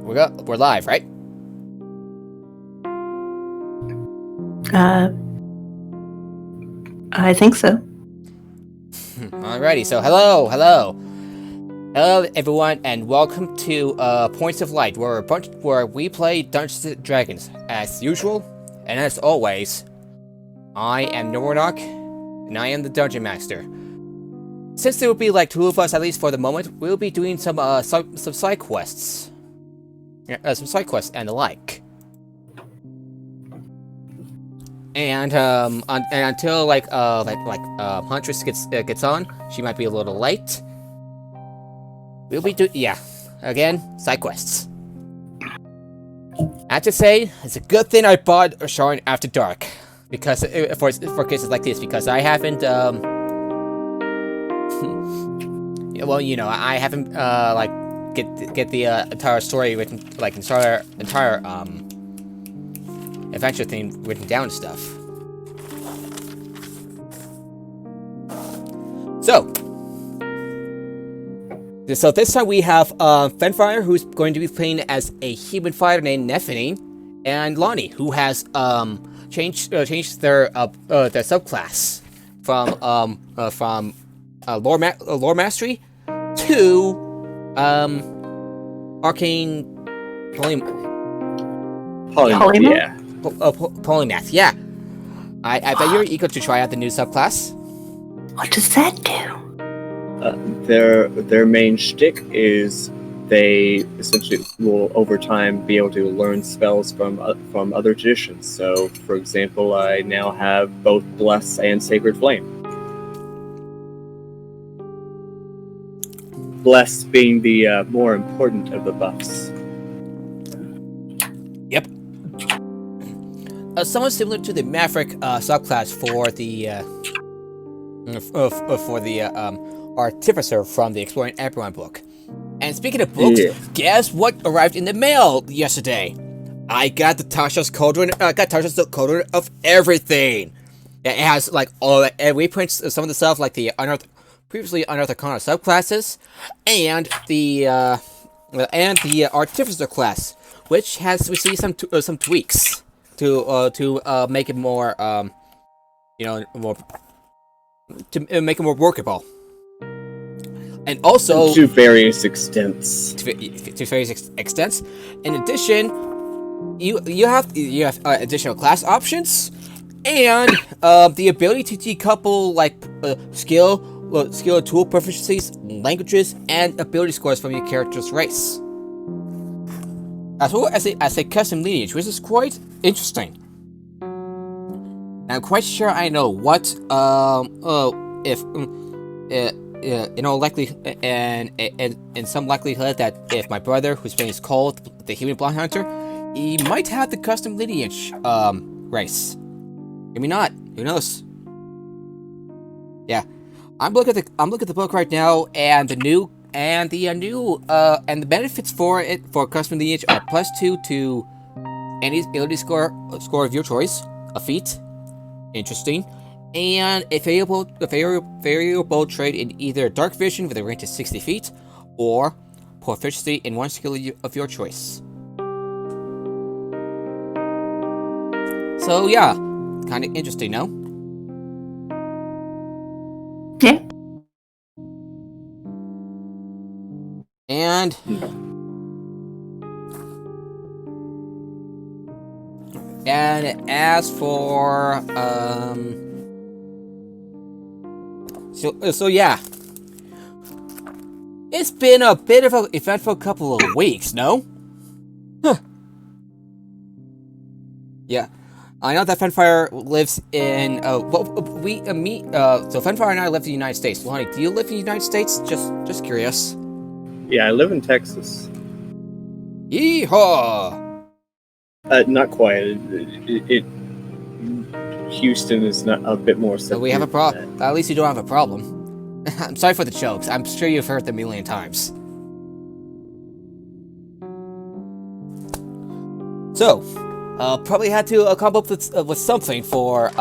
We're live, right? I think so. Alrighty, so hello, everyone, and welcome to Points of Light, where we play Dungeons and Dragons. As usual, and as always, I am Nornock, and I am the Dungeon Master. Since there will be like two of us, at least for the moment, we'll be doing some side quests. Some side quests and the like. And until Huntress gets on, she might be a little late. We'll be again, side quests. I have to say, it's a good thing I bought Sharn After Dark, because for cases like this, because I haven't well, you know, I haven't get the entire story written, like entire adventure thing written down and stuff. So this time we have Fenfire, who's going to be playing as a human fighter named Nephany, and Lonnie, who has changed their subclass from lore mastery to arcane polymath. Yeah. I bet you're eager to try out the new subclass. What does that do? Their main shtick is they essentially will over time be able to learn spells from other traditions. So, for example, I now have both Bless and Sacred Flame. Bless being the more important of the buffs. Yep. Somewhat similar to the Maverick subclass for the Artificer from the Exploring Eberron book. And speaking of books, guess what arrived in the mail yesterday? I got the Tasha's Cauldron. Tasha's Cauldron of everything. It has like all reprints of some of the stuff, like the previously unearthed Arcana subclasses, and the Artificer class, which has received some tweaks to make it more make it more workable. And also to various extents. In addition, you have additional class options, and the ability to decouple skill and tool proficiencies, languages, and ability scores from your character's race, as well as a custom lineage, which is quite interesting. I'm quite sure I know what in some likelihood that if my brother, whose name is called the Human Blind Hunter, he might have the custom lineage race. Maybe not. Who knows? Yeah, I'm looking at the book right now, and the benefits for it for custom lineage are +2 to any ability score of your choice, a feat. Interesting. And a variable trait in either Dark Vision with a range of 60 feet, or proficiency in one skill of your choice. So yeah, kind of interesting, no? Yeah. And as for So yeah, it's been a bit of an eventful couple of weeks, no? Huh. Yeah, I know that Fenfire lives in. So Fenfire and I live in the United States. Lonnie, do you live in the United States? Just curious. Yeah, I live in Texas. Yeehaw! Not quite. Houston is not a bit more. So we have a problem. At least you don't have a problem. I'm sorry for the jokes. I'm sure you've heard them a million times. So, probably had to come up with something for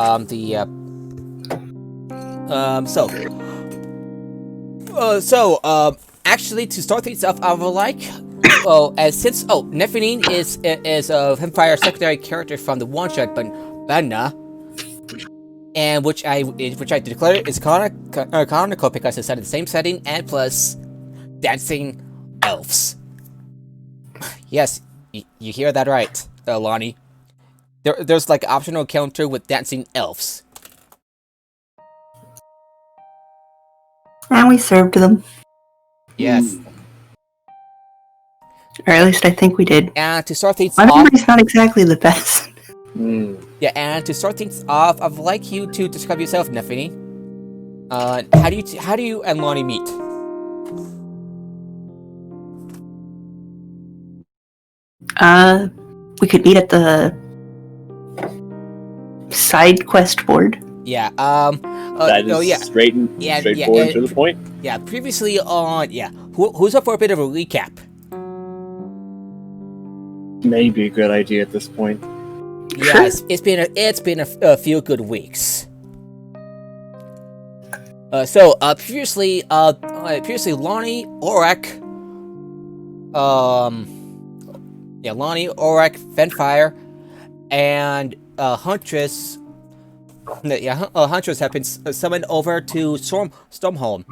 actually, to start things off, I would like Nephilim is a Hempire secondary character from the one-shot Banna, and which I declared is canonical because it's set in the same setting and plus dancing elves. Yes, you hear that right, Lonnie. There's like optional encounter with dancing elves. And we served them. Yes. Or at least I think we did. And to start things My off, memory's not exactly the best. yeah, and to start things off, I'd like you to describe yourself, Nephini. How do you and Lonnie meet? We could meet at the side quest board. Yeah, That is straightforward to the point. Yeah, previously on, who's up for a bit of a recap? Maybe a good idea at this point. Yeah, it's been a few good weeks. Previously Lonnie, Aurak, Fenfire, and Huntress. Huntress have been summoned over to Stormholm,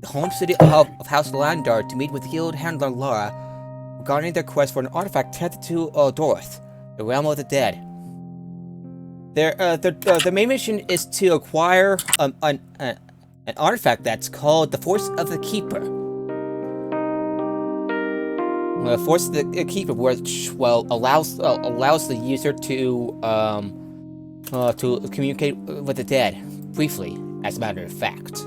the home city of House Landar, to meet with Guild Handler Laura regarding their quest for an artifact tethered to Dorth, the realm of the dead. Their main mission is to acquire an artifact that's called the Force of the Keeper. The Force of the Keeper, which allows the user to communicate with the dead briefly, as a matter of fact.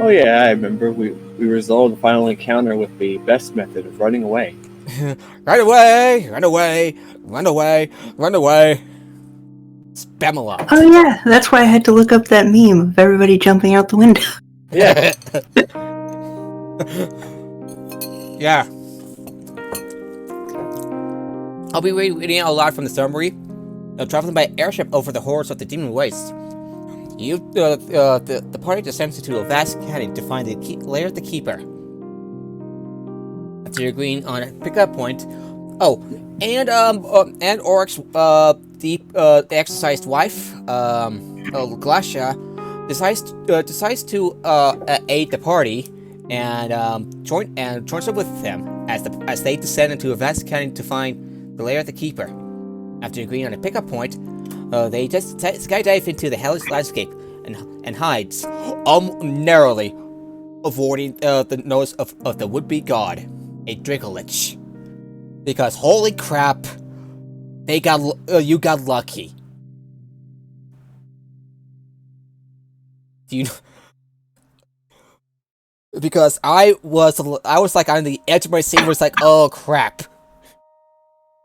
Oh yeah, I remember. We resolved the final encounter with the best method of running away. Run away! Run away! Run away! Run away! Spamalot. Oh yeah, that's why I had to look up that meme of everybody jumping out the window. Yeah. Yeah. I'll be reading out loud from the summary. Traveling by airship over the horrors of the demon wastes. The party descends into a vast canyon to find the lair of the keeper. After agreeing on a pickup point, and Oryx, the exercised wife, Glacia, decides to aid the party and joins up with them as they descend into a vast canyon to find the lair of the keeper. After agreeing on a pickup point, they just skydive into the hellish landscape and hides, narrowly avoiding the nose of the would-be god, a Dracolich. Because holy crap, you got lucky. Do you know? Because I was like on the edge of my seat, was like, oh crap.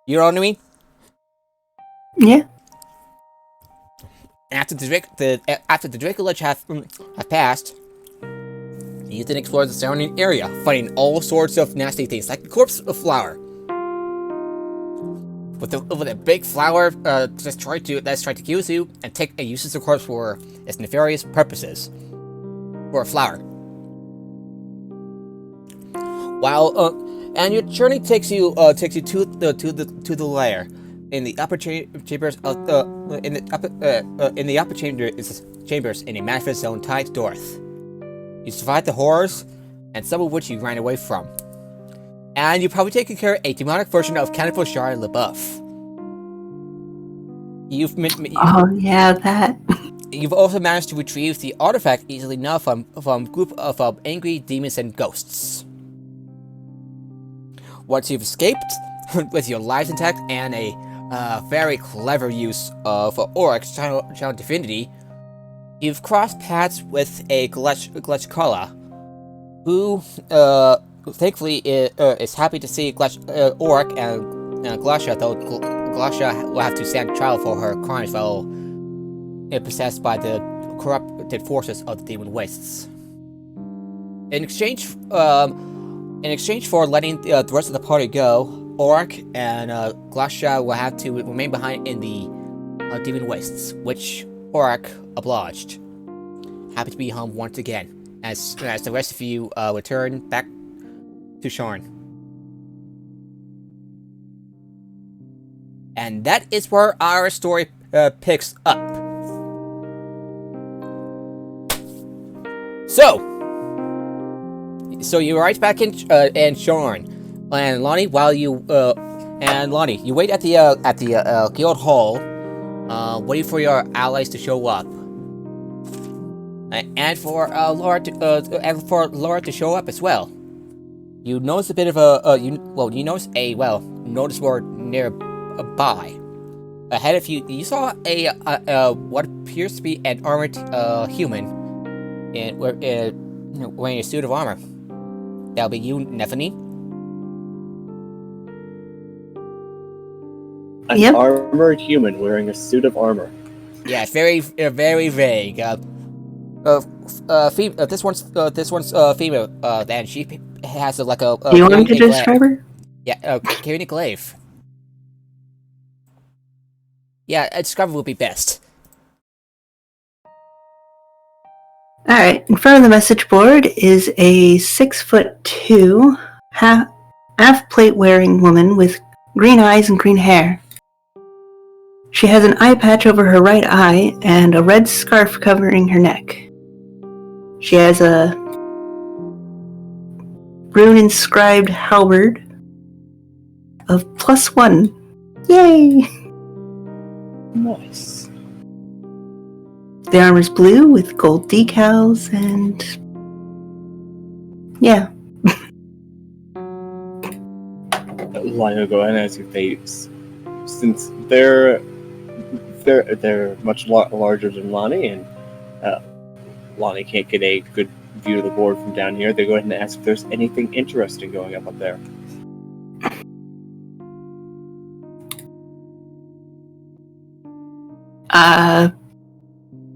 You know what I mean? Yeah. After the Dracolich have passed, you then explore the surrounding area, finding all sorts of nasty things, like the corpse of flower. With a big flower that's tried to kill you and uses the corpse for its nefarious purposes. For a flower. And your journey takes you to the lair. In the upper chambers of the upper chambers in a manifest zone tied to Dorth. You survived the horrors, and some of which you ran away from. And you probably taken care of a demonic version of Cannibal Shire LaBeouf. You've also managed to retrieve the artifact easily enough from a group of angry demons and ghosts. Once you've escaped, with your lives intact and a very clever use of Oryx Child Divinity, you've crossed paths with a Glechkala, who thankfully is happy to see Oryx and Glacia, though Glacia will have to stand trial for her crimes while possessed by the corrupted forces of the demon wastes. In exchange for letting the rest of the party go, Oryx and Glacia will have to remain behind in the demon wastes, which Oryx obliged. Happy to be home once again. as the rest of you return back to Sharn. And that is where our story picks up. So you're right back in Sharn, and Lonnie, you wait at the guild hall, waiting for your allies to show up, and for Laura to show up as well. You notice a bit of notice board nearby. Ahead of you, you saw a what appears to be an armored human wearing a suit of armor. That'll be you, Nephany. An armored human wearing a suit of armor. Yeah, very vague. This one's female. And she has like a. Do you want me to describe her? Yeah, carrying a glaive. Yeah, describe it would be best. Alright, in front of the message board is a 6'2", half plate wearing woman with green eyes and green hair. She has an eye patch over her right eye and a red scarf covering her neck. She has a rune-inscribed halberd of +1. Yay! Nice. The armor's blue with gold decals and... yeah. Lonnie will go ahead and ask if they... Since they're much larger than Lonnie, and Lonnie can't get a good view of the board from down here, they go ahead and ask if there's anything interesting going up there.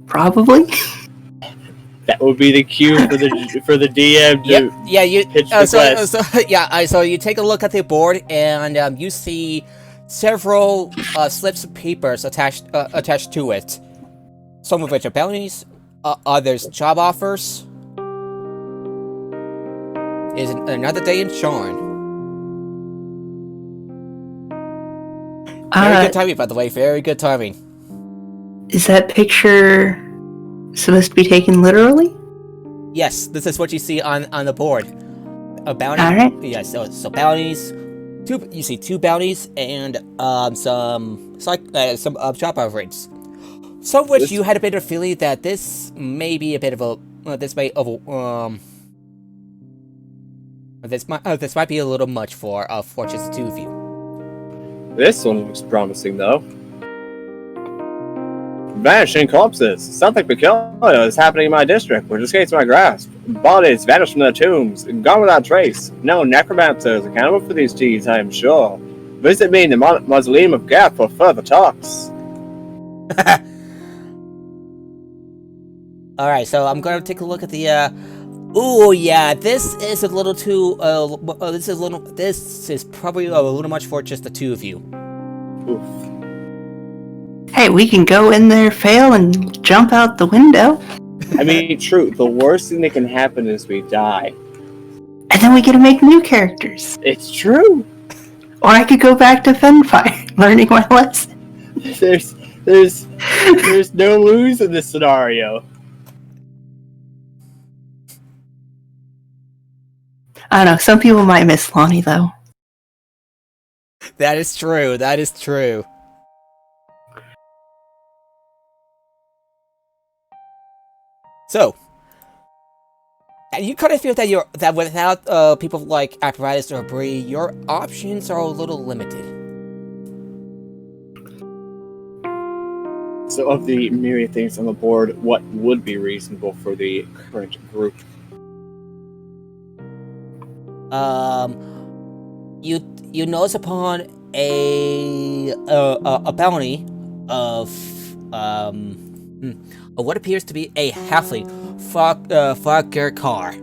Probably. That would be the cue for the DM to pitch the quest. So you take a look at the board, and you see several slips of papers attached to it. Some of which are bounties, others job offers. Is another day in Sharn. Very good timing, by the way. Very good timing. Is that picture supposed to be taken literally? Yes, this is what you see on the board. A bounty. All right. Yeah, so bounties. You see two bounties and some job offerings. Some of which you had a bit of a feeling that this may be a bit of a this might be a little much for just the two of you. This one looks promising, though. Vanishing corpses. Something peculiar is happening in my district, which escapes my grasp. Bodies vanish from their tombs, gone without trace. No necromancer is accountable for these deeds, I am sure. Visit me in the mausoleum of Gap for further talks. Alright, so I'm gonna take a look at the, ooh, yeah, this is a little too, this is probably a little much for just the two of you. Oof. Hey, we can go in there, fail, and jump out the window. I mean, true, the worst thing that can happen is we die. And then we get to make new characters. It's true! Or I could go back to Fenfire, learning my lesson. There's no lose in this scenario. I don't know, some people might miss Lonnie, though. That is true, that is true. So, and you kind of feel that without people like Apparatus or Bree, your options are a little limited. So, of the myriad things on the board, what would be reasonable for the current group? You notice upon a bounty of what appears to be a halfling Fogger car.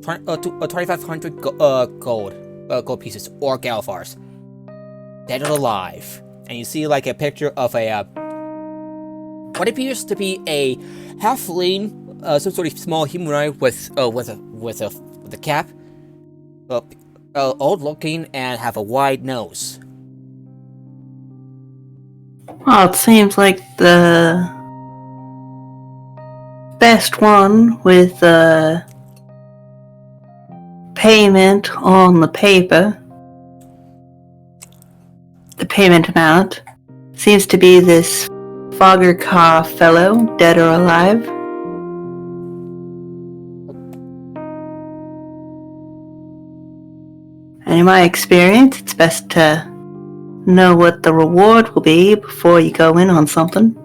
2,500 gold pieces, or Galfars. Dead or alive. And you see like a picture of a what appears to be a halfling some sort of small humanoid with a cap, old looking and have a wide nose. Well, it seems like the best one with payment on the paper. The payment amount seems to be this Fogger Car fellow, dead or alive. And in my experience, it's best to know what the reward will be before you go in on something.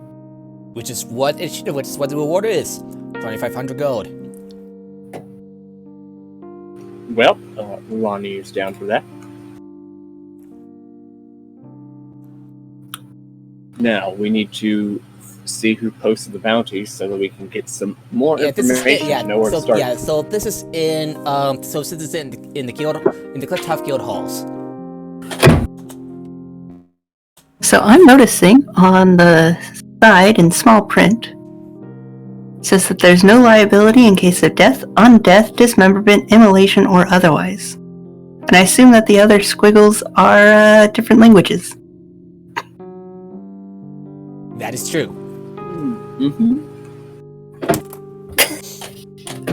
Which is what the reward is. 2,500 gold. Well, Lonnie is down for that. Now, we need to see who posted the bounties so that we can get some more information and know where to start. Yeah, so this is in this is in the guild, in the Clifftop Guild halls. So I'm noticing on the side in small print, it says that there's no liability in case of death, undeath, dismemberment, immolation, or otherwise. And I assume that the other squiggles are different languages. That is true. Mm-hmm.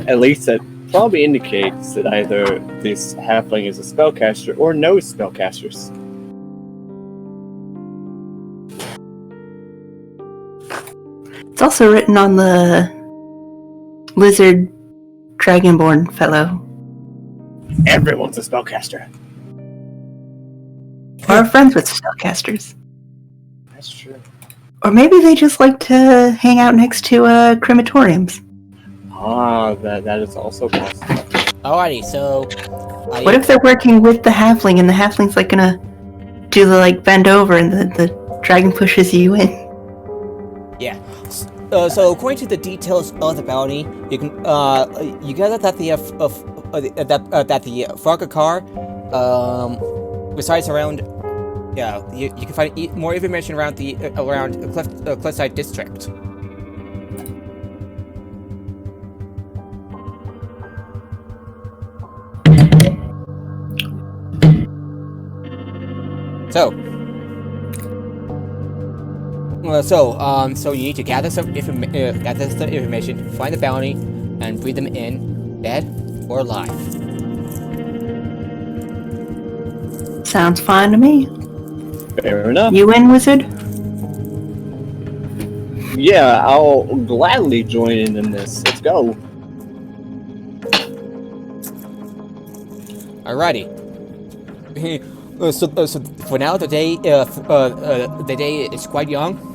At least that probably indicates that either this halfling is a spellcaster or knows spellcasters. It's also written on the lizard dragonborn fellow. Everyone's a spellcaster. Or friends with spellcasters. That's true. Or maybe they just like to hang out next to crematoriums. Ah, that is also possible. Alrighty, so What if they're working with the halfling and the halfling's like gonna do the like bend over and the dragon pushes you in? yeah. So according to the details of the bounty, you can you gather that the Fogger car resides around. Yeah, you can find more information around the Cliffside district. So you need to gather some information, find the bounty, and breed them in, dead or alive. Sounds fine to me. Fair enough. You in, wizard? Yeah, I'll gladly join in this. Let's go. Alrighty. So for now, the day is quite young.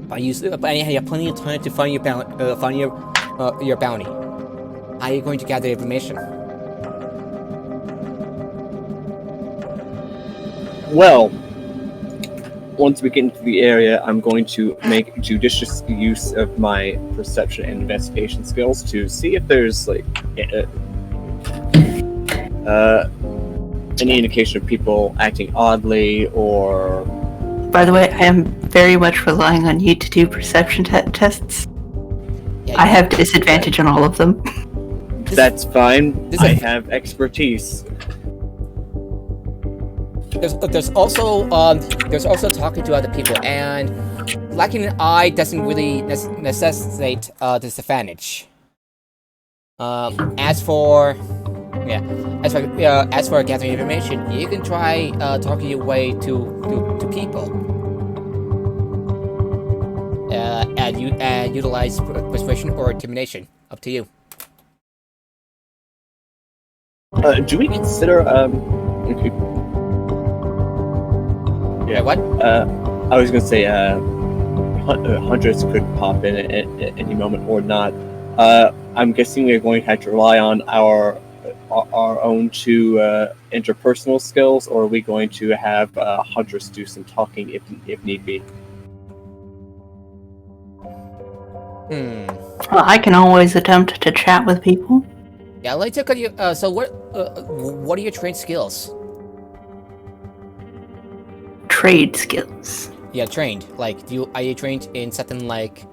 But you have plenty of time to find your bounty. How are you going to gather information? Well, once we get into the area, I'm going to make judicious use of my perception and investigation skills to see if there's like any indication of people acting oddly or... By the way, I am very much relying on you to do perception tests. Yeah, I have disadvantage on all of them. That's fine. I have expertise. There's also talking to other people, and lacking an eye doesn't really necessitate disadvantage. As for gathering information, you can try talking your way to people, and utilize persuasion or intimidation. Up to you. Do we consider Yeah, what? I was gonna say hunters could pop in at any moment or not. I'm guessing we're going to have to rely on our own two interpersonal skills, or are we going to have hunters do some talking if need be? Well, I can always attempt to chat with people. Yeah, let's look at you. So what are your trained skills? Trade skills. Yeah, trained. Like, are you trained in something like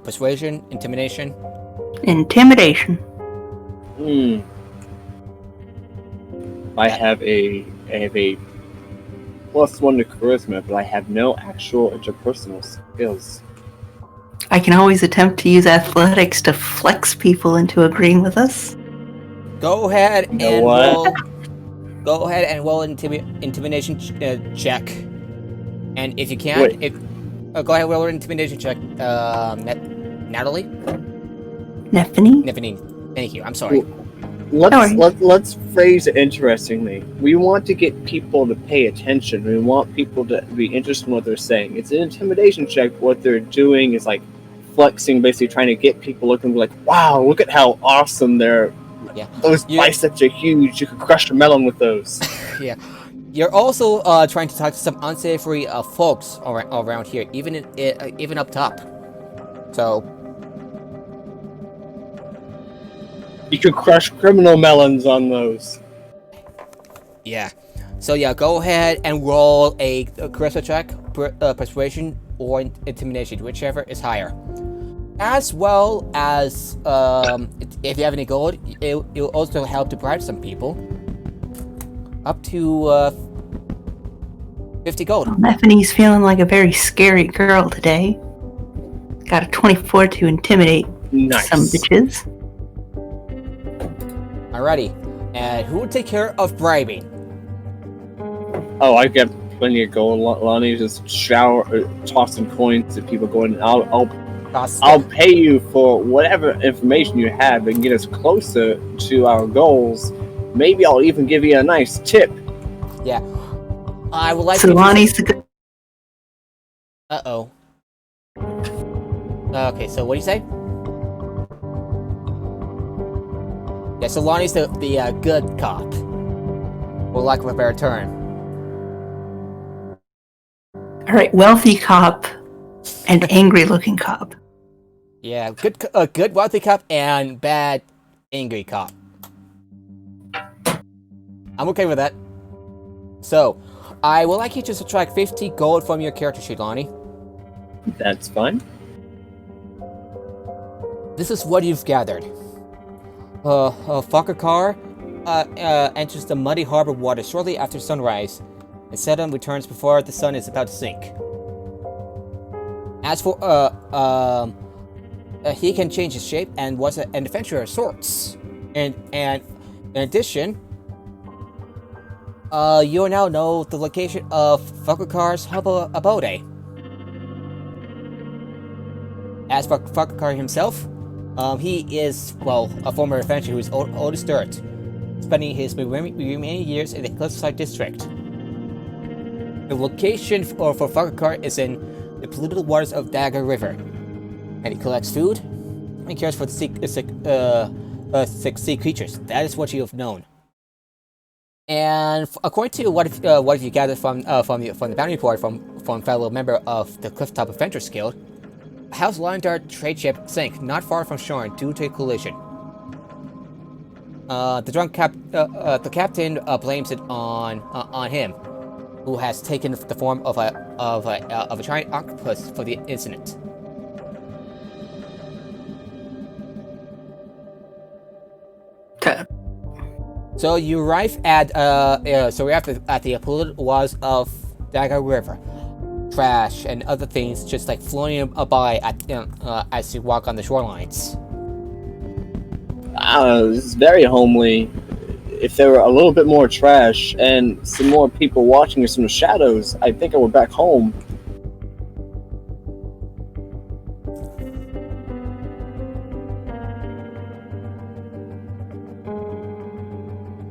Persuasion, intimidation. Intimidation. I have a +1 to charisma, but I have no actual interpersonal skills. I can always attempt to use athletics to flex people into agreeing with us. Go ahead You know and what? roll. Go ahead and roll an intimidation check. And if you can, go ahead and roll an intimidation check. Natalie? Neffany? Neffany. Thank you. I'm sorry. Let's phrase it interestingly. We want to get people to pay attention. We want people to be interested in what they're saying. It's an intimidation check. What they're doing is like flexing, basically trying to get people looking like, wow, look at how awesome they're. Yeah. Those biceps are huge. You could crush a melon with those. Yeah. You're also trying to talk to some unsavory folks around here, even up top. So. You could crush criminal melons on those. Yeah. So yeah, go ahead and roll a charisma check, persuasion, or intimidation, whichever is higher. As well as, if you have any gold, it'll also help to bribe some people. Up to 50 gold. Neffany's feeling like a very scary girl today. Got a 24 to intimidate some bitches. Alrighty. And who will take care of bribing? Oh, I got plenty of gold. Lonnie just tossing coins to people going, I'll pay you for whatever information you have and get us closer to our goals. Maybe I'll even give you a nice tip. Yeah. I would like so to... Lonnie's the good... Uh-oh. Okay, so what do you say? Yeah, so Lonnie's the good cop. For lack of a better term. Alright, wealthy cop and angry-looking cop. Yeah, good wealthy cop and bad angry cop. I'm okay with that. So, I would like you to subtract 50 gold from your character sheet, Lonnie. That's fine. This is what you've gathered. Fakakar enters the muddy harbor water shortly after sunrise, and Seddon returns before the sun is about to sink. As for, he can change his shape and was an adventurer of sorts. And in addition, you now know the location of Fakakar's abode. As for Fakakar himself, he is, well, a former adventurer who is old as dirt, spending his remaining years in the Cliffside District. The location for Fakakar is in the polluted waters of Dagger River, and he collects food and cares for the sick sea creatures. That is what you have known. And according to what have you gathered from the bounty report from fellow member of the Clifftop Adventurers Guild, House Londar trade ship sank not far from shore due to a collision. The captain blames it on him, who has taken the form of a giant octopus for the incident. So you arrive at the polluted waters of Dagger River. Trash and other things just like floating by as you walk on the shorelines. This is very homely. If there were a little bit more trash and some more people watching or some shadows, I think I would back home.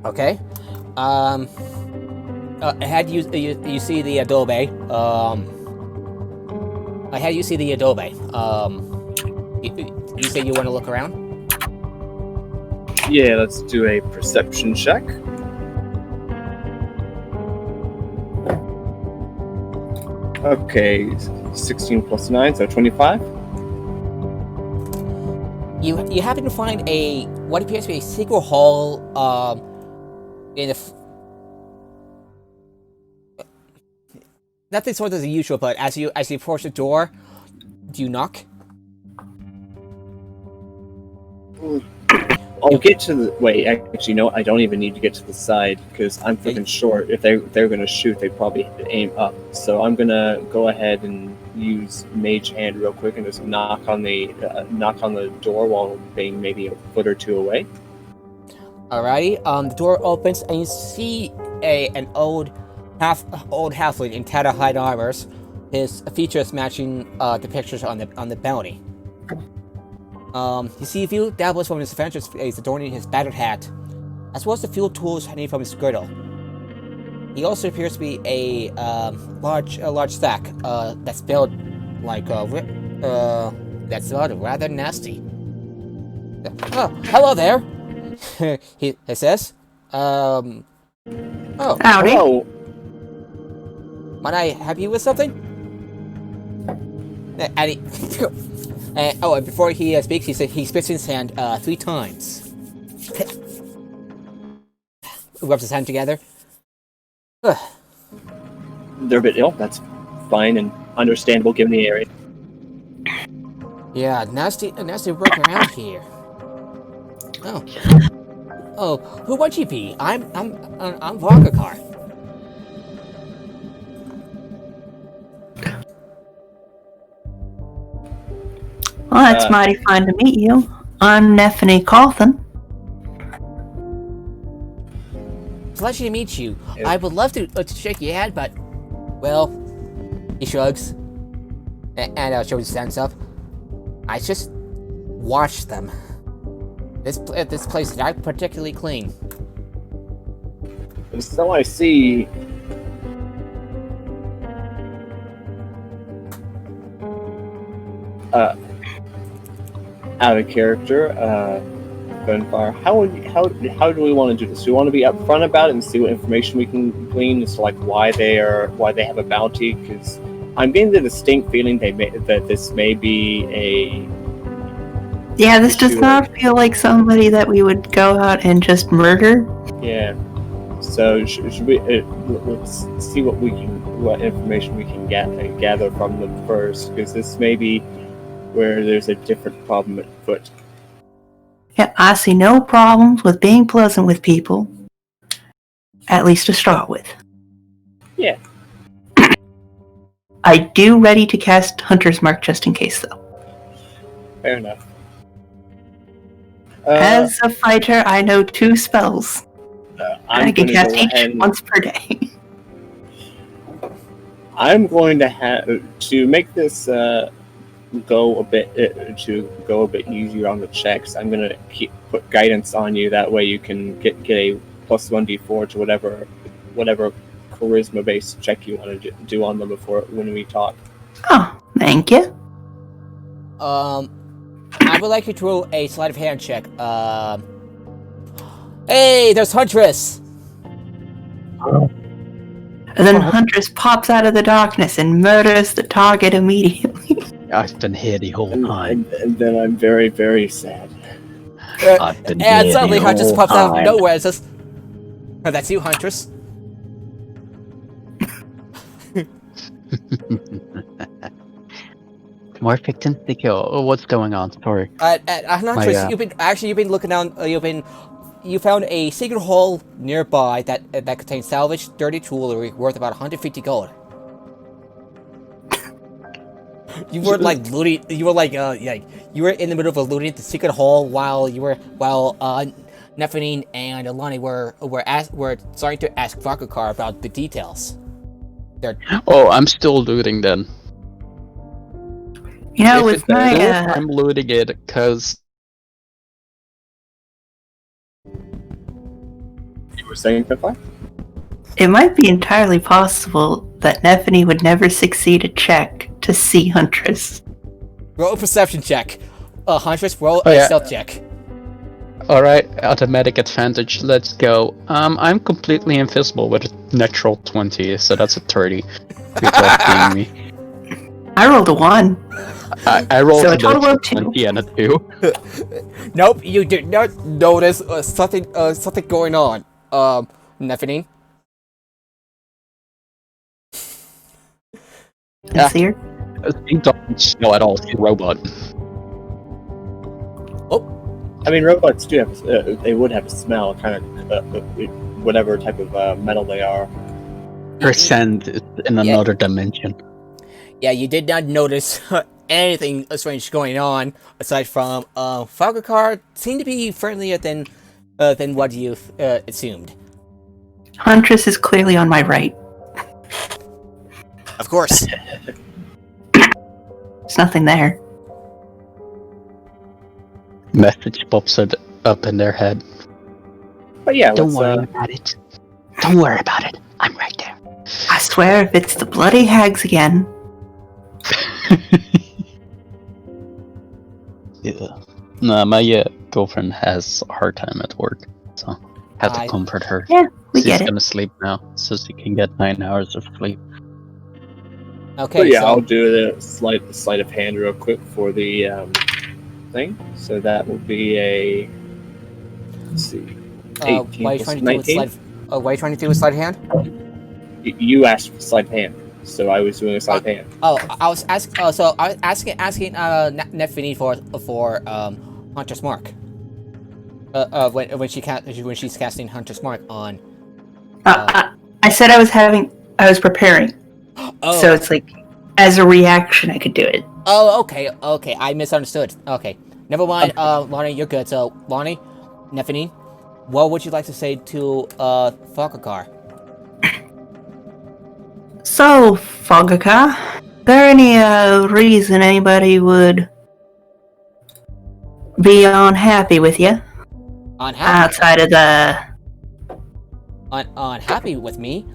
Okay. Had you see the adobe? I had you see the adobe. You say you want to look around? Yeah, let's do a perception check. Okay, 16 plus 9, so 25. You happen to find what appears to be a secret hall in the nothing sort of the usual, but as you approach the door, do you knock? I'll get to the... Wait, actually, no, I don't even need to get to the side, because I'm freaking short. If they're going to shoot, they probably aim up. So I'm going to go ahead and use Mage Hand real quick and just knock on the door while being maybe a foot or two away. Alrighty, the door opens and you see an old halfling in tattered hide armors. His features matching the pictures on the bounty. You see a few dabblers from his adventurous face adorning his battered hat, as well as the few tools hanging from his girdle. He also appears to be a large sack that's built like that's rather nasty. Oh, hello there. he says. Oh, Howdy. Hello. Might I help you with something? And he, and before he speaks, he spits his hand 3 times. Rubs his hand together. They're a bit ill. That's fine and understandable given the area. Yeah, nasty work around here. Oh, who would you be? I'm Vakakar. Well, that's mighty fine to meet you. I'm Nephany Cawthon. Pleasure to meet you. Yeah. I would love to shake your hand, but well, he shrugs and shows his hands up. I just watch them. This place is not particularly clean. So I see. Out of character, Gunfire. How do we want to do this? Do we want to be upfront about it and see what information we can glean as to like why they have a bounty? Because I'm getting the distinct feeling that this may be a... Yeah, this does not feel like somebody that we would go out and just murder. Yeah. So should we? Let's see what information we can gather from them first, because this may be where there's a different problem at foot. Yeah, I see no problems with being pleasant with people. At least to start with. Yeah. I do ready to cast Hunter's Mark just in case, though. Fair enough. As a fighter, I know 2 spells. I can cast each once per day. I'm going to have to make this go a bit easier on the checks. I'm going to put guidance on you. That way, you can get a +1d4 to whatever charisma-based check you want to do on them when we talk. Oh, thank you. I would like you to roll a sleight of hand check. Hey, there's Huntress! And then Huntress pops out of the darkness and murders the target immediately. I've been here the whole time. And then I'm very, very sad. I've been And here suddenly the Huntress whole pops out of time. nowhere and says, "Oh, that's you, Huntress." More victims to kill. Oh, what's going on? Sorry. Huntress, you've been looking down. You found a secret hole nearby that contains salvaged, dirty jewelry worth about 150 gold. You were like looting. You were like you were in the middle of looting the secret hole while Nephany and Alani were starting to ask Vakakar about the details. Oh, I'm still looting then. You know, If with it's my loot, I'm looting it because You were saying, Pippa? it might be entirely possible that Nephany would never succeed a check to see Huntress. Roll a perception check. Huntress, roll Oh, a yeah. stealth check. Alright, automatic advantage, let's go. I'm completely invisible with a natural 20, so that's a 30. Without being me. I rolled a 1. I rolled So a a total natural of 2. 20 and a 2. Nope, you did not notice something going on. Nephany. Sincere? He doesn't show at all, he's a robot. I mean, robots do have. They would have a smell, kind of whatever type of metal they are. Her scent is in another dimension. Yeah, you did not notice anything strange going on aside from Falkakar seemed to be friendlier than what you assumed. Huntress is clearly on my right. Of course. There's nothing there. Message pops up in their head. But yeah, Don't worry about it. Don't worry about it. I'm right there. I swear, if it's the bloody hags again. Yeah. No, my girlfriend has a hard time at work, so I have to comfort her. Yeah, we She's get it. gonna sleep now, so she can get 9 hours of sleep. Okay. But yeah, so, I'll do the sleight of hand real quick for the thing. So that will be a. Let's see. 18 why are you plus trying to do 19? why are you trying to do a sleight of hand? You asked for sleight of hand, so I was doing a sleight of hand. Oh, I was asking. So I was asking Nefini for Hunter's Mark. When she's casting Hunter's Mark on. I said I was preparing. Oh. So it's like, as a reaction, I could do it. Oh, okay, I misunderstood. Okay, never mind. Lonnie, you're good. So, Lonnie, Nefini, what would you like to say to Falkakar? So, Fogaka, is there any reason anybody would be unhappy with you Unhappy? outside of the? Unhappy with me?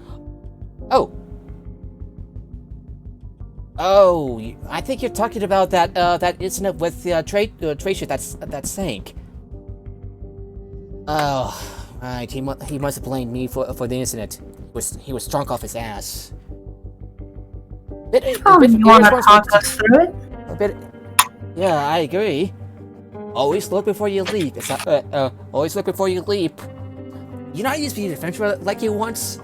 Oh, I think you're talking about that incident with the trade ship that sank. Oh, right. He must have blamed me for the incident. He was drunk off his ass. You want to talk us through it? Yeah, I agree. Always look before you leap. It's always look before you leap. You not used to be an adventurer like you once.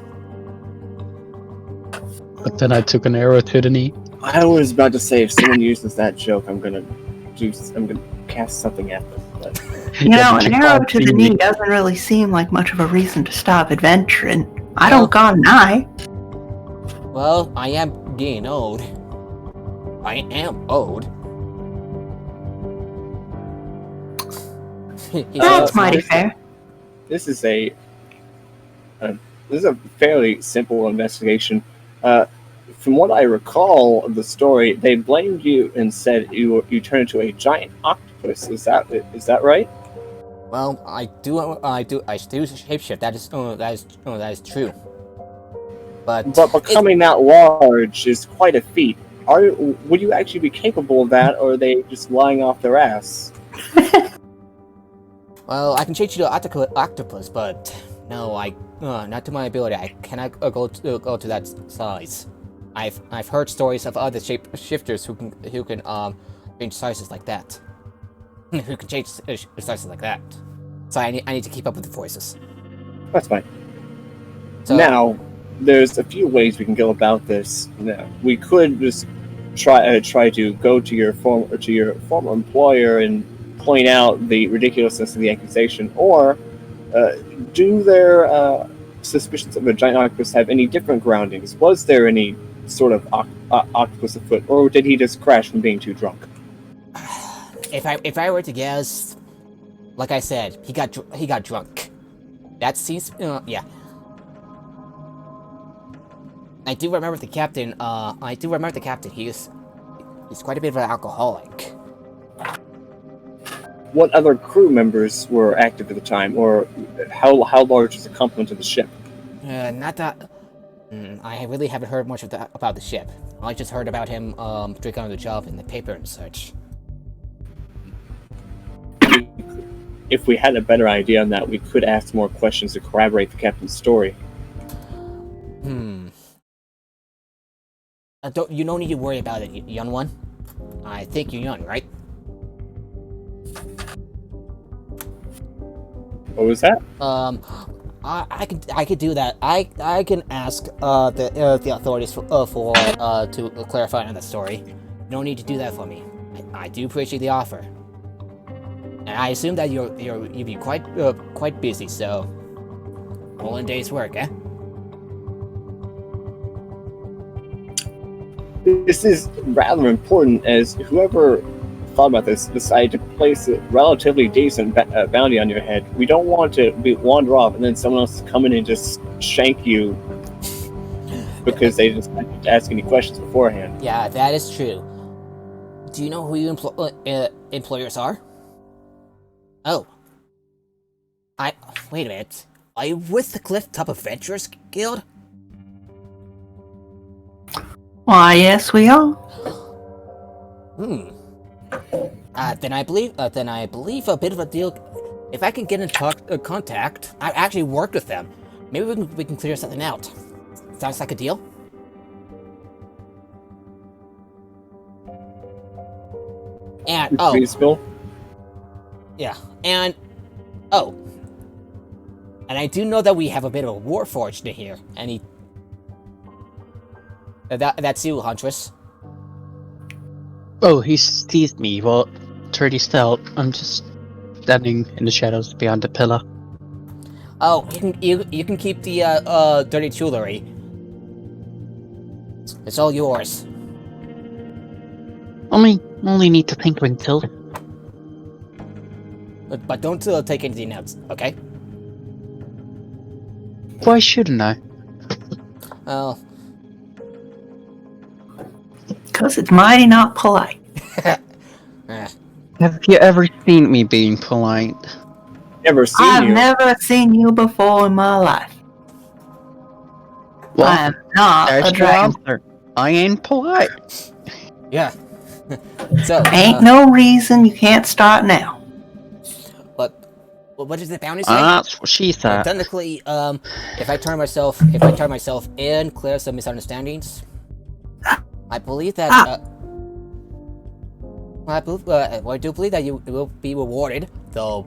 But then I took an arrow to the knee. I was about to say, if someone uses that joke, I'm gonna cast something at them. But You know, an arrow to the knee doesn't really seem like much of a reason to stop adventuring. I don't got an eye. Well, I am getting old. I am old. That's mighty fair. this is a fairly simple investigation. From what I recall of the story, they blamed you and said you turned into a giant octopus. Is that right? Well, I do shapeshift. That is true. But becoming that large is quite a feat. Would you actually be capable of that, or are they just lying off their ass? Well, I can change you to octopus, but no, not to my ability. I cannot go to that size. I've heard stories of other shapeshifters who can change sizes like that. Who can change sizes like that. So I need to keep up with the voices. That's fine. So, now, there's a few ways we can go about this. Now, we could just try to go to your former employer and point out the ridiculousness of the accusation, or do their suspicions of a giant octopus have any different groundings? Was there any sort of octopus afoot, or did he just crash from being too drunk? If I were to guess, like I said, he got drunk. That seems yeah. I do remember the captain. He's quite a bit of an alcoholic. What other crew members were active at the time, or how large was the complement of the ship? Not that. I really haven't heard much about the ship. I just heard about him drinking on the job in the paper and such. If we had a better idea on that, we could ask more questions to corroborate the captain's story. You don't need to worry about it, young one. I think you're young, right? What was that? I could do that. I can ask the authorities to clarify on that story. You don't need to do that for me. I do appreciate the offer. And I assume that you'll be quite busy, so all in day's work, eh? This is rather important, as whoever thought about this decided to place a relatively decent bounty on your head. We don't want to wander off and then someone else come in and just shank you because they just didn't ask any questions beforehand. Yeah, that is true. Do you know who your employers are? Oh. Wait a minute. Are you with the Clifftop Adventurers Guild? Why, yes, we are. Then I believe a bit of a deal. If I can get in contact, I actually worked with them. Maybe we can clear something out. Sounds like a deal? And Peaceful. yeah, and and I do know that we have a bit of a warforged in here. And that's you, Huntress. Oh, he seized me. Well, 30 stealth. I'm just standing in the shadows behind the pillar. Oh, you can keep the dirty jewelry. It's all yours. Only need to tinkering till. But don't take anything else, okay? Why shouldn't I? Well, Because it's mighty not polite. Have you ever seen me being polite? Never seen I've you. never seen you before in my life. Well, I am not there's a your dragon. answer. I ain't polite. yeah. So, Ain't no reason you can't start now. but what does the bounty say? That's what she Well, said. technically, if I turn myself in, clear some misunderstandings, I believe that. I do believe that you will be rewarded, though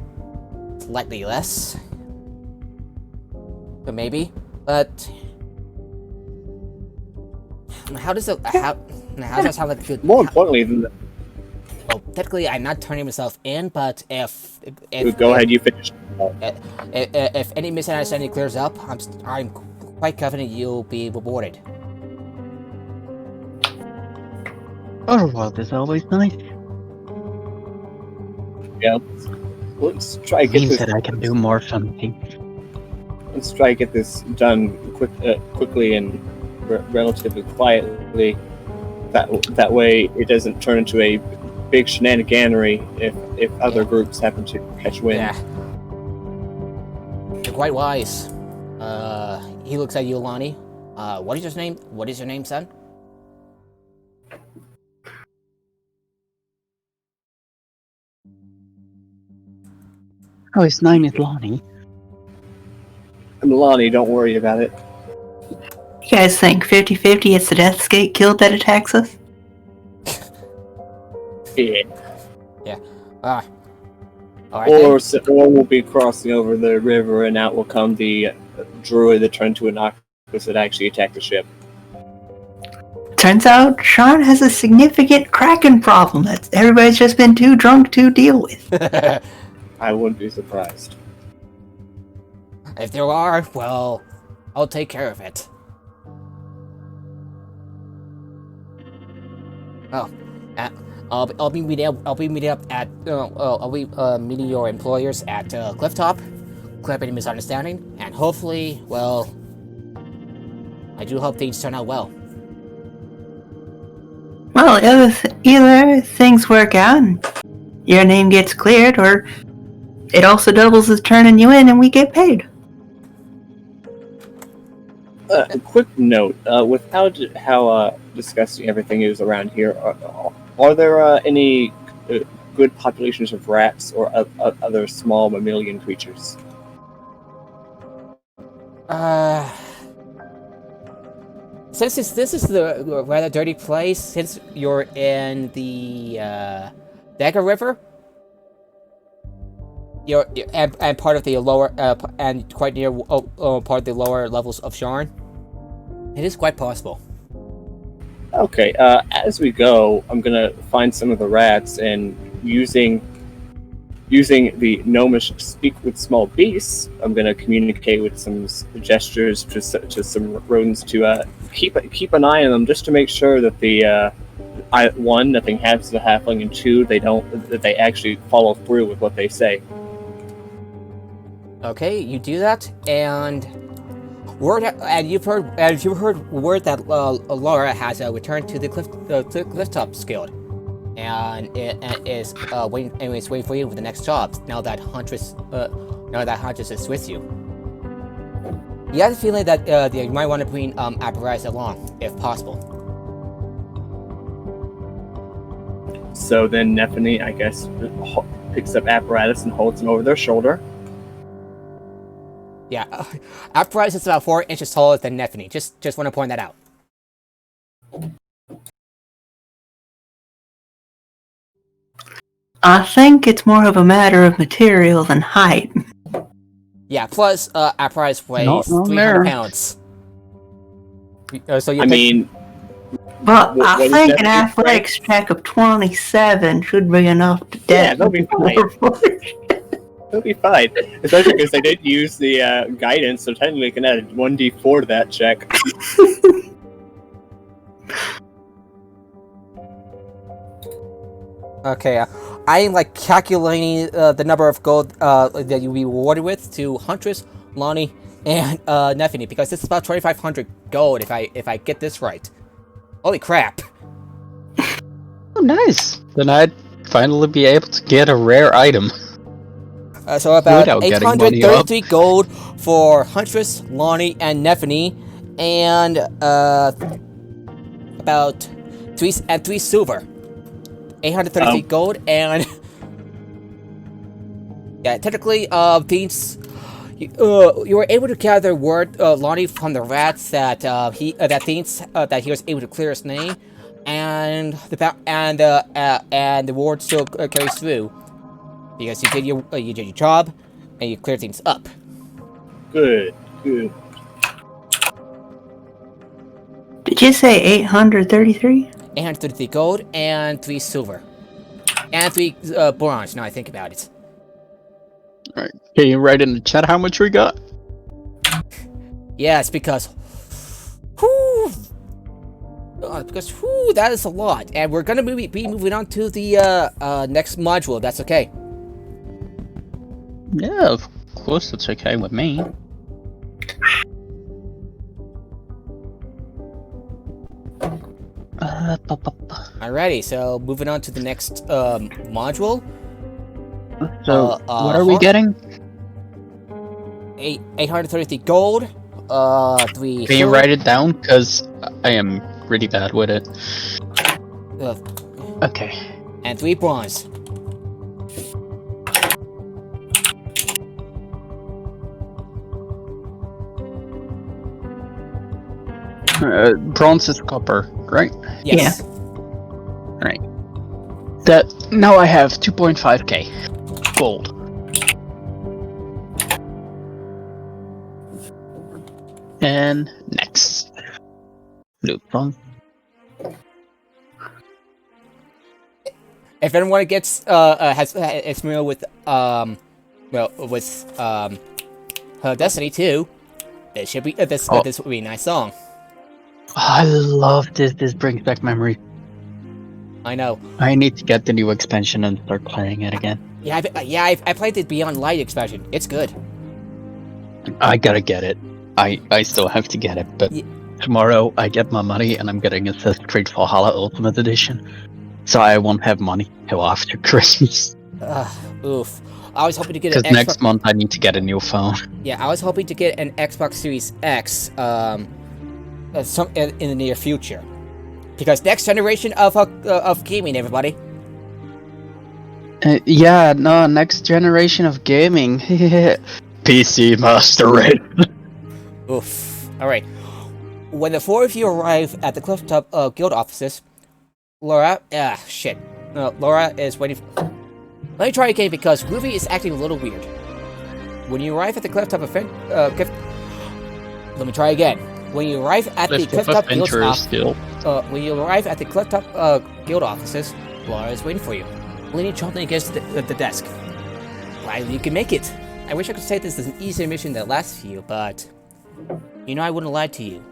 slightly less. But maybe. But how does that sound like a good? More importantly than that, Well, technically, I'm not turning myself in, but if go ahead, you finish. if any misunderstanding clears up, I'm quite confident you'll be rewarded. Otherworld is always nice. Yeah. Let's try to get Means this. that I can do more something. Let's try to get this done quickly and relatively quietly. That way, it doesn't turn into a big shenaniganery if other groups happen to catch wind. Yeah. You're quite wise. He looks at you, Lonnie. What is your name? What is your name, son? Oh, his name is Lonnie. And Lonnie, don't worry about it. You guys think 50-50 it's the Deathscape Guild that attacks us? Yeah. All right. Then. Or we'll be crossing over the river, and out will come the druid that turned to an octopus that actually attacked the ship. Turns out Sean has a significant Kraken problem that everybody's just been too drunk to deal with. I wouldn't be surprised. If there are, well, I'll take care of it. Oh, I'll be meeting your employers at Clifftop, clear up any misunderstanding, and hopefully, well, I do hope things turn out well. Well, either things work out and your name gets cleared, or it also doubles as turning you in and we get paid. A quick note: with how disgusting everything is around here, are there any good populations of rats or other small mammalian creatures? Since this is the rather dirty place, since you're in the Dagger River, and part of the lower and quite near part of the lower levels of Sharn, it is quite possible. Okay, as we go, I'm gonna find some of the rats and using using the gnomish speak with small beasts, I'm going to communicate with some gestures to some rodents to keep an eye on them, just to make sure that one, nothing happens to the halfling, and two, that they actually follow through with what they say. Okay, you do that, and you've heard word that Laura has returned to the Clifftop Guild, and is waiting for you for the next job. Now that Huntress is with you, you have the feeling that you might want to bring apparatus along, if possible. So then Nephany, I guess, picks up apparatus and holds him over their shoulder. Yeah, apparatus is about 4 inches taller than Nephany. Just want to point that out. I think it's more of a matter of material than height. Yeah, plus apparatus weighs 300 pounds. So you But I think an athletics check of 27 should be enough to Yeah, they'll be fine. They'll be fine. Especially because they did use the guidance, so technically we can add 1d4 to that check. Okay, I'm calculating the number of gold that you'll be rewarded with to Huntress, Lonnie, and Nephany, because this is about 2,500 gold if I get this right. Holy crap! Oh, nice. Then I'd finally be able to get a rare item. So about 833 gold for Huntress, Lonnie, and Nephany, and about 3 silver. 833 gold, and yeah, technically, these you were able to gather word, Lonnie, from the rats that he was able to clear his name, and the ward still carries through because you did your job and you cleared things up. Good. Did you say 833? 833 gold and 3 silver. And 3 bronze, now I think about it. Alright, can you write in the chat how much we got? Yeah, it's because... Whew, that is a lot. And we're gonna be moving on to the next module, if that's okay. Yeah, of course it's okay with me. Alrighty, so moving on to the next module. So, what are we getting? 833 gold, 3 Can you write it down? Because I am really bad with it. Okay. And 3 bronze. Bronze is copper, right? Yes. Yeah. Right. That now I have 2.5k gold. And next, blue bronze. If anyone gets is familiar with her Destiny 2, it should be this would be a nice song. I love this. This brings back memories. I know. I need to get the new expansion and start playing it again. Yeah, I played the Beyond Light expansion. It's good. I gotta get it. I still have to get it, but tomorrow I get my money and I'm getting Assassin's Creed Valhalla Ultimate Edition. So I won't have money till after Christmas. Oof. I was hoping to get because next month I need to get a new phone. Yeah, I was hoping to get an Xbox Series X in the near future. Because next generation of gaming, everybody. Yeah, no, next generation of gaming. PC Master Race. Oof. Alright. When the 4 of you arrive at the Clifftop Guild offices, Laura... Laura is waiting for... Let me try again because Groovy is acting a little weird. When you arrive at the Clifftop event... Let me try again. When you arrive at the Clifftop Guild offices, Laura is waiting for you, leaning chopping against the desk. Well, you can make it. I wish I could say this is an easier mission than the last few, but... You know I wouldn't lie to you.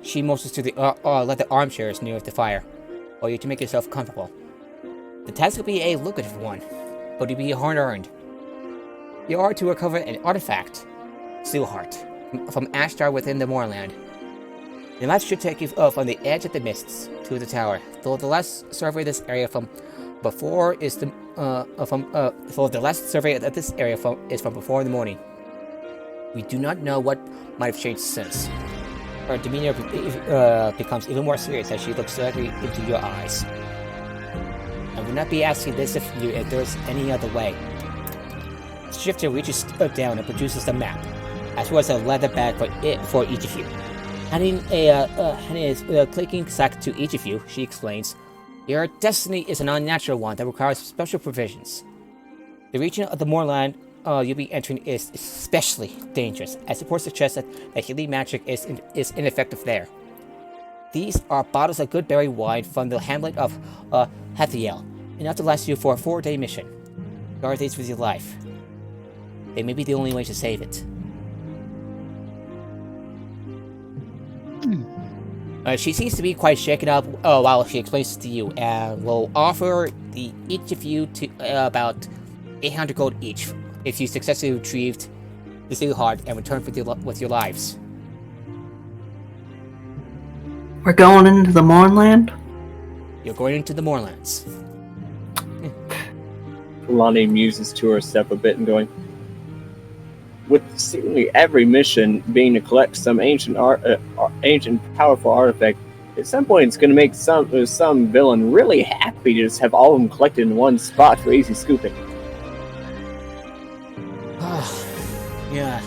She motions to the leather armchairs near the fire, for you to make yourself comfortable. The task will be a lucrative one, but it'll be hard-earned. You are to recover an artifact, Steelheart, from Ashtar within the Moorland. The map should take you from the edge of the mists to the tower, though the last survey of this area from before is the the last survey of this area is from before in the morning. We do not know what might have changed since. Her demeanor becomes even more serious as she looks directly into your eyes. I would not be asking this if there's any other way. The shifter reaches down and produces the map, as well as a leather bag for each of you. Handing a clicking sack to each of you, she explains, "Your destiny is an unnatural one that requires special provisions. The region of the moorland you'll be entering is especially dangerous, as it suggests that healing magic is ineffective there. These are bottles of good berry wine from the hamlet of Hathiel, enough to last you for a 4-day mission. Guard these with your life. They may be the only way to save it." She seems to be quite shaken up while she explains it to you, and will offer each of you to about 800 gold each if you successfully retrieved the Steelheart and returned with your lives. We're going into the Mournland? You're going into the Moorlands. Lonnie muses to herself a bit and going, with seemingly every mission being to collect some ancient powerful artifact, at some point it's going to make some villain really happy to just have all of them collected in one spot for easy scooping. Yeah.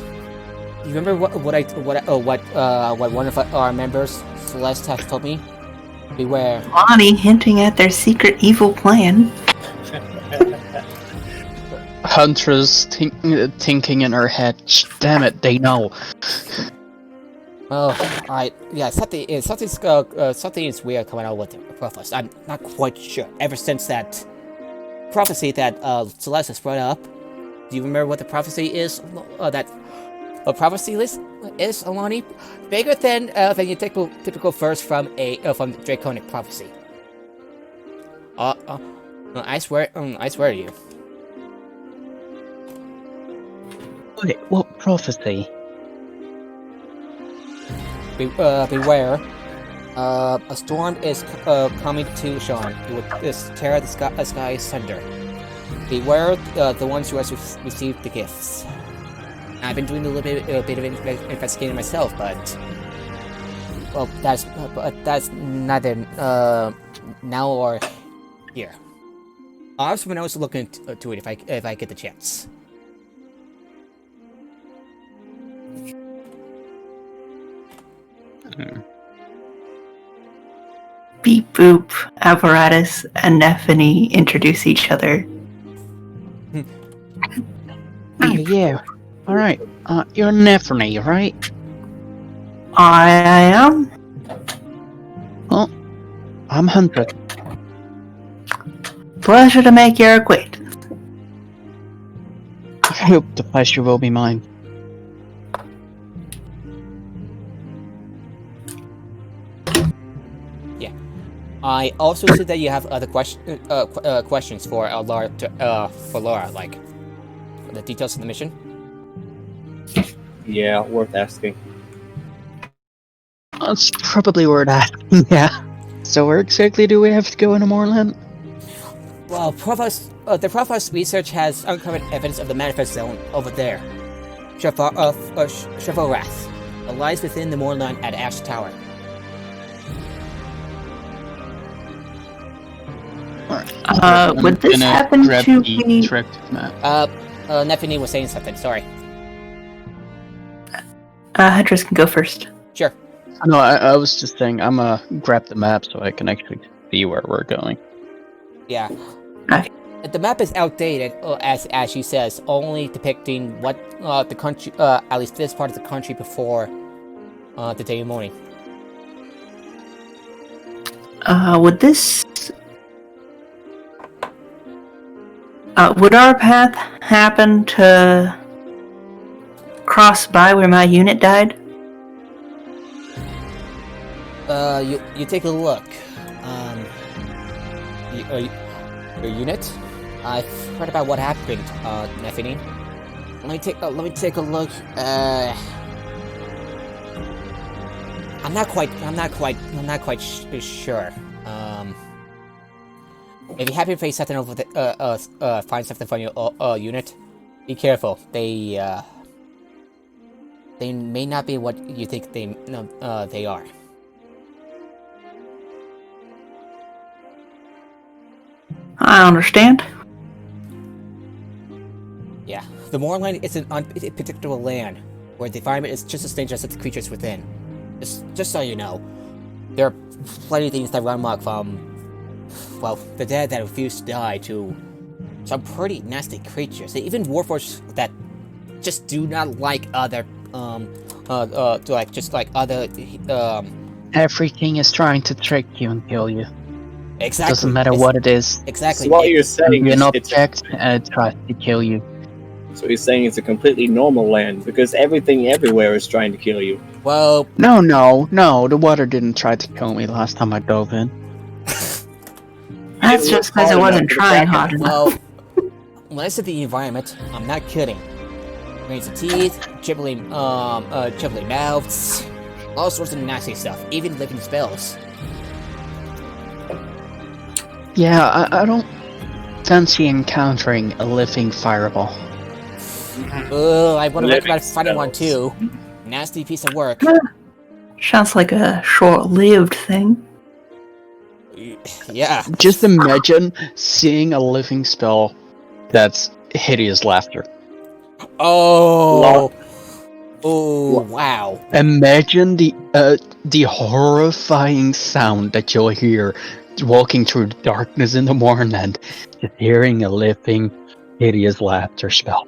You remember what one of our members, Celeste, has told me? Beware. Lonnie hinting at their secret evil plan. Huntress thinking in her head, damn it, they know. Oh, something is weird coming out with the prophecy. I'm not quite sure. Ever since that prophecy that Celeste has brought up, do you remember what the prophecy is? That a prophecy list is, Alani, bigger than your typical verse from Draconic prophecy. I swear to you. Wait, what prophecy? Beware. A storm is coming to Sean. It will tear the sky asunder. Beware the ones who have received the gifts. I've been doing a bit of investigating myself, but that's neither now or here. I'll have someone else look into it if I get the chance. Beep boop, Apparatus and Nephany introduce each other. Yeah. Alright, you're Nephany, right? I am. Well, I'm Hunter. Pleasure to make your acquaintance. I hope the pleasure will be mine. Yeah. I also see that you have other questions for Laura, like the details of the mission. Yeah, worth asking. That's probably worth asking, yeah. So where exactly do we have to go in the Moorland? Well, the Provost's research has uncovered evidence of the Manifest Zone over there. Shavorath. It lies within the Moorland at Ash Tower. Would this happen to be... Nephany was saying something, sorry. Huntress can go first. Sure. No, I was just saying, I'm gonna grab the map so I can actually see where we're going. Yeah. Okay. The map is outdated, as she says, only depicting what the country, at least this part of the country before the day of mourning. Would this... Would our path happen to cross by where my unit died? You take a look. Your unit? I've heard about what happened, Nefini. Let me take a look. I'm not quite sure. If you happen to face something over the, find something from your unit, be careful. They may not be what you think they are. I understand. Yeah, the Moorland is an unpredictable land, where the environment is just as dangerous as the creatures within. Just so you know, there are plenty of things that run amok from, well, the dead that refuse to die to some pretty nasty creatures. Even warforged that just do not like other, Everything is trying to trick you and kill you. Exactly. Doesn't matter what it is. Exactly. So what you're saying You're is an object and it tries to kill you. So you're saying it's a completely normal land because everything everywhere is trying to kill you. Well, No, the water didn't try to kill me last time I dove in. That's just because it wasn't trying hard enough. well, when I said the environment, I'm not kidding. Rings of teeth, dribbling mouths, all sorts of nasty stuff, even living spells. Yeah, I don't fancy encountering a living fireball. I want to Living recommend finding one spells. too. Nasty piece of work. Sounds like a short-lived thing. Yeah. Just imagine seeing a living spell that's hideous laughter. Oh. Oh, wow. Imagine the horrifying sound that you'll hear walking through the darkness in the morning, just hearing a living, hideous laughter spell.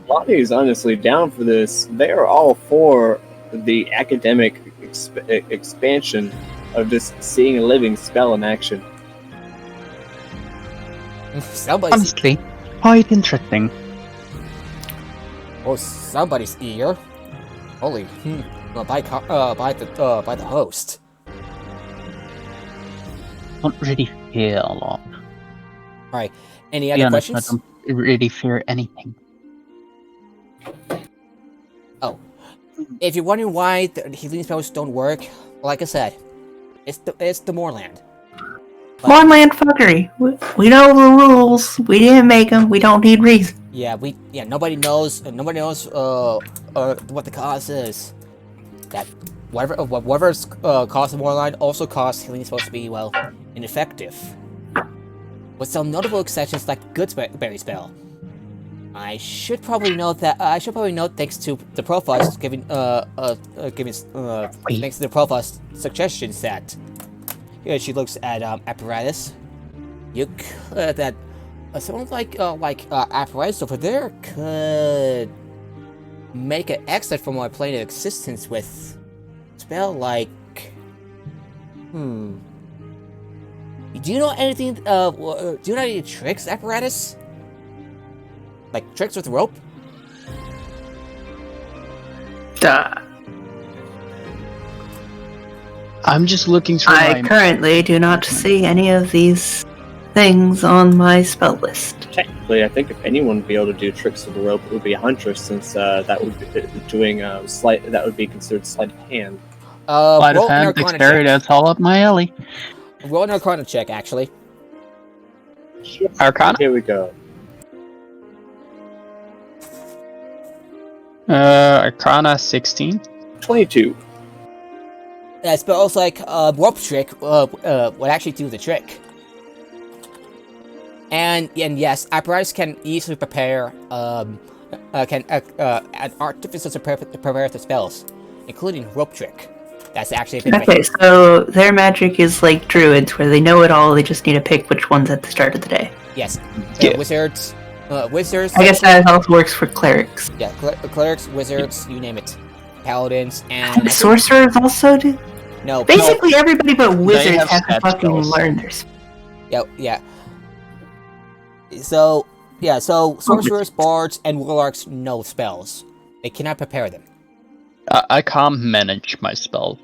Lonnie is honestly down for this. They are all for the academic expansion of just seeing a living spell in action. Somebody's, Honestly, quite interesting. somebody's ear. Holy, well, by the host. Don't really fear a lot. Alright, any To other be honest, questions? I don't really fear anything. Oh, if you're wondering why the healing spells don't work, like I said, it's the Moorland. Moorland fuckery. We know the rules. We didn't make them. We don't need reason. Yeah, nobody knows what the cause is. That whatever's caused the Moorland also caused healing spells to be, well, ineffective. With some notable exceptions like Goodsberry spell. I should probably note thanks to the profile's thanks to the profile's suggestions that she looks at apparatus. That someone like apparatus over there could make an exit from our plane of existence with spell like Do you know anything? Do you know any tricks, apparatus? Like tricks with rope? Duh. I'm just looking through I currently do not see any of these things on my spell list. Technically, I think if anyone would be able to do tricks with the rope, it would be a huntress, since that would be doing sleight. That would be considered sleight of hand. Sleight of Roll an hand, Arcana dexterity, check. that's all up my alley. Roll an Arcana check, actually. Arcana? Here we go. Arcana 16. 22. Spells like rope trick would actually do the trick. And yes, apparatus can easily prepare an artificer to prepare the spells, including rope trick. That's actually a bit Okay, so their magic is like druids, where they know it all. They just need to pick which ones at the start of the day. Yes, Yeah. wizards. Wizards. I guess that also works for clerics. Yeah, clerics, wizards, you name it. Paladins, and Sorcerers also do. no, Basically, everybody but wizards have have to stat fucking spells. learn their spells. yeah. So yeah, so sorcerers, bards, and warlocks know spells. They cannot prepare them. I can't manage my spell.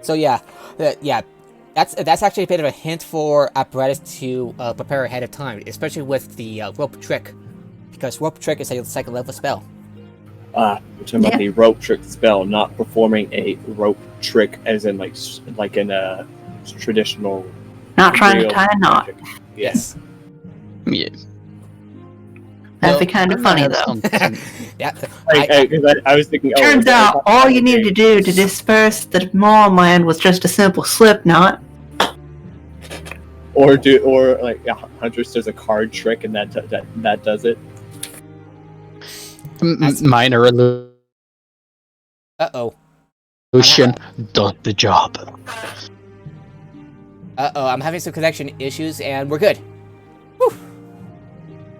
So yeah, that's actually a bit of a hint for apparatus to prepare ahead of time, especially with the rope trick, because rope trick is a second level spell. We're talking about the rope trick spell, not performing a rope trick as in like in a traditional. Not trying to tie a knot. Magic. Yes. Yeah. That'd be kind of funny, though. Yeah, I was thinking. Turns out, all you needed to do to disperse the Moav land was just a simple slip knot. Or like Huntress does a card trick and that does it. Minor Uh-oh. illusion does the job. Uh-oh, I'm having some connection issues, and we're good. Whew.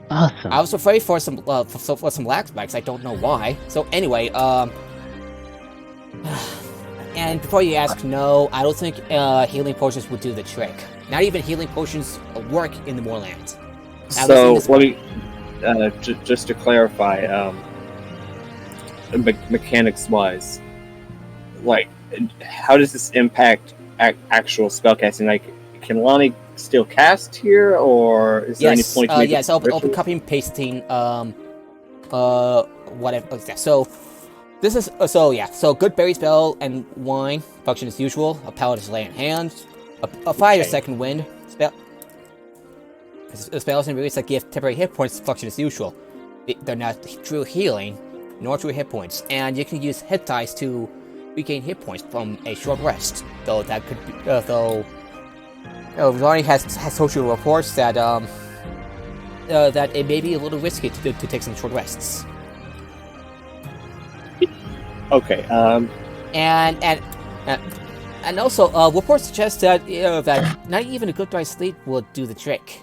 Awesome. I was afraid for some lag spikes. I don't know why. So anyway, and before you ask, no, I don't think healing potions would do the trick. Not even healing potions work in the Moorlands. So let me just to clarify, mechanics-wise, like, how does this impact actual spellcasting? Like, can Lonnie still cast here, or is there any point to make yes, I'll be copying and pasting whatever. So this is so good berry spell and wine function as usual. A paladin's lay in hands. A fire second wind spell. Spells and release that give temporary hit points function as usual. They're not true healing, nor true hit points, and you can use hit dice to regain hit points from a short rest. Though that could be Ronnie has social reports that that it may be a little risky to take some short rests. Okay. And also, reports suggest that that not even a good night's sleep will do the trick.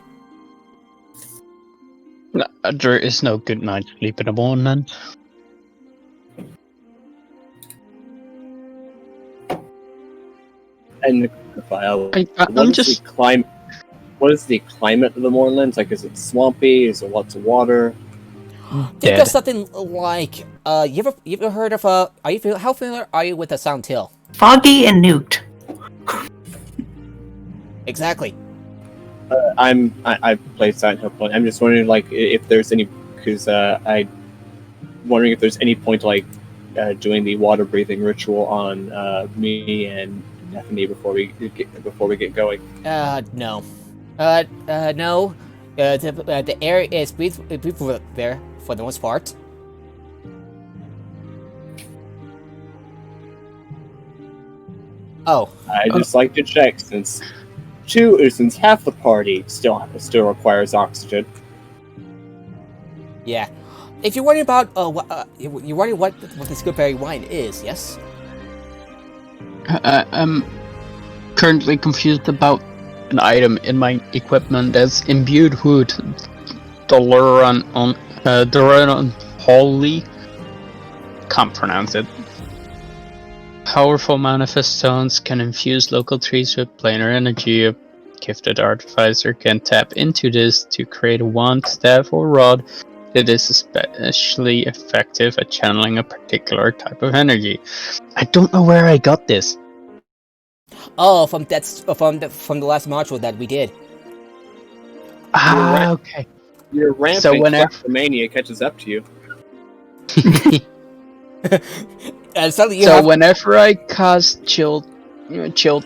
No, there is no good night's sleep in the morning. And what is the climate of the Moorlands? Like, is it swampy? Is it lots of water? Think of something like you ever heard of how familiar are you with the Sound Hill? Foggy and nuked. Exactly. I've played Silent Hill. I'm just wondering, like, if there's any, because I'm wondering if there's any point, like, doing the water breathing ritual on me and Stephanie before we get going. No. No. The air is breathable there for the most part. Oh. I just like to check since half the party still requires oxygen. Yeah. If you're wondering about you're wondering what this good berry wine is, yes? I'm currently confused about an item in my equipment that's imbued with Doloran Holy. Can't pronounce it. Powerful manifest stones can infuse local trees with planar energy. A gifted artificer can tap into this to create a wand, staff, or rod that is especially effective at channeling a particular type of energy. I don't know where I got this. Oh, from the last module that we did. Okay. Your rampant kleptomania catches up to you. And suddenly whenever I cast chill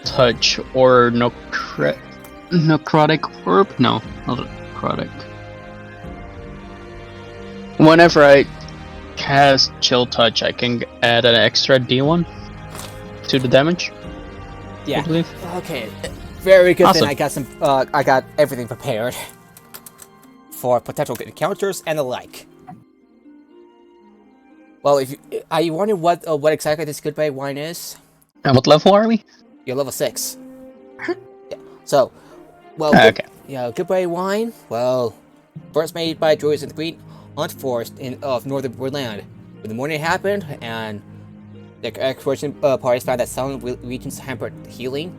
touch or necrotic orb, no, not necrotic. Whenever I cast chill touch, I can add an extra D1 to the damage. Yeah. I believe. Okay. Very good. Awesome. Then I got everything prepared for potential encounters and the like. Well, are you wondering what exactly this good berry wine is? And what level are we? You're level 6. Yeah. So, okay. Good berry wine. Well, first made by druids in the Green Hunt Forest of northern Borland. When the morning happened, and the exploration parties found that some regions hampered healing.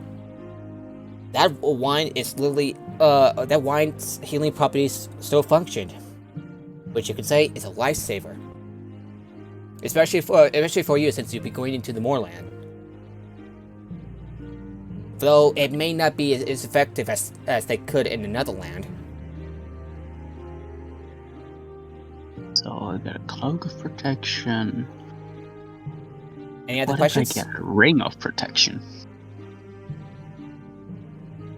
That wine is literally wine's healing properties still functioned, which you could say is a lifesaver, especially for you since you'll be going into the moorland. Though it may not be as effective as they could in another land. So I got a cloak of protection. Any other What questions? if I get a ring of protection?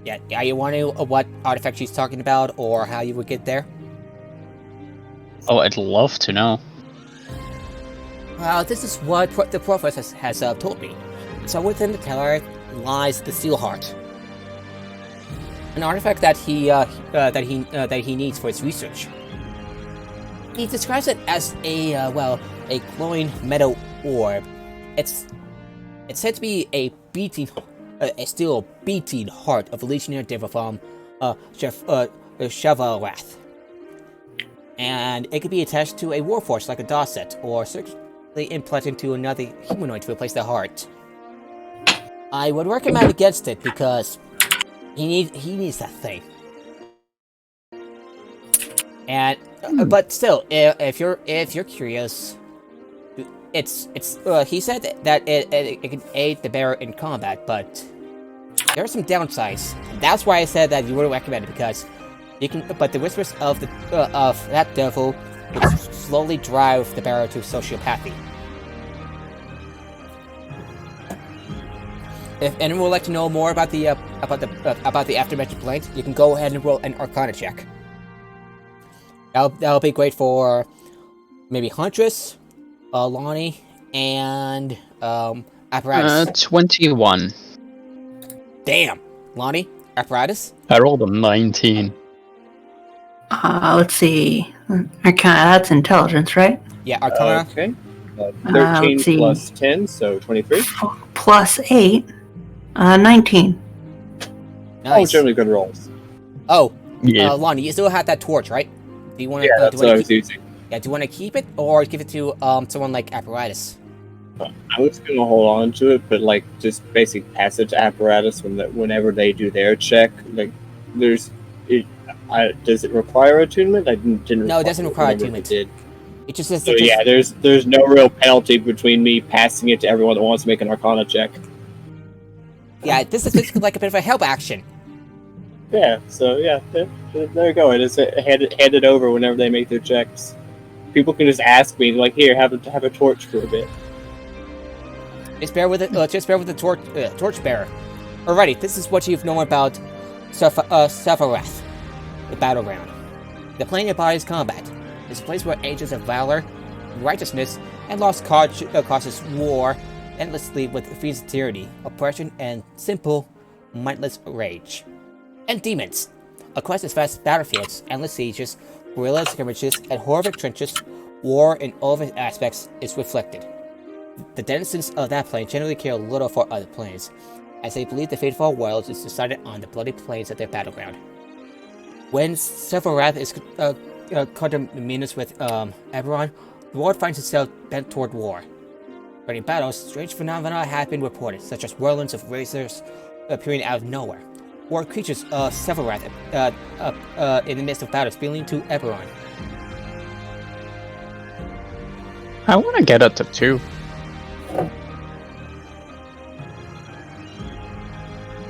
Yeah, you want to know what artifact she's talking about, or how you would get there? Oh, I'd love to know. Well, this is what the professor has told me. So within the tower lies the Steel Heart, an artifact that he needs for his research. He describes it as a glowing metal orb. It's said to be a still beating heart of a legionnaire devil from Shavarath. And it could be attached to a warforged like a Dosset, or circularly implanted into another humanoid to replace the heart. I would recommend against it because he needs that thing. And but still, if you're curious, he said that it can aid the bearer in combat, but there are some downsides. That's why I said that you wouldn't recommend it, because you can. But the whispers of that devil would slowly drive the bearer to sociopathy. If anyone would like to know more about the aftermentioned planes, you can go ahead and roll an Arcana check. That'll be great for maybe Huntress, Lonnie, and Apparatus. 21. Damn, Lonnie, Apparatus. I rolled a 19. Let's see. Arcana, that's intelligence, right? Yeah, Arcana. Okay. 13 let's see. plus 10, so 23. Plus 8, 19. Oh, Nice. generally good rolls. Oh, Yeah. Lonnie, you still have that torch, right? Do you want to? Yeah, that's what I was using. Yeah, do you want to keep it or give it to someone like Apparatus? I was going to hold on to it, but like just basic passage apparatus whenever they do their check, like does it require attunement? I didn't. No, it doesn't require whenever attunement. it did. It just says. So yeah, there's no real penalty between me passing it to everyone that wants to make an Arcana check. Yeah, this is basically like a bit of a help action. Yeah, so yeah, there you go. It is handed over whenever they make their checks. People can just ask me, like, here, have a torch for a bit. Just bear with it. Just bear with the torch bearer. Alrighty, this is what you've known about Shavarath, the battleground. The plane embodies combat. It's a place where agents of valor, righteousness, and lost causes war endlessly with fiends of tyranny, oppression, and simple, mindless rage. And demons. Across its vast battlefields, endless sieges, guerrilla skirmishes, and horrific trenches, war in all of its aspects is reflected. The denizens of that plane generally care little for other planes, as they believe the fate of all worlds is decided on the bloody plains of their battleground. When Shavarath is conterminous with Eberron, the world finds itself bent toward war. During battles, strange phenomena have been reported, such as whirlwinds of razors appearing out of nowhere, or creatures of Shavarath in the midst of battle spilling to Eberron. I want to get at the 2.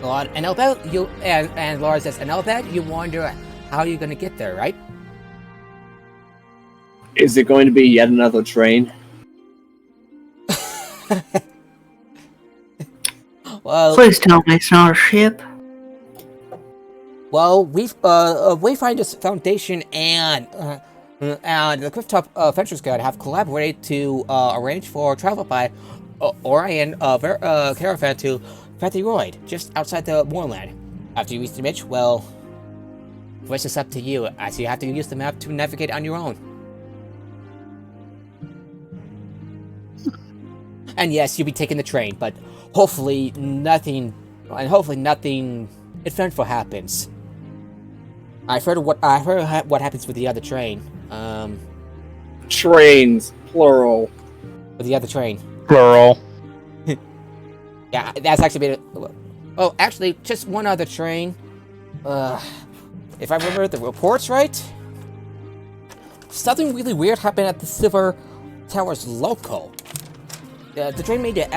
And Elbet, and Laura says, and Elbet, you wonder how you're gonna get there, right? Is it going to be yet another train? Well, Please tell me it's not a ship. well, Wayfinder's Foundation and the Clifftop Ventures Guide have collaborated to arrange for travel by Orion caravan to Fathiroid, just outside the moorland. After you reach the Mitch, well, the rest is up to you, as you have to use the map to navigate on your own. And yes, you'll be taking the train, but hopefully nothing eventful happens. I've heard what happens with the other train. Trains, plural. With the other train. Plural. Yeah, that's actually been. Oh, actually, just one other train. if I remember the reports right, something really weird happened at the Silver Tower's local. The train made it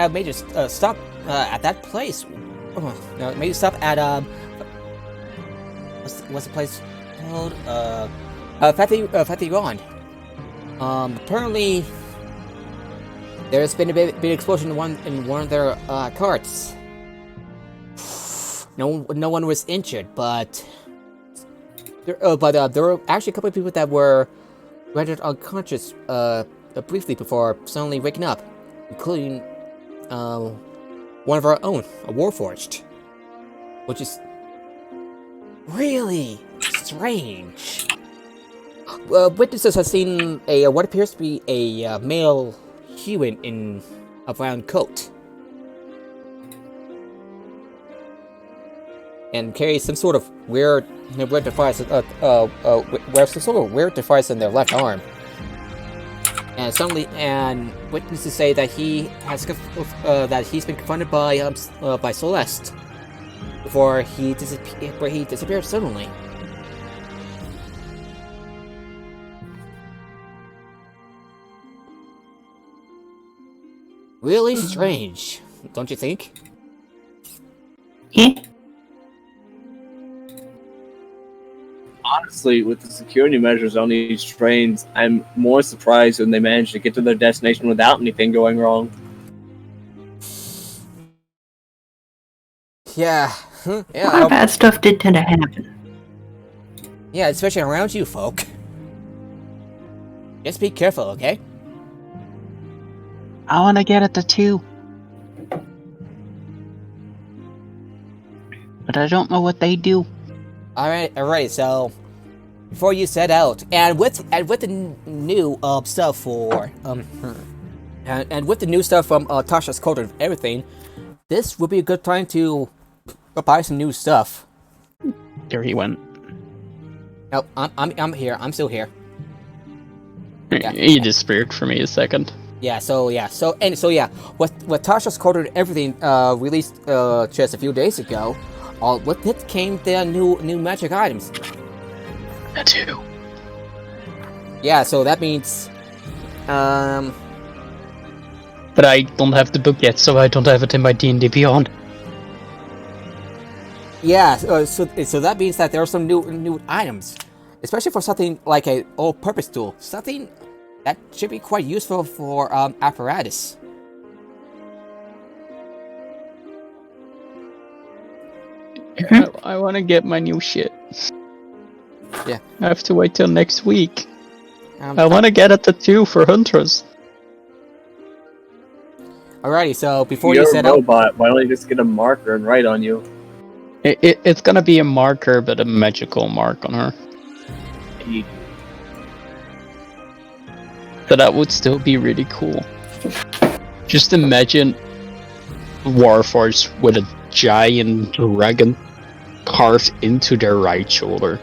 stop at that place. No, it made it stop at what's the place called? Fatigon. Apparently, there's been a big explosion in one of their carts. No one was injured, but there were actually a couple of people that were rendered unconscious briefly before suddenly waking up, including one of our own, a Warforged, which is really strange. Witnesses have seen what appears to be a male human in a brown coat, and carries some sort of weird device, wears some sort of weird device in their left arm. And witnesses say that he's been confronted by Celeste before he disappeared suddenly. Really strange, don't you think? Yeah. Honestly, with the security measures on these trains, I'm more surprised when they manage to get to their destination without anything going wrong. Yeah. A lot of bad stuff did tend to happen. Yeah, especially around you folk. Just be careful, okay? I want to get at the 2. But I don't know what they do. Alright, so before you set out, and with the new stuff for and with the new stuff from Tasha's Code and everything, this would be a good time to buy some new stuff. There he went. Nope, I'm here. I'm still here. Yeah. He disappeared for me a second. With Tasha's Code and everything released just a few days ago, with it came the new magic items. The 2. Yeah, so that means But I don't have the book yet, so I don't have it in my D&D Beyond. yeah, so that means that there are some new items, especially for something like a all-purpose tool, something that should be quite useful for apparatus. I want to get my new shit. Yeah. I have to wait till next week. I want to get at the 2 for Hunters. Alrighty, so before You're you a set out, robot. Why don't you just get a marker and write on you? It's gonna be a marker, but a magical mark on her. So that would still be really cool. Just imagine Warforged with a giant dragon carved into their right shoulder.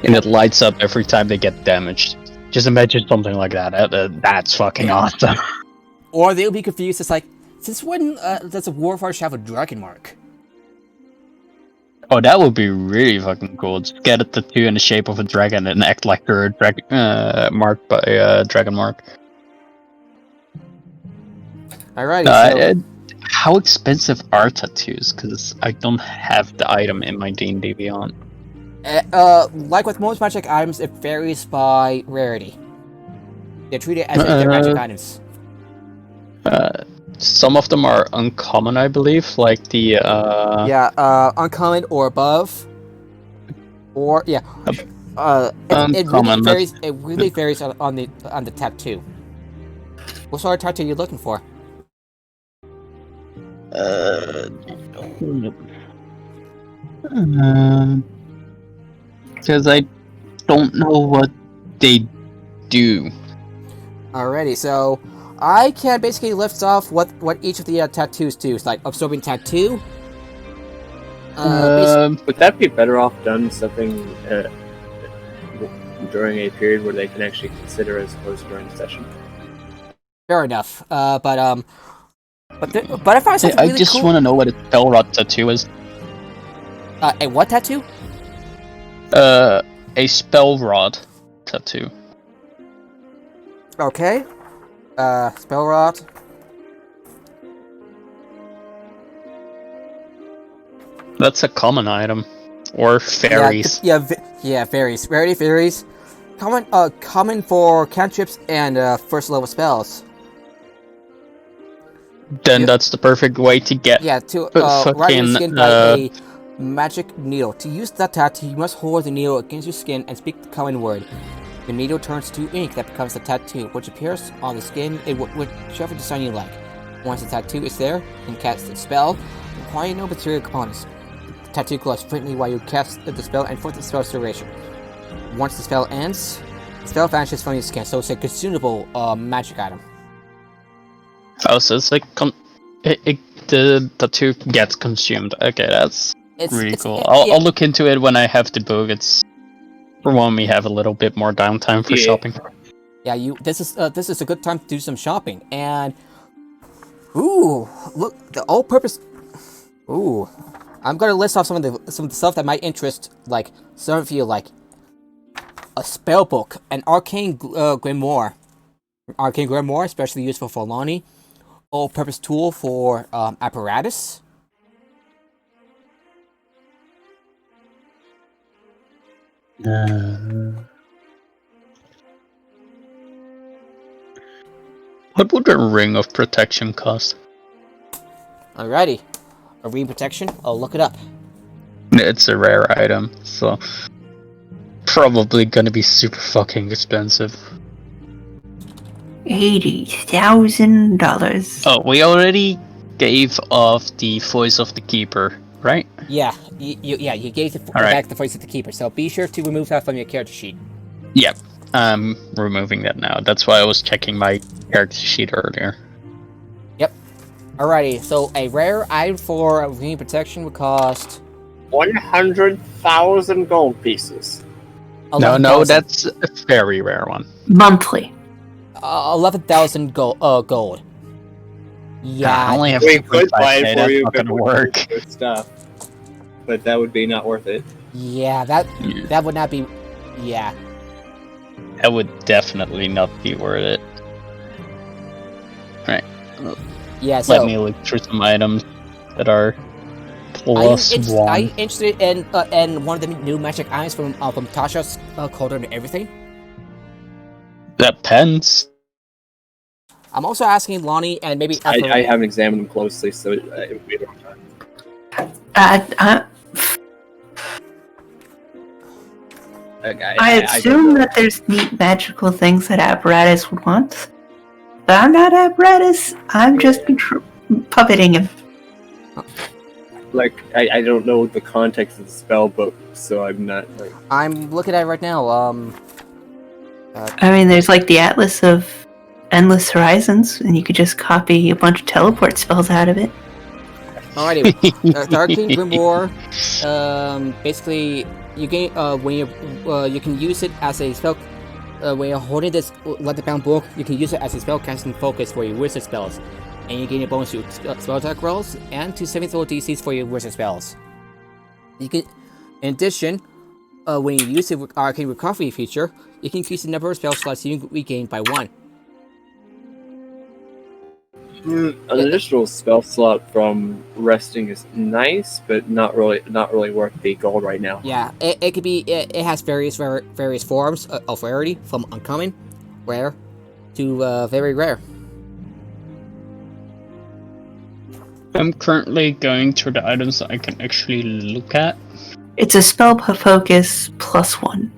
And it lights up every time they get damaged. Just imagine something like that. That's fucking awesome. or they'll be confused. It's like, since when does a Warforged have a dragon mark? Oh, that would be really fucking cool. Just get a tattoo in the shape of a dragon and act like they're marked by a dragon mark. Alrighty, how expensive are tattoos? Because I don't have the item in my D&D Beyond. Like with most magic items, it varies by rarity. They're treated as if they're magic items. Some of them are uncommon, I believe, like the uncommon or above, or it really varies on the tattoo. What sort of tattoo are you looking for? Because I don't know what they do. Alrighty, so I can basically lift off what each of the tattoos do. It's like absorbing tattoo. Would that be better off done something during a period where they can actually consider as opposed to during the session? Fair enough. But I found something I really just cool. want to know what a spell rot tattoo is. A what tattoo? A spell rod tattoo. Okay. Spell rod. That's a common item. Or fairies. Fairies. Rarity fairies. Common for cantrips and first level spells. Then that's the perfect way to get Right your skin by a magic needle. To use that tattoo, you must hold the needle against your skin and speak the common word. The needle turns to ink that becomes the tattoo, which appears on the skin in whichever design you like. Once the tattoo is there, you can cast the spell, requiring no material components. The tattoo glows faintly while you cast the spell and for the spell's duration. Once the spell ends, the spell vanishes from your skin, so it's a consumable magic item. Oh, so it's like the tattoo gets consumed. Okay, that's really cool. I'll look into it when I have the book. It's for when we have a little bit more downtime for shopping. Yeah, this is a good time to do some shopping. And ooh, look, the all-purpose. Ooh, I'm gonna list off some of the stuff that might interest some of you, like a spell book, an arcane grimoire. Arcane grimoire, especially useful for Lonnie. All-purpose tool for apparatus. What would a ring of protection cost? Alrighty, a ring protection. I'll look it up. It's a rare item, so probably gonna be super fucking expensive. $80,000. Oh, we already gave off the voice of the keeper, right? Yeah, you gave back the voice of the keeper, so be sure to remove that from your character sheet. Yep, I'm removing that now. That's why I was checking my character sheet earlier. Yep. Alrighty, so a rare item for ring protection would cost 100,000 gold pieces. No, that's a very rare one. Monthly. 11,000 gold. Yeah, I only have we could buy it for you. That's not gonna work. Good stuff, but that would be not worth it. Yeah, that would not be. Yeah, that would definitely not be worth it. Right. Yeah. So let me look through some items that are plus one. Are you interested in one of the new magic items from Tasha's Cauldron and everything? That depends. I'm also asking Lonnie and maybe. I haven't examined them closely, so it would be a long time. I assume that there's neat magical things that apparatus would want. But I'm not apparatus. I'm just puppeting him. I don't know the context of the spell book, so I'm not like. I'm looking at it right now. I mean, there's the Atlas of Endless Horizons, and you could just copy a bunch of teleport spells out of it. Alrighty, the Arcane Grimoire. Basically, you gain when you can use it as a spell. When you're holding this leather-bound book, you can use it as a spellcasting focus for your wizard spells, and you gain a bonus to spell attack rolls and to saving throw DCs for your wizard spells. You can, in addition, when you use the Arcane Recovery feature, you can increase the number of spell slots you regain by 1. An additional spell slot from resting is nice, but not really worth the gold right now. Yeah, it could be. It has various forms of rarity, from uncommon, rare, to very rare. I'm currently going through the items that I can actually look at. It's a spell focus +1.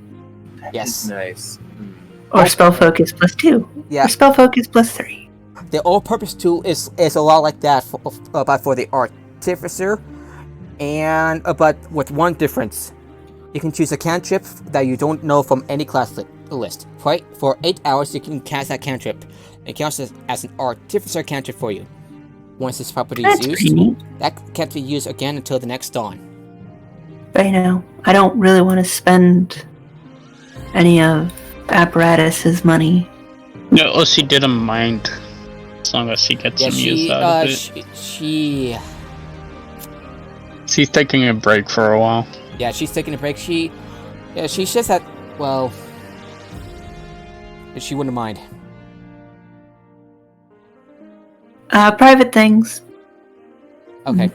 Yes. Nice. Or spell focus +2. Yeah. Or spell focus +3. The all-purpose tool is a lot like that, but for the artificer, and but with one difference: you can choose a cantrip that you don't know from any class list. Right? For 8 hours, you can cast that cantrip. It counts as an artificer cantrip for you. Once this property is used, that can't be used again until the next dawn. But I don't really want to spend any of Apparatus's money. No, she didn't mind. As long as she gets some use out of it. She's taking a break for a while. Yeah, she's taking a break. Yeah, she says that, well, she wouldn't mind. Private things. Okay.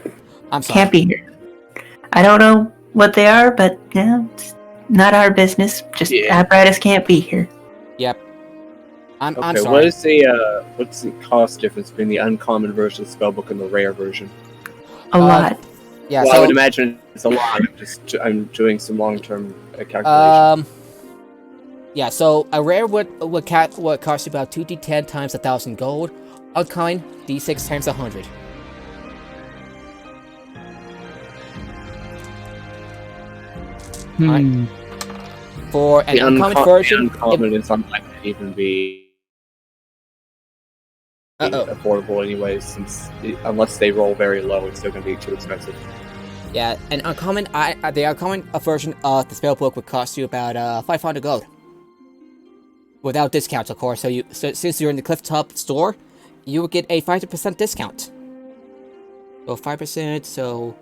I'm sorry. Can't be here. I don't know what they are, but yeah, it's not our business. Just apparatus can't be here. Yep. I'm Okay, sorry. what's the cost difference between the uncommon version of the spellbook and the rare version? A lot. Yeah, Well, so, I would imagine it's a lot. I'm doing some long-term calculation. yeah, so a rare would cost you about 2d10 times 1,000 gold. Unkind, d6 times 100. Right. For an uncommon version, uncommon is unlikely to even be affordable anyway, since unless they roll very low, it's still going to be too expensive. yeah, an uncommon, the uncommon version of the spellbook would cost you about 500 gold, without discounts, of course. So since you're in the Clifftop store, you will get a 50% discount. So 5%. So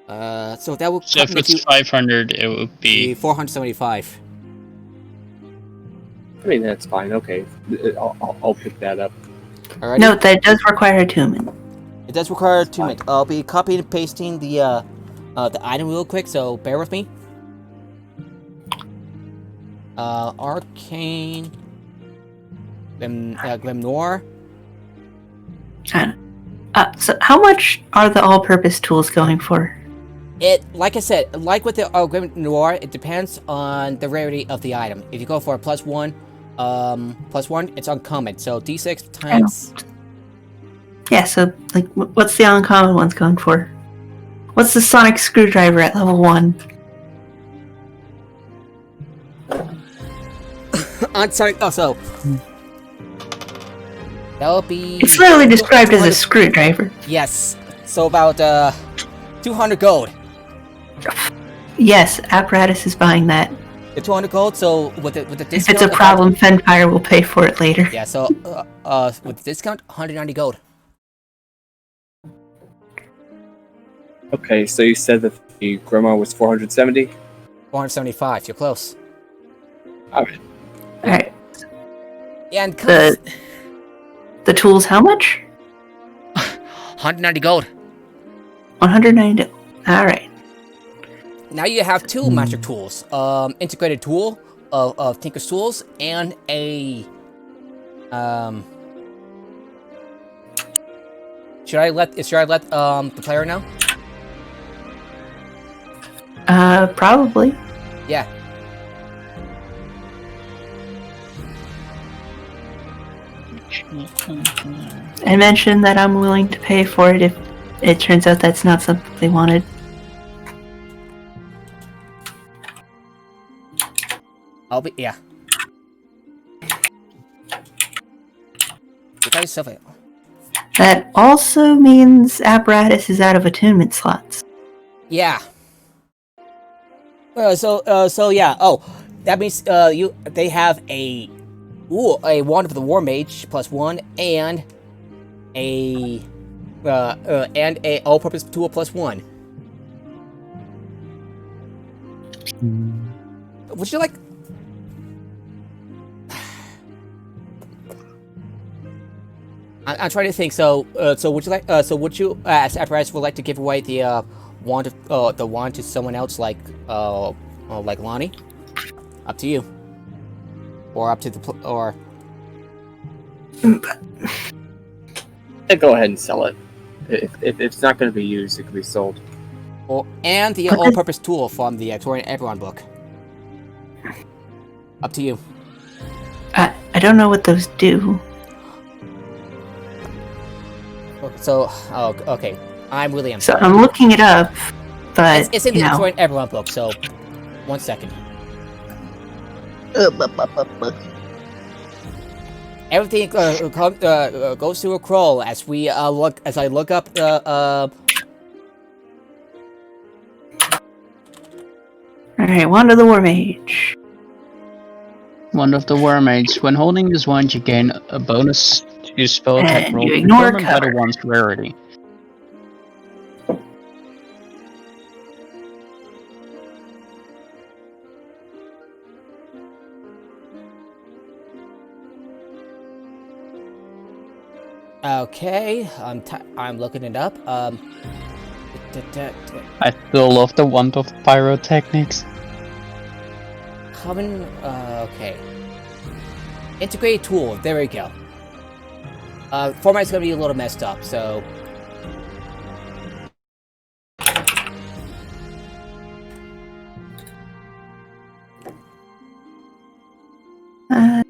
that will. So if it's 500, it would be 475. I mean, that's fine. Okay, I'll pick that up. Alrighty? Note that it does require attunement. It does require attunement. I'll be copying and pasting the item real quick, so bear with me. Arcane, Grimnoir. So how much are the all-purpose tools going for? It, like I said, like with the Grimnoir, it depends on the rarity of the item. If you go for a +1, it's uncommon. So d6 times. Yeah, so like, what's the uncommon ones going for? What's the sonic screwdriver at level 1? On sonic. Oh, so that'll be. It's literally described as a screwdriver. Yes. So about 200 gold. Yes, apparatus is buying that. The 200 gold. So with the discount. If it's a problem, Fenfire will pay for it later. Yeah. So with the discount, 190 gold. Okay, so you said that the Grimoire was 470? 475. You're close. Alright. Alright. And the tools, how much? 190 gold. 190. Alright. Now you have two magic tools. Integrated tool of Tinker's Tools and a Should I let the player know? Probably. Yeah. I mentioned that I'm willing to pay for it if it turns out that's not something they wanted. Yeah. That also means apparatus is out of attunement slots. Yeah. So yeah. Oh, that means they have a wand of the War Mage +1 and a all-purpose tool +1. Would you like? I'm trying to think. So would you like? So would you, as apparatus, would like to give away the wand to someone else, like Lonnie? Up to you. Or up to or. Go ahead and sell it. If it's not going to be used, it can be sold. And the all-purpose tool from the Torian Eberron book. Up to you. I don't know what those do. So, okay. I'm William. So I'm looking it up, but it's in the Torian Eberron book. So, 1 second. Everything goes to a crawl as we I look up the Alright, Wand of the War Mage. Wand of the War Mage. When holding this wand, you gain a bonus to spell attack And roll you ignore determined by the cover. wand's rarity. Okay, I'm looking it up. I still love the Wand of Pyrotechnics. Common, okay. Integrated tool, there we go. Format's gonna be a little messed up, so... Uh,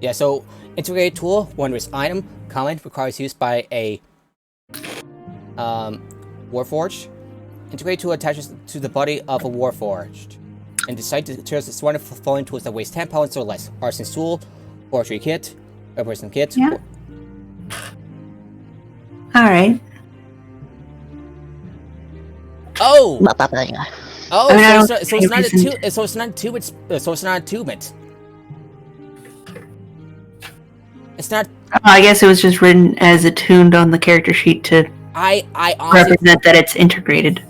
Yeah, so integrated tool, wondrous item, common, requires use by a warforged. Integrated tool attaches to the body of a warforged, and decide to choose this one of the following tools that weighs 10 pounds or less: arson tool, forestry kit, person kit. Yeah. All right. Oh, oh, I mean, so it's not a two. So it's not a tube. So it's not a tubement. It's not. I guess it was just written as attuned on the character sheet to I honestly, represent that it's integrated.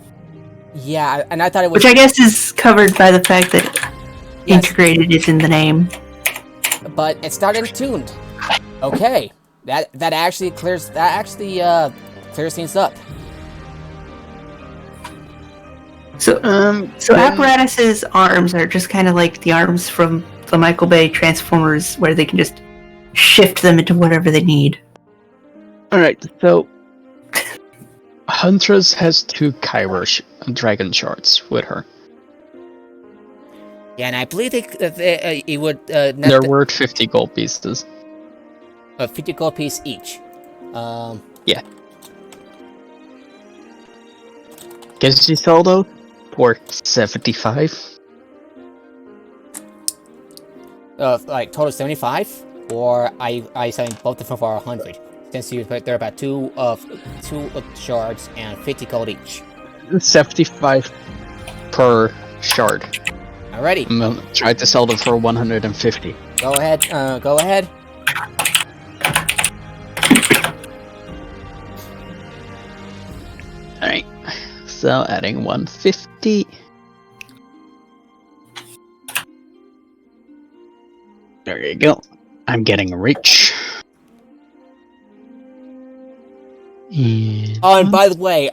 Yeah, and I thought it was. Which I guess is covered by the fact that Yes. integrated is in the name. But it's not tuned. Okay, that actually clears clears things up. So Apparatus's arms are just kind of like the arms from the Michael Bay Transformers, where they can just shift them into whatever they need. Alright, so Huntress has 2 Kyber dragon shards with her. Yeah, and I believe it would They're worth 50 gold pieces. 50 gold piece each. Yeah. Guess you sell those for 75? Like total 75, or I signed both of them for 100. Since they're about two shards and 50 gold each. 75 per shard. Alrighty. I'm gonna try to sell them for 150. Go ahead. Go ahead. Alright. So adding 150. There you go. I'm getting rich. And Oh, and by the way,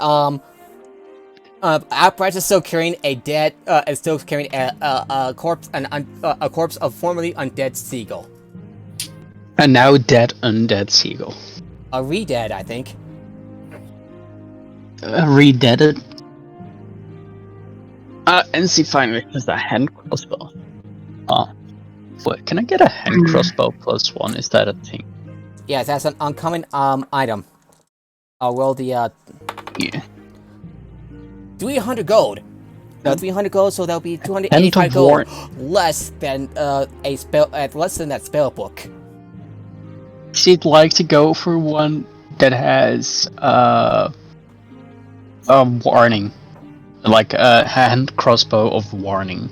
Apparatus is still carrying a dead, is still carrying a corpse, a corpse of formerly undead seagull. a now dead undead seagull. A re-dead, I think. Redeaded. NC finally has a hand crossbow. Oh. Wait, can I get a hand crossbow plus 1? Is that a thing? Yes, that's an uncommon item. I'll roll the Yeah. 300 gold. No, 300 gold, so that'll be 285 gold. Less than a spell, less than that spell book. She'd like to go for one that has warning, like a hand crossbow of warning.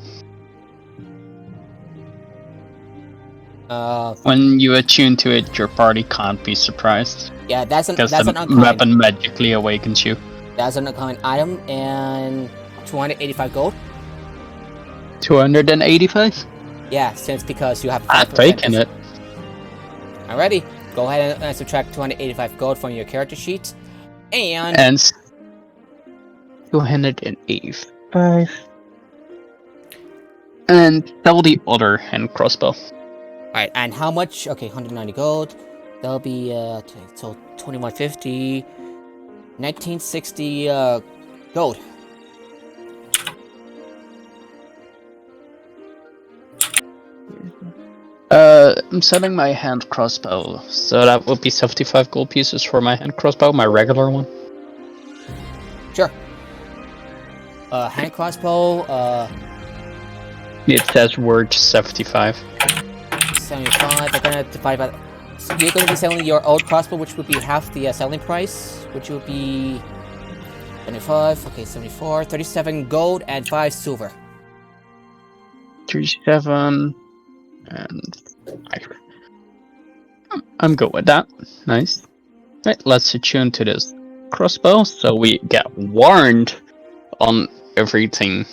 When you attune to it, your party can't be surprised. Yeah, that's an Because the uncommon. weapon magically awakens you. That's an uncommon item, and 285 gold. 285? Yeah, since because you have. I'm 5% taking it. Alrighty, go ahead and subtract 285 gold from your character sheet, and And 285. And sell the other hand crossbow. alright, and how much? Okay, 190 gold. That'll be so 2150, 1960 gold. I'm selling my hand crossbow, so that would be 75 gold pieces for my hand crossbow, my regular one. Sure. Hand crossbow. It says word 75. 75. I'm gonna divide by. So you're gonna be selling your old crossbow, which would be half the selling price, which would be 25. Okay, 74, 37 gold and 5 silver. 37 and I'm good with that. Nice. Right, let's attune to this crossbow so we get warned on everything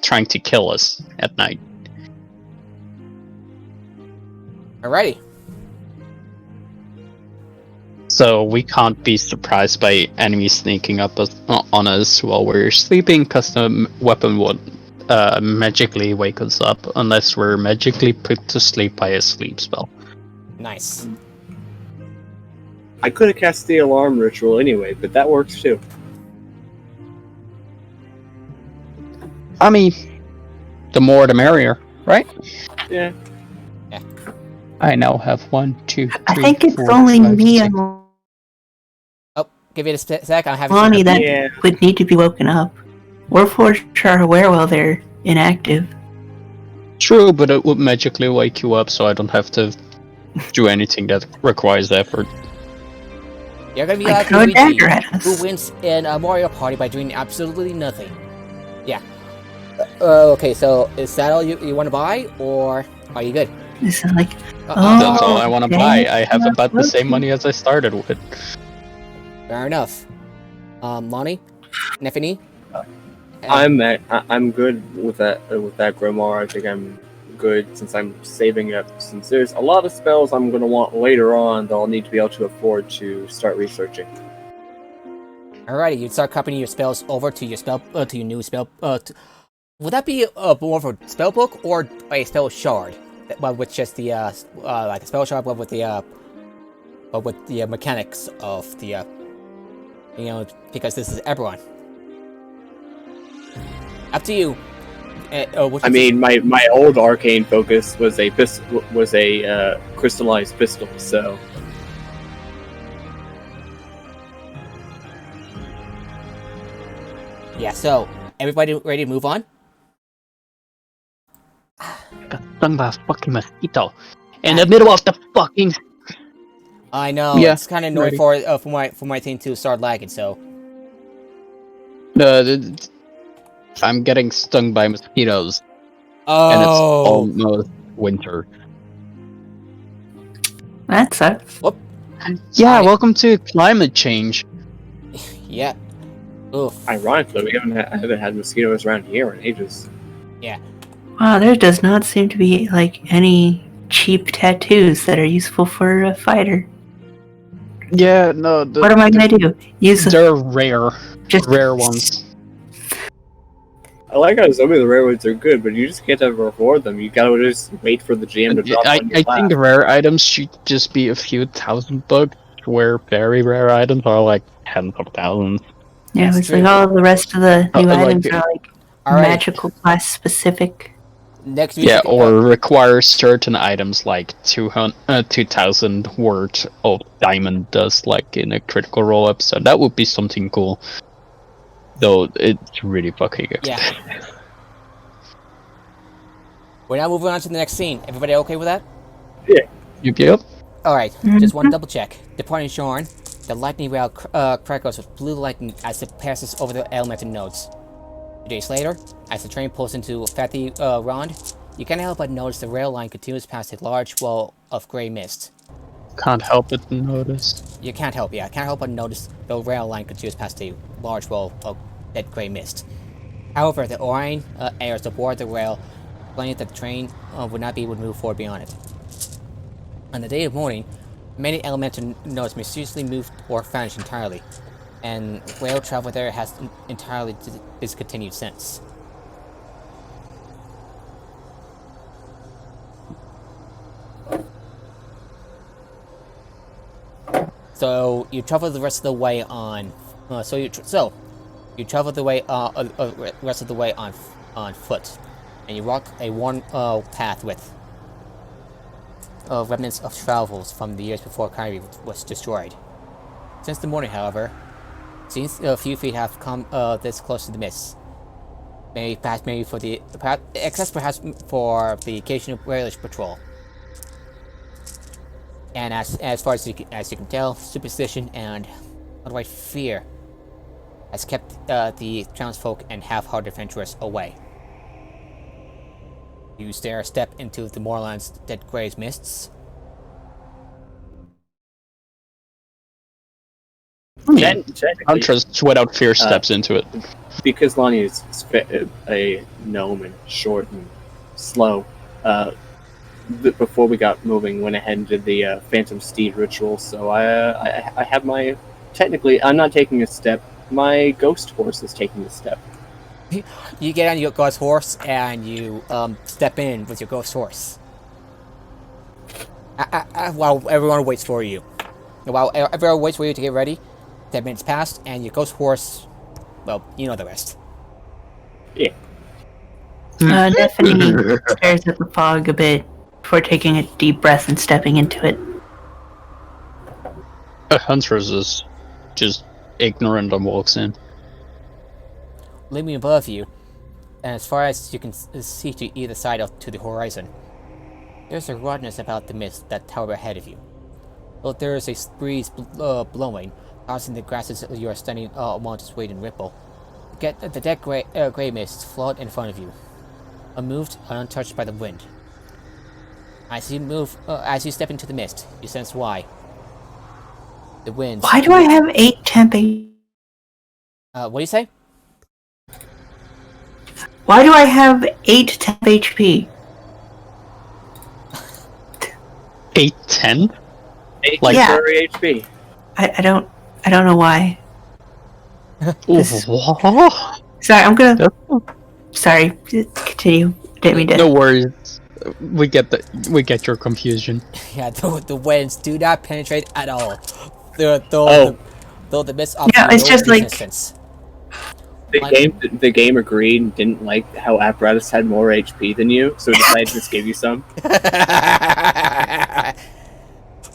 trying to kill us at night. Alrighty. So we can't be surprised by enemies sneaking up on us while we're sleeping, because the weapon would magically wake us up unless we're magically put to sleep by a sleep spell. Nice. I could have cast the alarm ritual anyway, but that works too. I mean, the more the merrier, right? Yeah. I now have 1, 2, 3, I think it's 4, only 5, me 6. and Oh, give it a sec. I'm having Lonnie that Yeah. would need to be woken up. We're for sure aware while they're inactive. True, but it would magically wake you up, so I don't have to do anything that requires effort. You're gonna be Like like throw a Luigi, dagger at us. who wins in a Mario Party by doing absolutely nothing. Yeah. Okay, so is that all you want to buy, or are you good? This is like, That's all I want to okay. buy. I have about the same money as I started with. Fair enough. Lonnie? Neffany? I'm good with that grimoire. I think I'm good since I'm saving up. Since there's a lot of spells I'm going to want later on that I'll need to be able to afford to start researching. Alrighty, you start copying your spells over to your to your new spell. Would that be more of a spell book or a spell shard? But with just the like a spell shard, but with the mechanics of the because this is Eberron. Up to you. I mean, my old arcane focus was a crystallized pistol, so. Yeah. So everybody ready to move on? Got stung by a fucking mosquito in the middle of the fucking. I know. Yeah, It's kind of annoying for my thing to start lagging. So. I'm getting stung by mosquitoes, Oh. and it's almost winter. That sucks. Whoop. Yeah, welcome to climate change. Yeah. Oof. Ironically, I haven't had mosquitoes around here in ages. Yeah. Wow, there does not seem to be like any cheap tattoos that are useful for a fighter. Yeah, no. What am I gonna do? Use They're rare. just Rare ones. I like how some of the rare ones are good, but you just can't ever afford them. You gotta just wait for the GM to drop on your I lap. think rare items should just be a few $1,000, where very rare items are like tens of thousands. Yeah, That's it's true. like all the rest of the new like items are like Alright. magical class specific. Next week. Yeah, or requires certain items like 2,000 worth of diamond dust, like in a critical roll-up. So that would be something cool. Though it's really fucking expensive. Yeah. We're now moving on to the next scene. Everybody okay with that? Yep. Alright, just one double check. Departing Shorn, the lightning rail crackles with blue lightning as it passes over the elemental nodes. 2 days later, as the train pulls into Fatty Rond, you can't help but notice the rail line continues past a large wall of grey mist. Can't help but notice. You can't help but notice the rail line continues past a large wall of that grey mist. However, the Orion airs aboard the rail, explaining that the train would not be able to move forward beyond it. On the day of mourning, many elemental nodes mysteriously moved or vanished entirely, and rail travel there has entirely discontinued since. So you travel the rest of the way on. You travel the way rest of the way on foot, and you walk a worn path with remnants of travels from the years before Kyrie was destroyed. Since the morning, however, since a few feet have come this close to the mist. Maybe for the except perhaps for the occasional railish patrol. And as far as you can tell, superstition and outright fear has kept the townsfolk and half-hearted adventurers away. You step into the moorland's dead gray's mists. Technically, Huntress, without fear, steps into it. because Lonnie is a gnome and short and slow, before we got moving, went ahead and did the Phantom Steed ritual. So I have my... Technically, I'm not taking a step. My ghost horse is taking a step. You get on your ghost horse and you step in with your ghost horse. While everyone waits for you. While everyone waits for you to get ready, 10 minutes pass, and your ghost horse, well, you know the rest. Yeah. Definitely stares at the fog a bit before taking a deep breath and stepping into it. Huntress is just ignorant and walks in. Leaving above you, and as far as you can see to either side to the horizon, there's a ruddenness about the mist that tower ahead of you. Though there is a breeze blowing, tossing the grasses you are standing among to sway and ripple. The dead gray mists float in front of you, unmoved and untouched by the wind. As you step into the mist, you sense why. The winds. Why do I have 8 temp? What do you say? Why do I have 8 temp HP? 810? 8 Like- temporary HP. I don't know why. This- What? Sorry, I'm gonna. Sorry, continue. Didn't mean to. No worries. We get your confusion. Yeah, the winds do not penetrate at all. Though the mist offers Yeah, it's no just like- resistance. The game agreed and didn't like how Apparatus had more HP than you, so it decided to just give you some.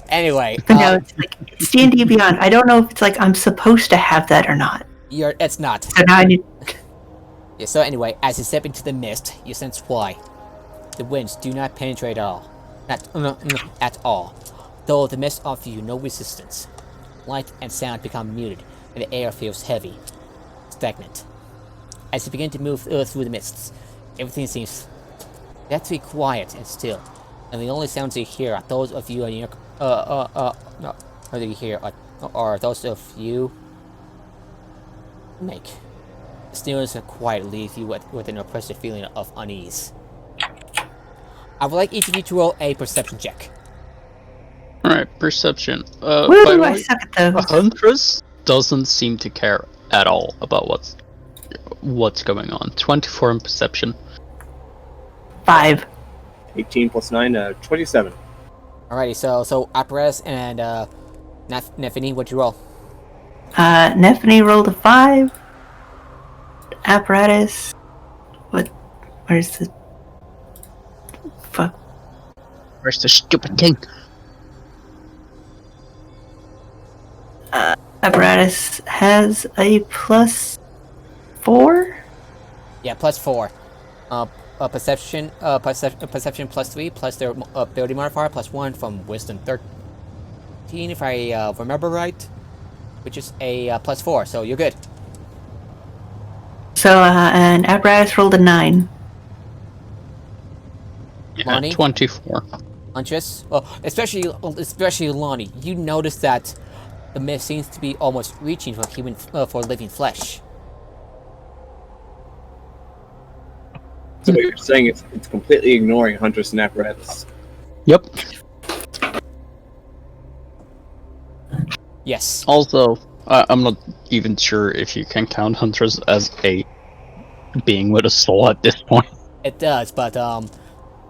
Anyway, But no, it's like it's D&D Beyond. I don't know if it's like I'm supposed to have that or not. it's not. So now I need. Yeah, so anyway, as you step into the mist, you sense why. The winds do not penetrate at all. At all. Though the mist offers you no resistance. Light and sound become muted, and the air feels heavy, stagnant. As you begin to move through the mists, everything seems deathly quiet and still, and the only sounds you hear are those of you and your are those of you make. The stillness and quiet leave you with an oppressive feeling of unease. I would like each of you to roll a perception check. Alright, perception. Where by do the I way, suck at those? Huntress doesn't seem to care at all about what's going on. 24 in perception. 5. 18 plus 9, 27. Alrighty, so Apparatus and Nefini, what'd you roll? Nefini rolled a 5. Apparatus. Where's the. Fuck. Where's the stupid thing? Apparatus has a +4. Yeah, +4. Perception plus 3 plus their ability modifier plus 1 from Wisdom 13, if I remember right, which is a +4. So you're good. So and Apparatus rolled a 9. Yeah, Lonnie? 24. Huntress, well, especially Lonnie, you notice that the mist seems to be almost reaching for living flesh. So what you're saying is it's completely ignoring Huntress and Apparatus. Yep. Yes. Also, I'm not even sure if you can count Huntress as a being with a soul at this point. It does, but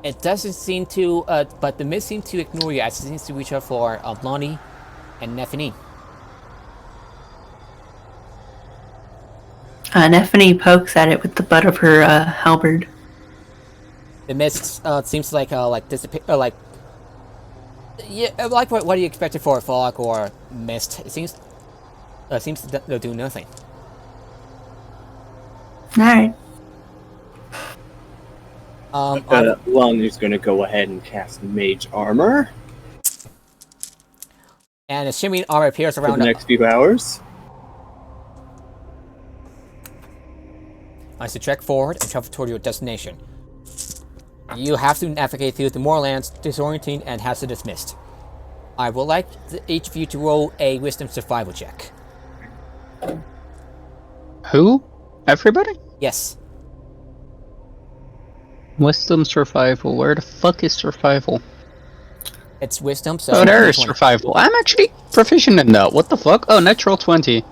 it doesn't seem to. But the mist seems to ignore you as it seems to reach out for Lonnie and Nefini. Nefini pokes at it with the butt of her halberd. The mist seems like disappear. Yeah, like what do you expect it for a fog or mist? It seems to do nothing. Alright. Lonnie's going to go ahead and cast Mage Armor And assuming armor appears for around the next few hours. I should trek forward and travel toward your destination. You have to navigate through the moorlands, disorienting and hazardous mist. I would like each of you to roll a wisdom survival check. Who? Everybody? Yes. Wisdom survival. Where the fuck is survival? It's wisdom, so... Oh, there is 20. survival. I'm actually proficient in that. What the fuck? Oh, natural 20.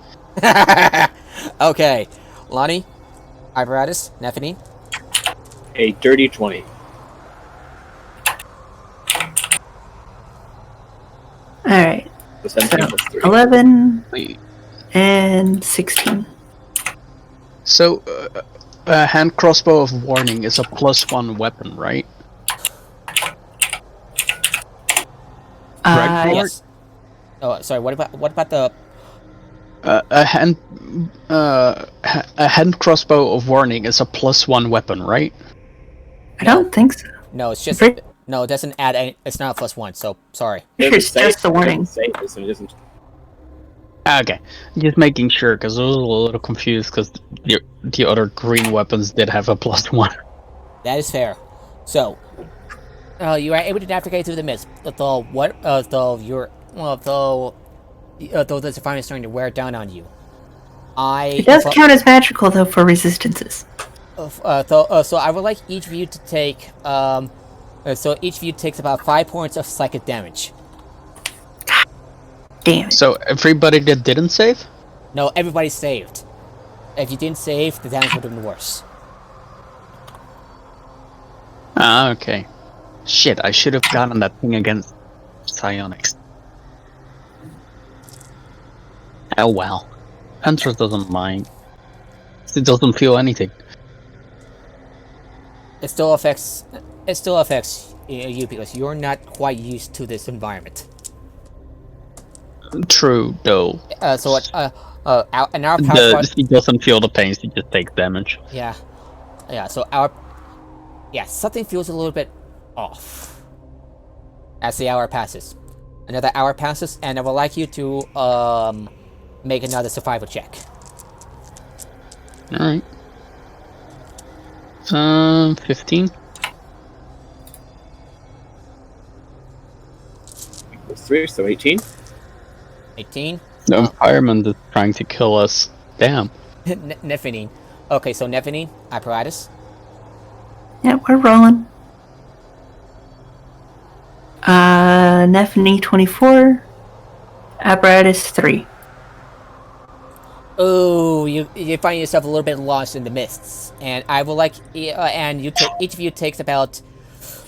Okay. Lonnie, Iveratus, Nephany. A dirty 20. Alright. So 17 So, plus 3. 11 Wait. and 16. So, a hand crossbow of warning is a +1 weapon, right? Right, Yes. Oh, sorry, what about the... a hand crossbow of warning is a +1 weapon, right? I don't think so. No, it's just... Pretty- No, it doesn't add any... It's not a +1, so sorry. It's just the warning. Say this, and it isn't. Okay, just making sure, because I was a little confused, because the other green weapons did have a +1. That is fair. So, you are able to navigate through the mist, though the environment is starting to wear down on you. It does count as magical, though, for resistances. So I would like each of you to take, so each of you takes about 5 points of psychic damage. Damn it. So, everybody that didn't save? No, everybody saved. If you didn't save, the damage would have been worse. Ah, okay. Shit, I should have gotten that thing against psionics. Oh well. Hunter doesn't mind. It doesn't feel anything. It still affects you because you're not quite used to this environment. True, though. In our power He doesn't feel the pain, he just takes damage. Yeah. So something feels a little bit off as the hour passes. Another hour passes, and I would like you to make another survival check. Alright. 15? Plus 3, so 18. 18. The environment is trying to kill us. Damn. Nephany. Okay, so Nephany, apparatus. Yeah, we're rolling. Nephany 24. Apparatus 3. Oh, you find yourself a little bit lost in the mists, and I would like, and each of you takes about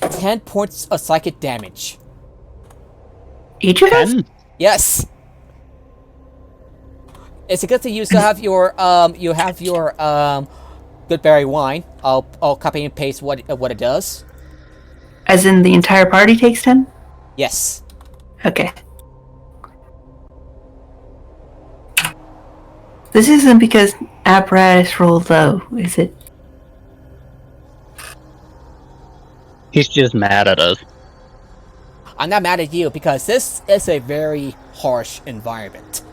10 points of psychic damage. Each of us? 10? Yes. It's a good thing you still have your good berry wine. I'll copy and paste what it does. As in the entire party takes 10? Yes. Okay. This isn't because apparatus rolled low, is it? He's just mad at us. I'm not mad at you because this is a very harsh environment.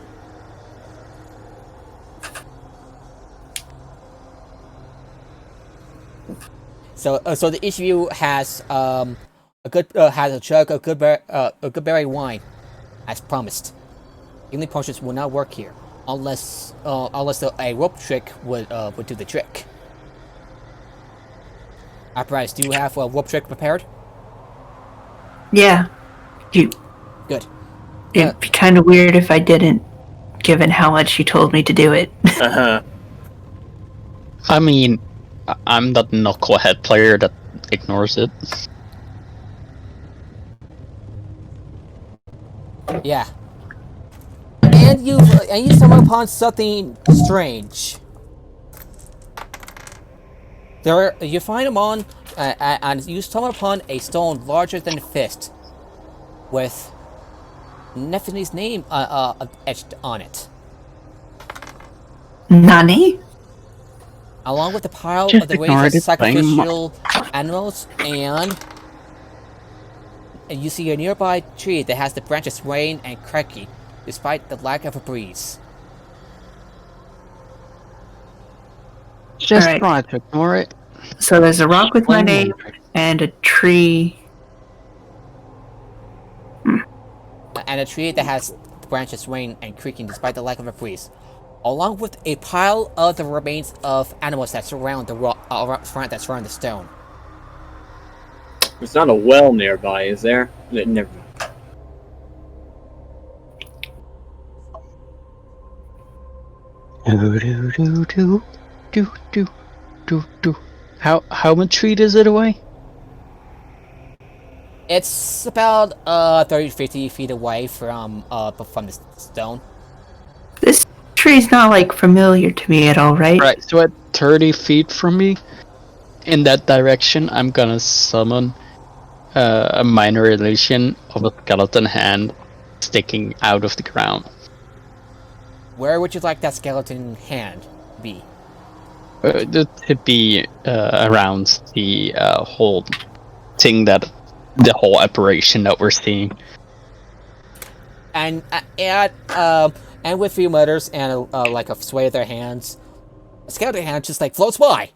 So the issue has has a jug of good berry wine, as promised. Healing potions will not work here unless a rope trick would do the trick. Apparatus, do you have a rope trick prepared? Yeah. It'd be kind of weird if I didn't, given how much you told me to do it. Uh-huh. I mean, I'm that knucklehead player that ignores it. Yeah. And you stumble upon something strange. You find him on, and you stumble upon a stone larger than a fist, with Nephany's name etched on it, Nani? along with a pile Just of the ignore remains of it, sacrificial animals, and you see a nearby tree that has the branches swaying and cracking, despite the lack of a breeze. Just Alright. try to ignore it. So there's a rock with my One name And a tree. And a tree that has branches swaying and creaking despite the lack of a breeze, along with a pile of the remains of animals that surround the that surround the stone. There's not a well nearby, is there? Never mind. How much feet is it away? It's about 30-50 feet away from the stone. This tree's not like familiar to me at all, right? Right, so at 30 feet from me, in that direction, I'm gonna summon a minor illusion of a skeleton hand sticking out of the ground. Where would you like that skeleton hand be? To be around the whole thing, that the whole apparition that we're seeing. And with few mutters and like a sway of their hands, a skeleton hand just like floats by.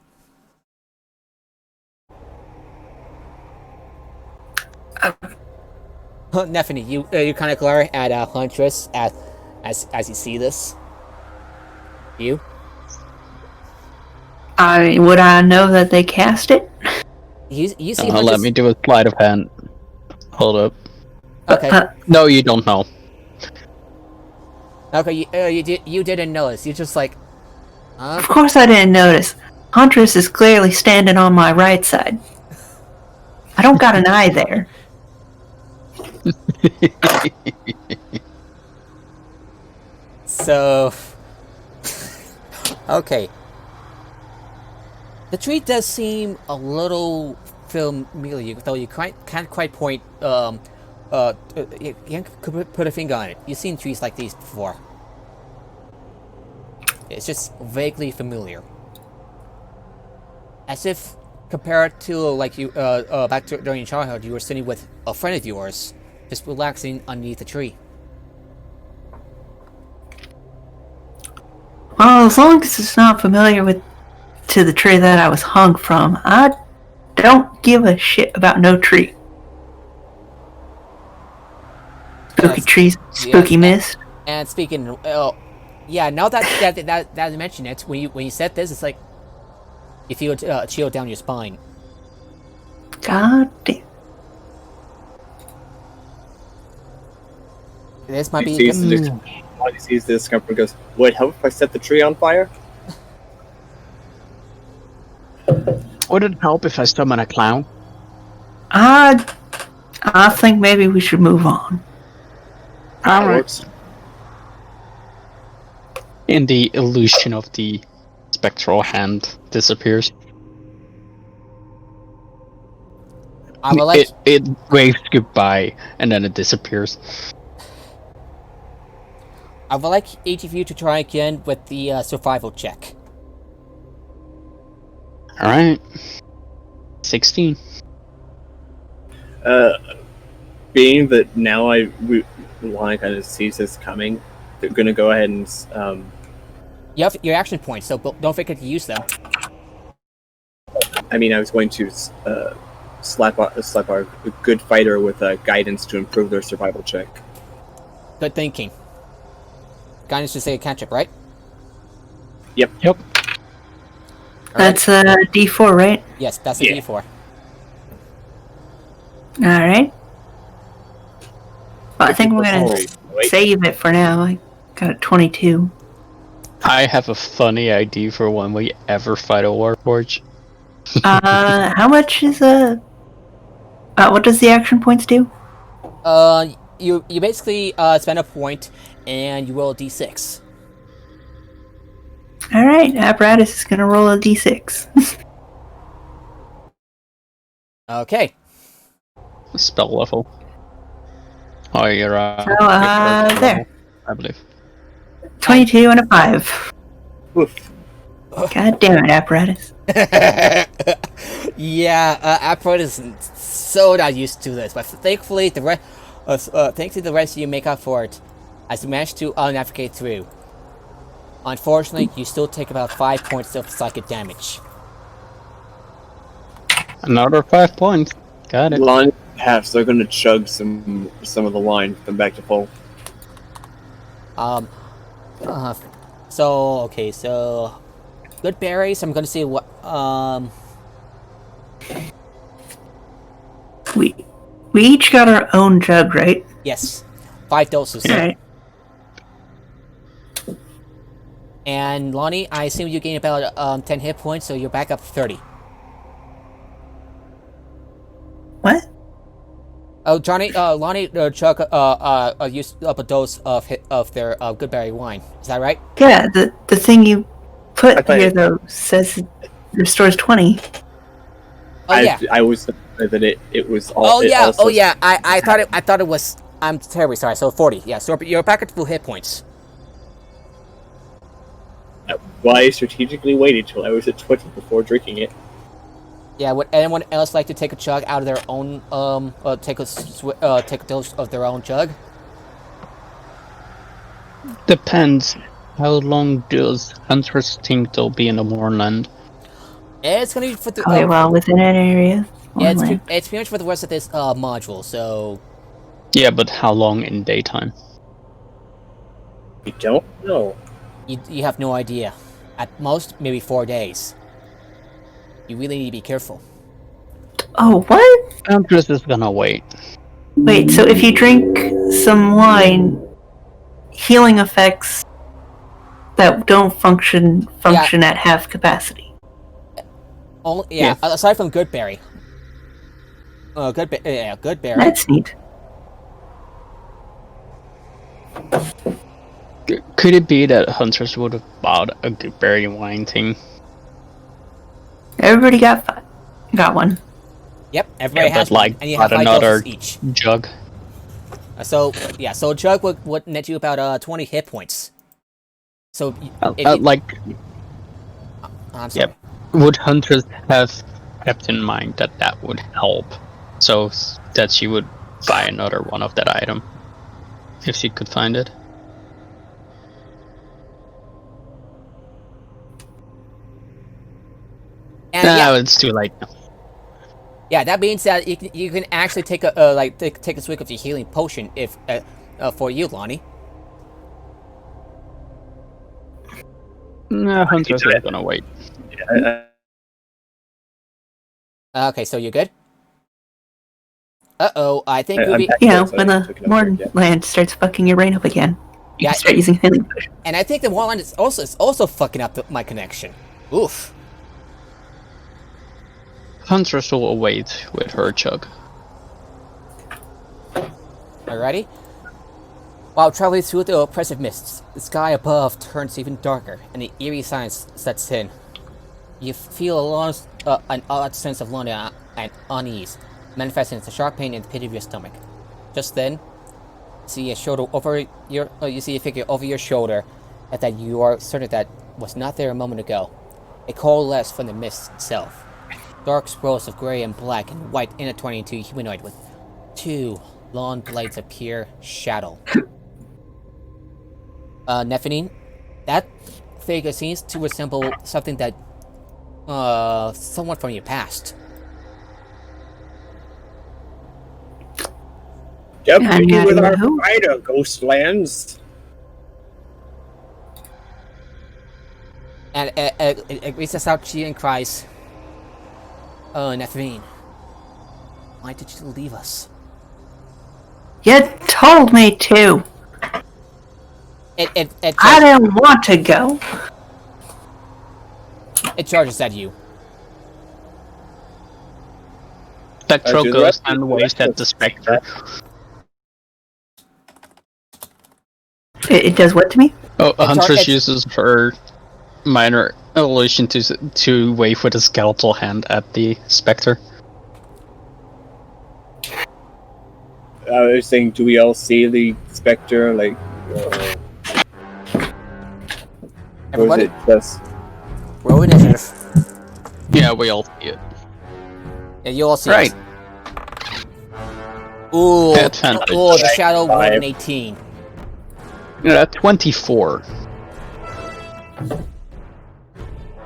Neffany, you kind of glare at Huntress as you see this. You? Would I know that they cast it? You see Let me do a sleight of hand. Hold up. Okay. No, you don't know. Okay, you didn't notice. You just like... Of course I didn't notice. Huntress is clearly standing on my right side. I don't got an eye there. So... Okay. The tree does seem a little familiar, though you can't quite point, you can't put a finger on it. You've seen trees like these before. It's just vaguely familiar. As if, compared to, like, you, back during your childhood, you were sitting with a friend of yours, just relaxing underneath a tree. Well, as long as it's not familiar to the tree that I was hung from, I don't give a shit about no tree. Spooky trees, spooky mist. And speaking, yeah, now that you mention it, when you said this, it's like you feel a chill down your spine. God damn. This might be. He sees this discomfort, goes, "Would it help if I set the tree on fire?" Would it help if I summon a clown? I think maybe we should move on. All right. And the illusion of the spectral hand disappears. I will let it waves goodbye and then it disappears. I would like each of you to try again with the survival check. Alright. 16. Being that now Lana kind of sees this coming, they're going to go ahead and... You have your action points, so don't forget to use them. I mean, I was going to slap our good fighter with guidance to improve their survival check. Good thinking. Guidance to say a catch-up, right? Yep. That's a D4, right? Yes, that's a D4. Alright. Well, I think we're gonna save it for now. I got a 22. I have a funny idea for when we ever fight a Warforge. How much is what does the action points do? You basically spend a point and you roll a D6. Alright, Apparatus is gonna roll a D6. Okay. Spell level. Oh, you're there. I believe. 22 and a 5. Oof. God damn it, Apparatus. Yeah, Apparatus is so not used to this, but thankfully the rest of you make up for it as you manage to navigate through. Unfortunately, you still take about 5 points of psychic damage. Another 5 points. Got it. Line half, they're gonna chug some of the wine, come back to full. So good berries. I'm gonna see what. We each got our own jug, right? Yes, 5 doses. All right. And Lonnie, I assume you gain about 10 hit points, so you're back up 30. What? Oh, Johnny, Lonnie, Chuck, used up a dose of their good berry wine. Is that right? Yeah, the thing you put I thought here it- though says it restores 20. Oh yeah. I was that it was all. Oh it yeah. also- Oh yeah. I thought it was. I'm terribly sorry. So 40. Yeah. So you're back at full hit points. Why I strategically waited till I was at 20 before drinking it. Yeah. Would anyone else like to take a chug out of their own? Take a dose of their own jug. Depends. How long does Hunters think they'll be in the Moorland? It's gonna be for the. Okay, well, within an area. Yeah, it's only. it's pretty much for the rest of this module. So Yeah, but how long in daytime? We don't know. you have no idea. At most, maybe 4 days. You really need to be careful. Oh, what? Huntress is gonna wait. Wait, so if you drink some wine, healing effects that don't function at half capacity. Only, yeah, aside from good berry. Good berry. That's neat. Could it be that Hunters would have bought a good berry wine thing? Everybody got one. Yep, everybody Yeah, has but, like, one, and you have not 5 another doses each. jug. So a jug would net you about 20 hit points. So if you, Like, I'm sorry. yep. Would Hunters have kept in mind that would help, so that she would buy another one of that item if she could find it? And No, it's too late. yeah, that means that you can actually take a take a swig of the healing potion if for you, Lonnie. No, Hunters is gonna wait. Okay, so you're good. I think we'll I'm be, back. You know, So when I the took another drink, yeah. Moorland starts fucking your brain up again, you Yeah, can start using healing potion. and I think the Warland is also fucking up my connection. Oof. Huntress will wait with her chug. Alrighty. While traveling through the oppressive mists, the sky above turns even darker, and the eerie silence sets in. You feel an odd sense of longing and unease, manifesting as a sharp pain in the pit of your stomach. Just then, you see a figure over your shoulder, and that you are certain that was not there a moment ago. It coalesced from the mist itself. Dark swirls of gray and black and white intertwining into a humanoid with 2 long blades of pure shadow. Nephenine, that figure seems to resemble something that, someone from your past. Yep, I'm we not with even our who? fighter, Ghostlands. And it reaches out to you and cries, Nephenine, why did you leave us? You told me to. I didn't want to go. It charges at you. Spectral do the goes rest- and the waves rest at of- the Spectre. It does what to me? Oh, Huntress it- uses her minor evolution to wave with a skeletal hand at the Spectre. I was saying, do we all see the Spectre? Like, or is Everybody, it just... roll initiative. Yeah, we all see it. Yeah, you all see Right. it. Ooh, Advantage. ooh, the shadow rolled an Five. 18. Yeah, 24.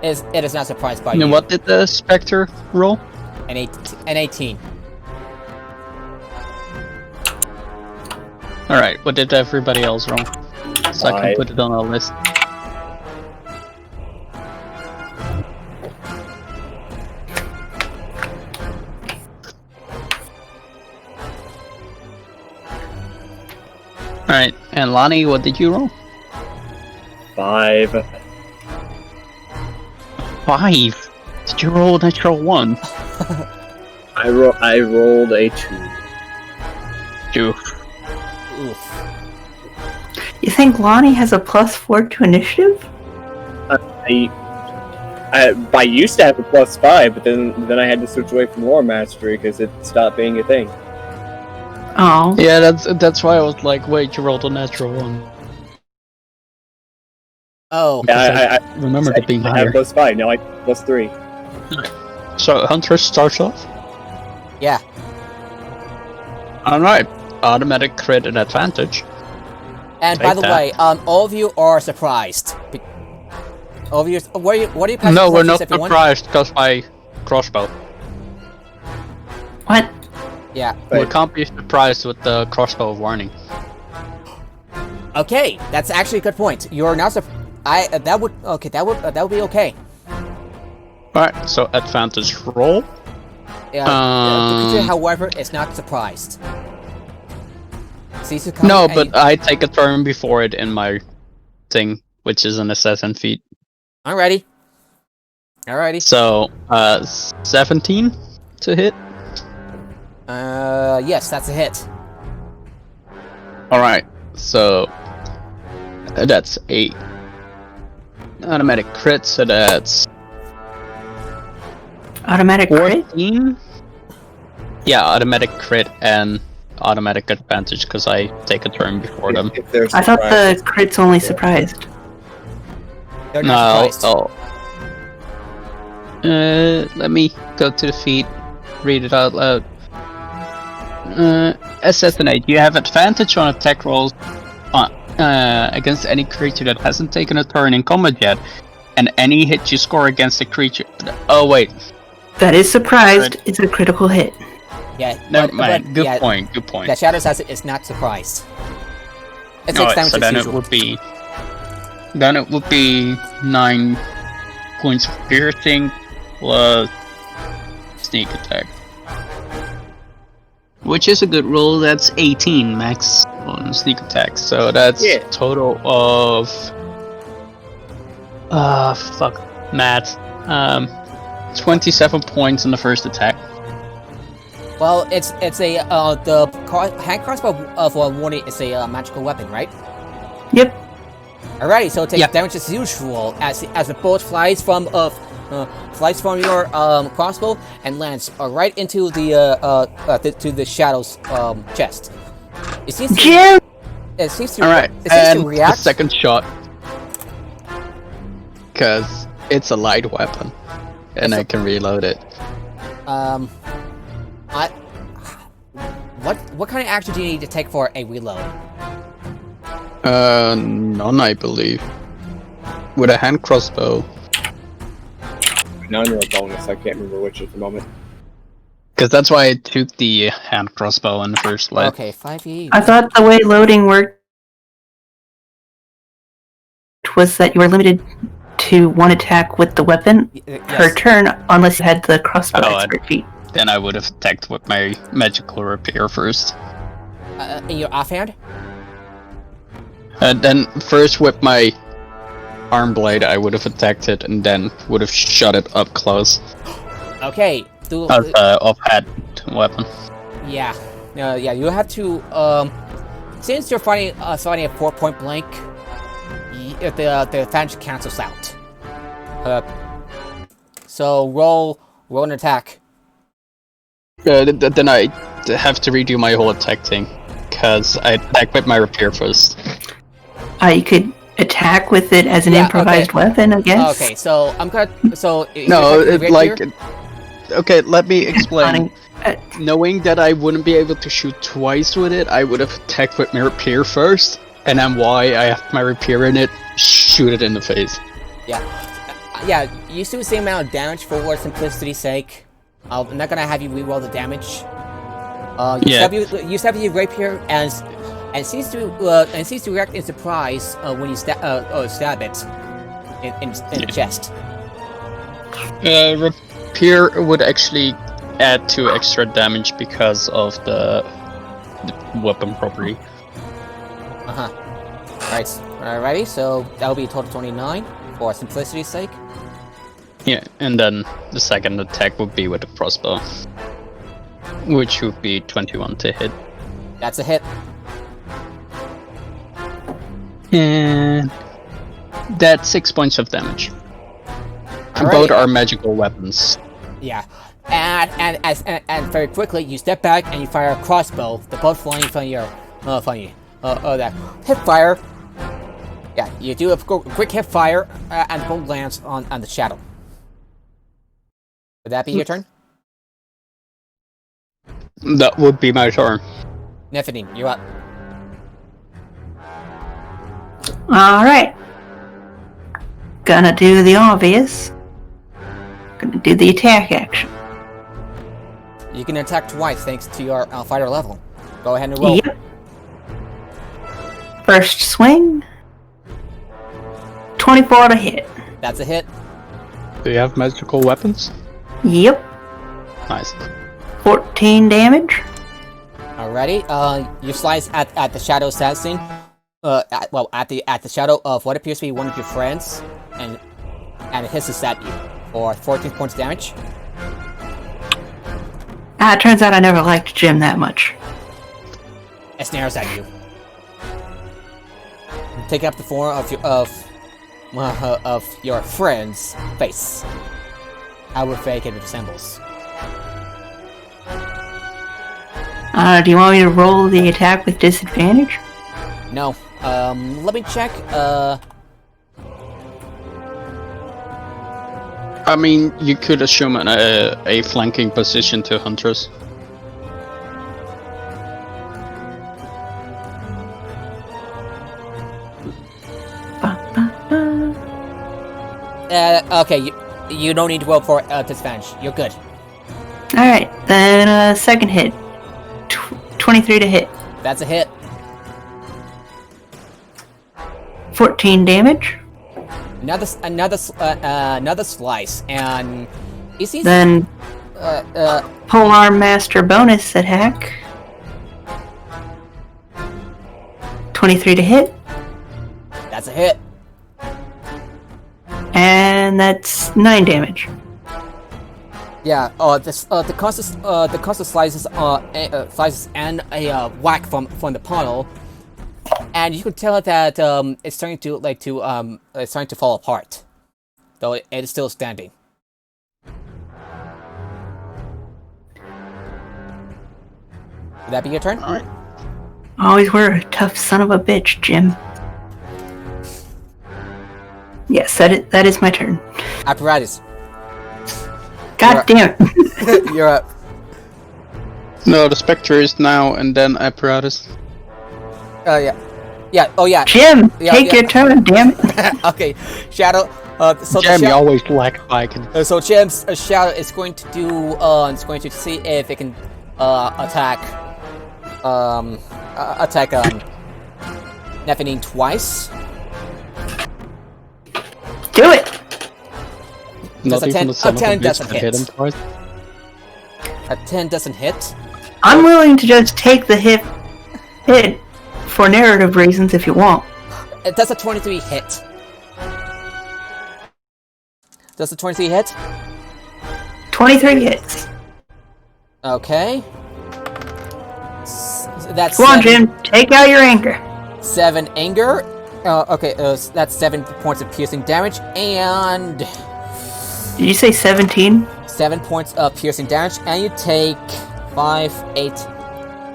It is not surprised by And you. what did the Spectre roll? An 18. Alright, what did everybody else roll? So I can put it on a list. Alright, and Lonnie, what did you roll? 5. 5? Did you roll a natural 1? I rolled a 2. Oof. You think Lonnie has a +4 to initiative? I used to have a +5, but then I had to switch away from War Mastery because it stopped being a thing. Oh. Yeah, that's why I was like, wait, you rolled a natural 1. Oh. Yeah, I remember it being I higher. have +5, now I have +3. So Hunter starts off? Yeah. Alright, automatic crit and advantage. And Take by the that. way, all of you are surprised. All of you, what are you? No, we're not surprised because my crossbow. What? Yeah. We can't be surprised with the crossbow of warning. Okay, that's actually a good point. You're not that would be okay. Alright, so advantage roll. The creature, however, is not surprised. Sees you coming No, and but I take a turn before it in my thing, which is an assassin feat. Alrighty. Alrighty. So, 17 to hit. Yes, that's a hit. Alright, so that's 8. Automatic crit, so that's Automatic crit? 14? Yeah, automatic crit and automatic advantage because I take a turn before them. If they're I thought the surprised, crit's only surprised. They're not surprised. Let me go to the feed, read it out loud. Assassinate. You have advantage on attack rolls against any creature that hasn't taken a turn in combat yet, and any hit you score against a creature. Oh wait, That is surprised. It's a critical hit. Yeah. never but- mind. but, Good yeah, point. Good point. That Shadow Assassin is not surprised. It takes Alright, damage so as then usual. it would be 9 points of piercing plus sneak attack, which is a good roll. That's 18 max on sneak attack. So that's total of fuck math. 27 points in the first attack. Well, it's a the hand crossbow of warning is a magical weapon, right? Yep. Alrighty, so it takes Yep. damage as usual as the bullet flies from your crossbow and lands right into to the Shadow's chest. It seems to, Jim! it seems to, Alright, it seems and to react. the second shot, because it's a light weapon, and I can reload it. What kind of action do you need to take for a reload? None, I believe. With a hand crossbow. none or a bonus. I can't remember which at the moment. Because that's why I took the hand crossbow in the first place. Okay, 5e. I thought the way loading worked was that you were limited to one attack with the weapon per Yes. turn, unless you had the crossbow Oh, expert feat. Then I would have attacked with my magical rapier first. In your offhand? Then first with my arm blade I would have attacked it and then would have shot it up close. Okay. As a offhand weapon. Yeah. Yeah, you have to, since you're fighting at 4-point blank, the advantage cancels out. So roll an attack. Then I have to redo my whole attack thing, because I attack with my rapier first. You could attack with it as an Yeah, improvised okay. weapon, I guess. Okay, so I'm gonna. So No, you're it's attacking like... rapier? Okay, let me explain. Funny. Knowing that I wouldn't be able to shoot twice with it, I would have attacked with my rapier first, and then while I have my rapier in it, shoot it in the face. Yeah, you do the same amount of damage for simplicity's sake. I'm not gonna have you reroll the damage. You stab your rapier and seems to react in surprise when you stab it in the chest. Rapier would actually add 2 extra damage because of the weapon property. Alrighty, so that'll be a total 29 for simplicity's sake. Yeah, and then the second attack would be with the crossbow, which would be 21 to hit. That's a hit. And that's 6 points of damage. Alrighty. Both are magical weapons. Yeah, and very quickly you step back and you fire a crossbow. The bolt flying from your that hip fire. Yeah, you do a quick hip fire and the bolt lands on the shadow. Would that be your turn? That would be my turn. Nephilim, you're up. Alright. Gonna do the obvious. Gonna do the attack action. You can attack twice thanks to your fighter level. Go ahead and roll. Yep. First swing. 24 to hit. That's a hit. Do you have magical weapons? Yep. Nice. 14 damage. Alrighty. You slice at the shadow assassin. At the shadow of what appears to be one of your friends, and it hisses at you for 14 points of damage. It turns out I never liked Jim that much. It snares at you. Take up the form of your friend's face. However fake it resembles. Do you want me to roll the attack with disadvantage? No. Let me check. I mean, you could assume a flanking position to hunters. Okay, you don't need to roll for disadvantage. You're good. Alright, then second hit. 23 to hit. That's a hit. 14 damage. Another slice, and you see. Then Polar Master bonus attack. 23 to hit. That's a hit. And that's 9 damage. Yeah. The cost of slices and a whack from the puddle, and you can tell that it's starting to fall apart, though it is still standing. Would that be your turn? Alright. Always were a tough son of a bitch, Jim. Yes, that is my turn. Apparatus. God damn it. You're up. No, the Spectre is now and then apparatus. Oh yeah. Yeah. Oh yeah. Jim, Yeah, take your turn, damn it. Okay. Shadow. So Jim, the you always lack biking. So Jim's shadow is going to do. It's going to see if it can attack. Nephilim twice. Do it. Not a even 10 the son of a 10 bitch doesn't can hit him twice. A 10 doesn't hit. I'm willing to just take the hit for narrative reasons if you want. It does a 23 hit. Does the 23 hit? 23 hits. Okay. That's Go on, Jim. Take out your anger. 7 anger. Okay, that's 7 points of piercing damage, and Did you say 17? 7 points of piercing damage, and you take 5, 8,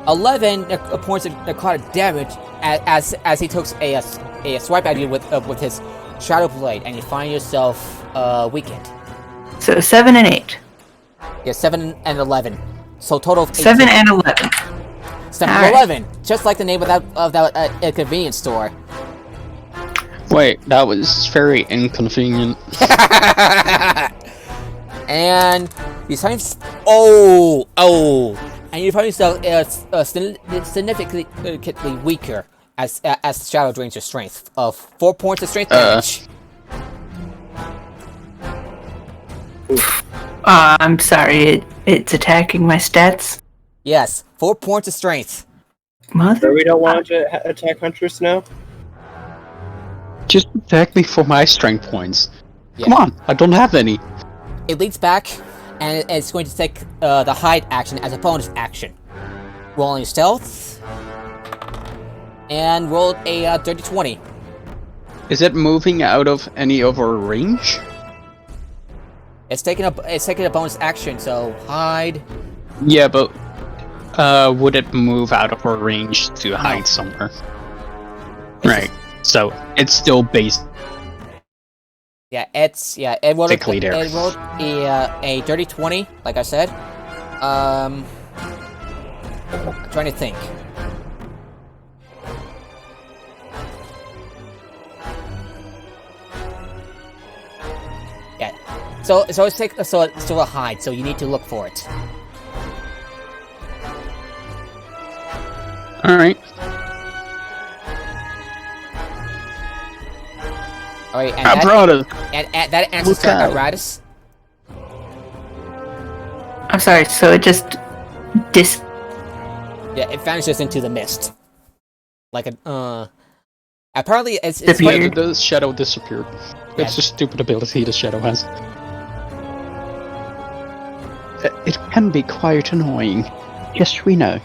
11 points of necrotic damage as he takes a swipe at you with his shadow blade, and you find yourself weakened. So 7 and 8. Yeah, 7 and 11. So total of 18. 7 and 11. 7 All and right. 11. Just like the name of that convenience store. Wait, that was very inconvenient. And You find oh, and you find yourself significantly weaker as Shadow drains your strength of 4 points of strength damage. I'm sorry, it's attacking my stats. Yes, 4 points of strength. Mother? So we don't want to attack Huntress now? Just attack me for my strength points. Yeah. Come on, I don't have any. It leads back, and it's going to take the hide action as a bonus action. Rolling stealth, and roll a dirty 20. Is it moving out of any other range? It's taking a bonus action, so hide. Yeah, but would it move out of our range to hide somewhere? Right. So it's still based. Yeah, it rolled Thickly there. It rolled a dirty 20, like I said. I'm trying to think. Yeah. So it's still a hide, so you need to look for it. Alright. Alright, and that answers Look out. apparatus. I'm sorry, so it just Yeah, it vanishes into the mist. Like a apparently it's Disappeared. The shadow disappeared. It's Yeah. a stupid ability the shadow has. It can be quite annoying. Yes, we know.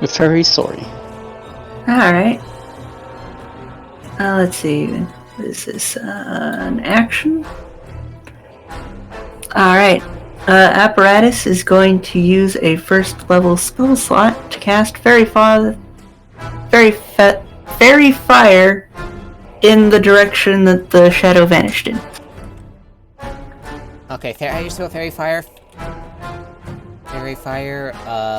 We're very sorry. Alright. Let's see. This is an action. Alright. Apparatus is going to use a first level spell slot to cast Fairy Fire in the direction that the shadow vanished in. okay. How do you spell fairy fire? Fairy fire.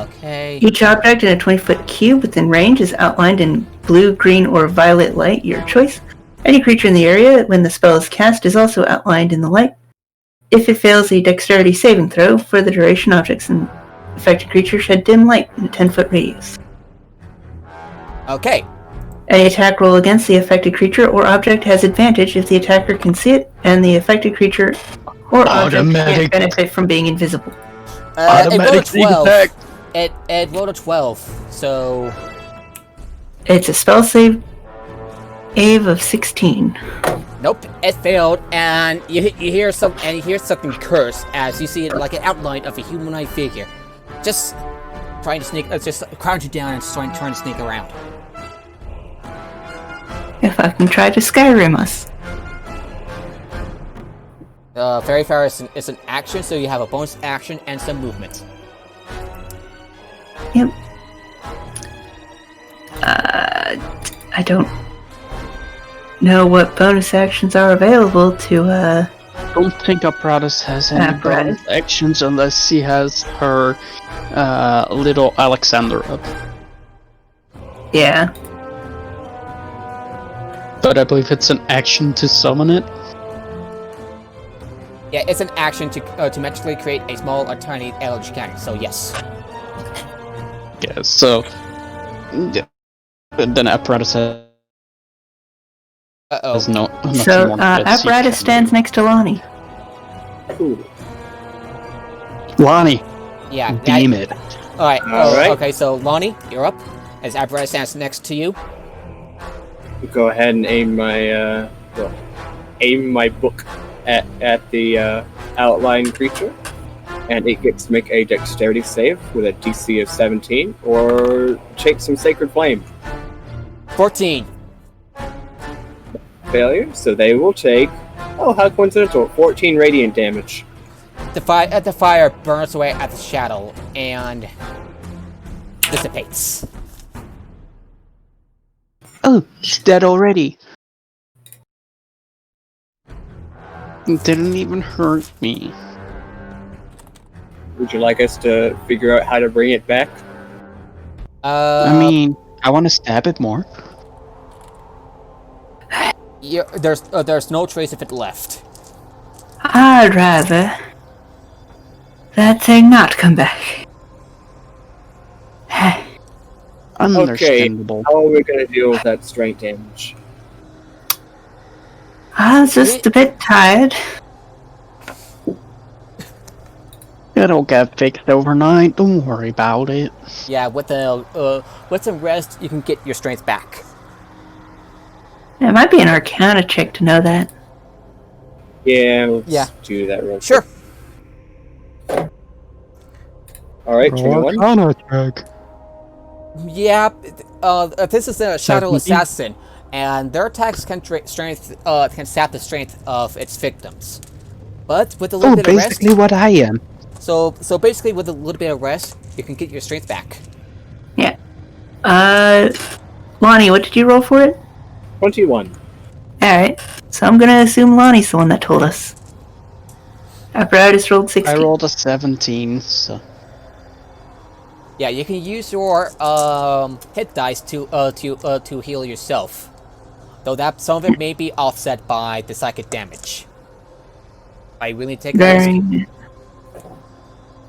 Okay. Each object in a 20-foot cube within range is outlined in blue, green, or violet light, your choice. Any creature in the area, when the spell is cast, is also outlined in the light. If it fails a dexterity saving throw, for the duration, objects and affected creatures shed dim light in a 10-foot radius. Okay. Any attack roll against the affected creature or object has advantage if the attacker can see it, and the affected creature or object Automatic. can't benefit from being invisible. It rolled a Automatic 12. attack. It rolled a 12. So It's a spell save of 16. nope, it failed, and you hear something curse as you see it like an outline of a humanoid figure, just trying to sneak, just crouching down and trying to sneak around. If I can try to Skyrim us. Fairy Fire is an action, so you have a bonus action and some movement. Yep. I don't know what bonus actions are available to, I don't think Apparatus has any Apparatus. bonus actions unless she has her little Alexander up. yeah. But I believe it's an action to summon it. Yeah, it's an action to magically create a small or tiny eldritch cannon. So yes. Yeah, so... Yeah. But then Apparatus has Uh-oh. no... nothing So, more that she Apparatus can stands next to Lonnie. Ooh. do. Lonnie, Yeah. deem it. Alright. Alright. Okay, so Lonnie, you're up. As Apparatus stands next to you. Go ahead and aim my book at the outlying creature, and it gets to make a dexterity save with a DC of 17, or take some sacred flame. 14. Failure, so they will take, oh how coincidental, 14 radiant damage. The fire burns away at the shadow and dissipates. Oh, he's dead already. It didn't even hurt me. Would you like us to figure out how to bring it back? I mean, I want to stab it more. There's no trace of it left. I'd rather. that thing not come back. Understandable. How are we going to deal with that strength damage? I was just a bit tired. It'll get fixed overnight. Don't worry about it. Yeah, with some rest, you can get your strength back. It might be an Arcana check to know that. Yeah, let's do that real quick. Sure. Alright, 21. Arcana check. Yeah, this is a Shadow 17. Assassin, and their attacks can can sap the strength of its victims. But with a little bit of rest, basically what I am. so basically with a little bit of rest, you can get your strength back. Yeah. Lonnie, what did you roll for it? 21. Alright, so I'm gonna assume Lonnie's the one that told us. After I just rolled 16. I rolled a 17, so... Yeah, you can use your hit dice to heal yourself, though that some of it may be offset by the psychic damage. I really take a risk.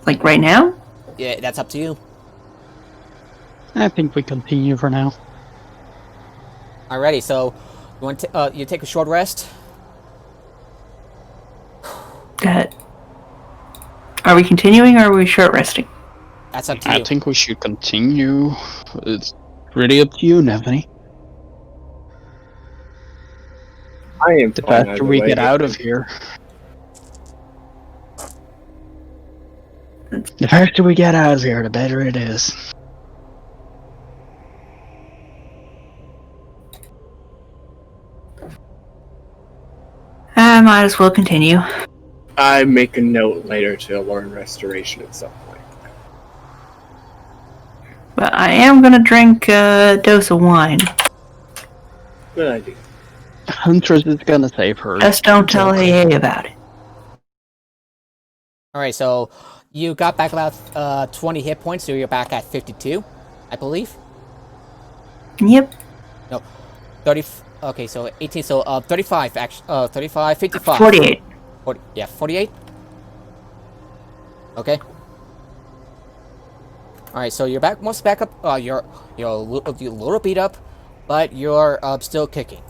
Like right now? Yeah, that's up to you. I think we continue for now. Alrighty, so you want to, you take a short rest. Good. Are we continuing or are we short resting? That's up to you. I think we should continue. It's really up to you, Nevany. I am The fine faster either we way. get out of here. The faster we get out of here, the better it is. I might as well continue. I make a note later to learn restoration at some point. But I am gonna drink a dose of wine. Good idea. Huntress is gonna save her. Just don't tell AA about it. Alright, so you got back about 20 hit points, so you're back at 52, I believe. Yep. No, 30. Okay, so 18. So 35. Actually, 35, 55. 48. 40, yeah, 48. Okay. All right, so you're back, most back up. You're a little beat up, but you're still kicking.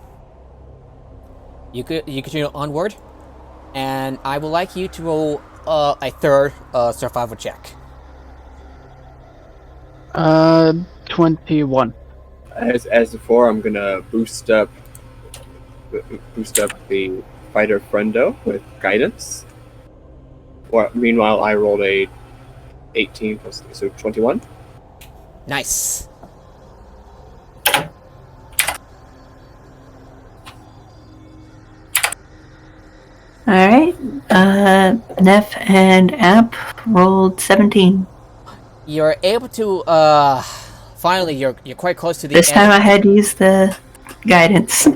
You continue onward, and I would like you to roll a third survival check. 21. As before, I'm gonna boost up the fighter friendo with guidance. Or meanwhile, I rolled a 18 plus so 21. Nice. Alright. Neff and App rolled 17. You're able to finally you're quite close to the This end. time I had to use the guidance.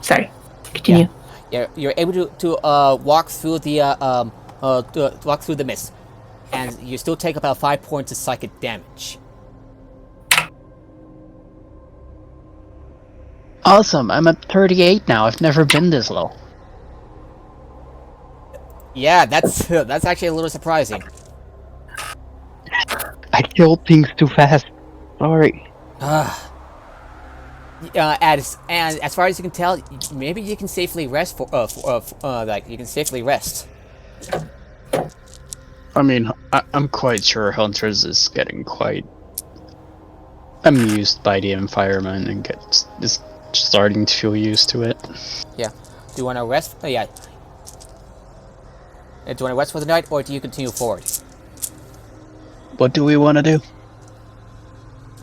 Sorry. Continue. Yeah, you're able to walk through the walk through the mist, and you still take about 5 points of psychic damage. Awesome, I'm at 38 now. I've never been this low. Yeah, that's actually a little surprising. I killed things too fast. Sorry. As far as you can tell, maybe you can safely rest like you can safely rest. I mean, I'm quite sure Huntress is getting quite amused by the environment and is starting to feel used to it. Yeah. Do you want to rest? Yeah. Do you want to rest for the night, or do you continue forward? What do we want to do?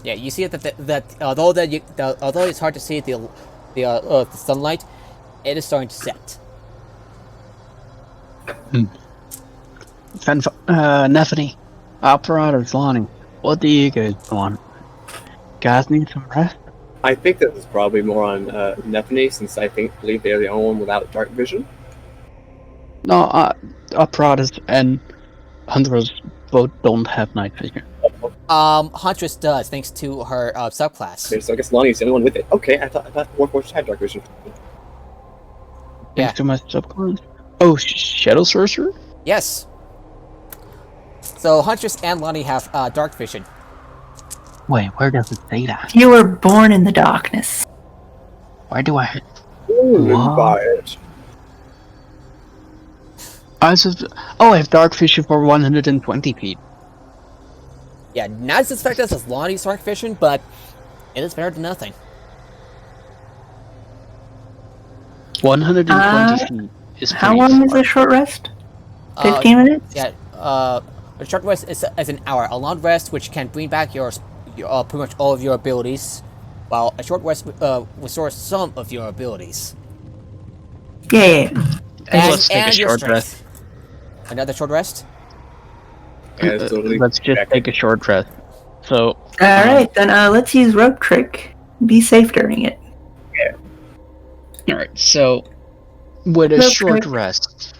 Yeah, you see that although it's hard to see the sunlight, it is starting to set. Neffany, Operator's Lonnie, what do you guys want? Guys need some rest? I think that was probably more on Neffany, since I believe they're the only one without dark vision. No, Operator's and Huntress both don't have night vision. Huntress does, thanks to her subclass. Okay, so I guess Lonnie's the only one with it. Okay, I thought Warforged had dark vision. Yeah. Thanks to my subclass. Oh, Shadow Sorcerer? Yes. So Huntress and Lonnie have dark vision. Wait, where does it say that? You were born in the darkness. Why do I? What? Buy it. I have dark vision for 120 feet. Yeah, not as effective as Lonnie's dark vision, but it is better than nothing. 120 feet is How pretty long is far. a short rest? 15 minutes? Yeah, a short rest is an hour. A long rest, which can bring back your pretty much all of your abilities, while a short rest restores some of your abilities. Yeah. Let's take a your short strength. rest. Another short rest? Yeah, it's totally Let's just back. take a short rest. So, Alright, then let's use rope trick. Be safe during it. alright, so with a Real short quick. rest,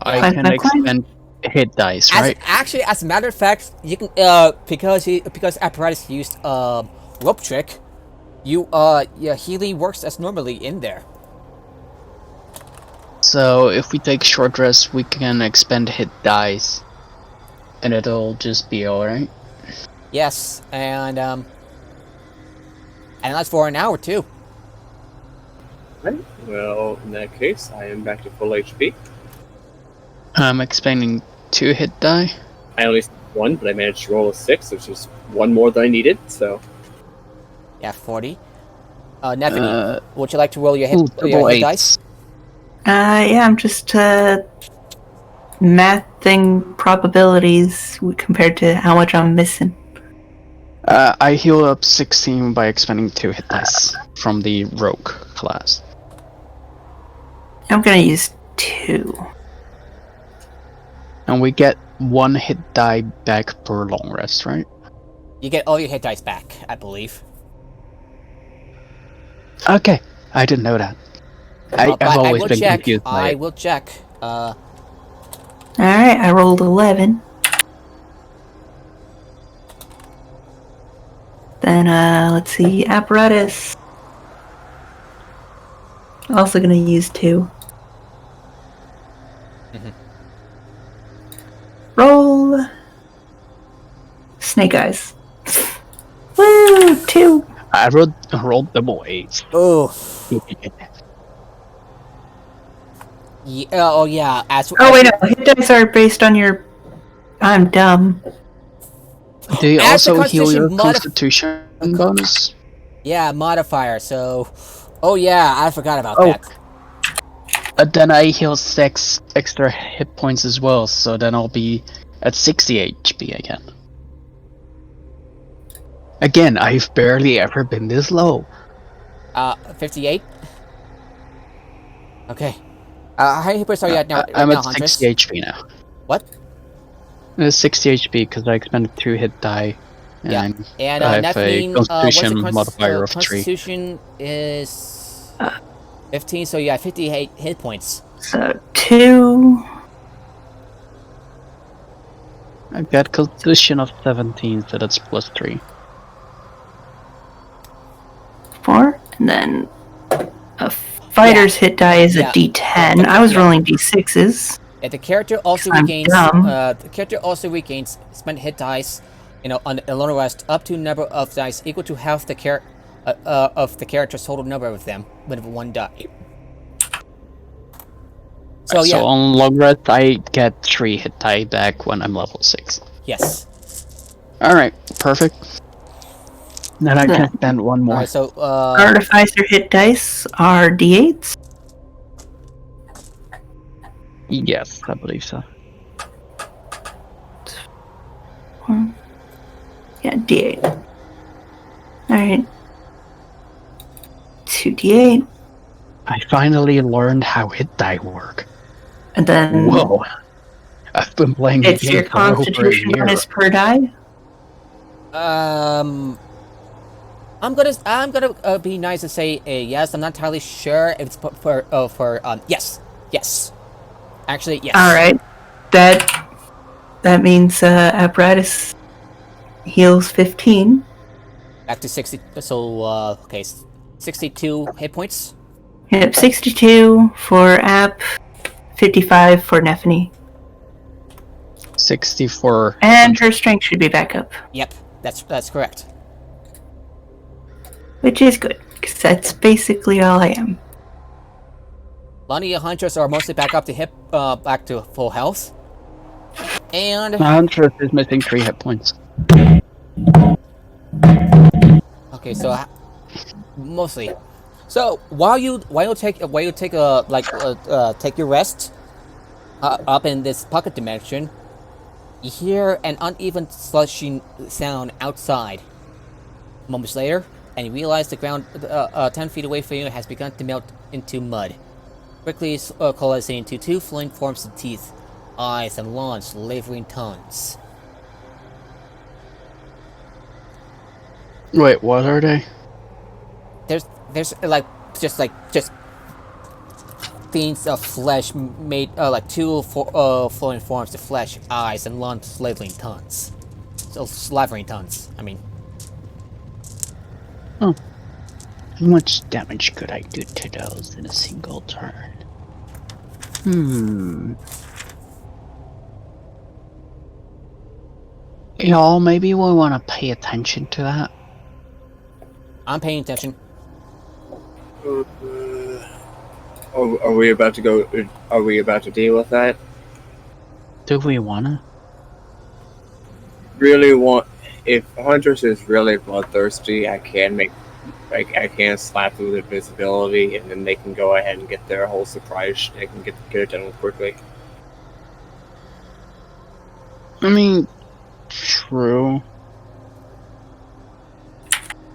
I Climb, can climb, climb. expend hit dice, right? As a matter of fact, you can because apparatus used rope trick, healing works as normally in there. So if we take short rest, we can expend hit dice, and it'll just be alright. Yes, and that's for an hour too. Right. Well, in that case, I am back to full HP. I'm expending 2 hit die. I only one, but I managed to roll a 6, which is one more than I needed. So Yeah, 40. Neffany, would you like to roll your hit, Ooh, your double hit eights. dice? Yeah, I'm just mathing probabilities compared to how much I'm missing. I heal up 16 by expending 2 hit dice from the rogue class. I'm gonna use 2. And we get 1 hit die back per long rest, right? You get all your hit dice back, I believe. Okay, I didn't know that. I've But always will been check. confused by I it. will check. Alright, I rolled 11. Then, let's see, apparatus. Also gonna use 2. Roll. Snake eyes. Woo! 2. I rolled double 8s. Oh. Yeah, oh yeah. Oh wait, no. Hit dice are based on your... I'm dumb. Do you As the also heal your Constitution constitution bonus? Yeah, modifier. So, oh yeah, I forgot about Oh. that. Then I heal 6 extra hit points as well, so then I'll be at 60 HP again. Again, I've barely ever been this low. 58. Okay. How many hit points are you at now? I'm now, at Huntress? 60 HP now. What? 60 HP because I expended 2 hit die. Yeah. And And I have Neffany, a constitution what's the modifier of 3. Constitution is 15, so you have 58 hit points. So 2. I've got constitution of 17, so that's plus 3. 4. And then a fighter's hit die is Yeah. a D10. I was Yeah. rolling D6s. And the character also I'm regains. dumb. The character also regains spent hit dice, on a long rest, up to a number of dice equal to half the of the character's total number of them with 1 die. So yeah, So on long rest, I get 3 hit die back when I'm level 6. yes. Alright, perfect. Then I can spend 1 more. Alright, so Artificer hit dice are D8s. Yes, I believe so. Yeah, D8. Alright. 2D8. I finally learned how hit die work. And then Whoa. I've been playing the it's your game for over a constitution year. bonus per die. I'm gonna be nice and say yes. I'm not entirely sure if it's for yes. Actually, yes. Alright. That means apparatus heals 15. Back to 60. So okay, 62 hit points. Yep, 62 for app. 55 for Nephany. 64. And her strength should be back up, Yep, that's correct. which is good, because that's basically all I am. Lonnie and Huntress are mostly back up to back to full health. And Huntress is missing 3 hit points. okay, so mostly. So while you take your rest up in this pocket dimension, you hear an uneven slushing sound outside. Moments later, and you realize the ground 10 feet away from you has begun to melt into mud, quickly coalescing into 2 flowing forms of teeth, eyes, and long, slavering tongues. Wait, what are they? There's just fiends of flesh made like 2 flowing forms of flesh, eyes, and long, slavering tongues. So slavering tongues. I mean. Oh. How much damage could I do to those in a single turn? Y'all, maybe we want to pay attention to that. I'm paying attention. Are we about to go? Are we about to deal with that? Do we wanna? Really want? If Huntress is really bloodthirsty, I can slap through the visibility, and then they can go ahead and get their whole surprise. They can get it done quickly. I mean, true.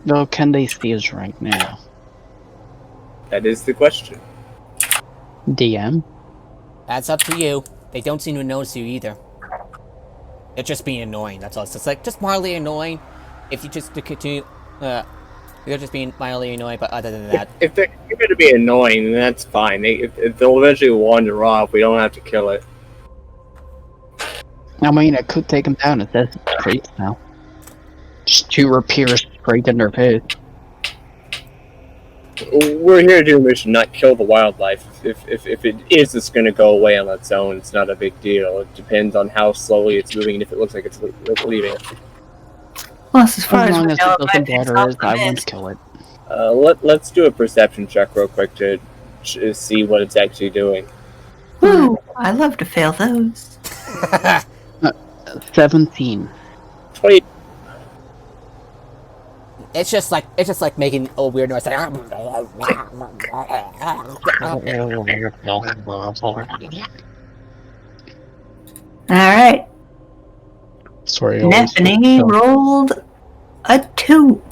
Though, can they see us right now? That is the question. DM? That's up to you. They don't seem to notice you either. They're just being annoying, that's all. It's like, just mildly annoying. If you just continue, they're just being mildly annoying, but other than that... If they're going to be annoying, then that's fine. If they'll eventually wander off, we don't have to kill it. I mean, I could take them down. It says it's straight now. Just 2 rapiers straight in their face. We're here to do a mission, not kill the wildlife. If it is just going to go away on its own, it's not a big deal. It depends on how slowly it's moving and if it looks like it's leaving. Plus, as far As as long we as know, it doesn't it's bother us, off the I won't mist. kill it. Let's do a perception check real quick to see what it's actually doing. Woo! I love to fail those. 17. 20. It's just like making a weird noise. Like, Alright. Sorry, I always Nephany rolled a 2.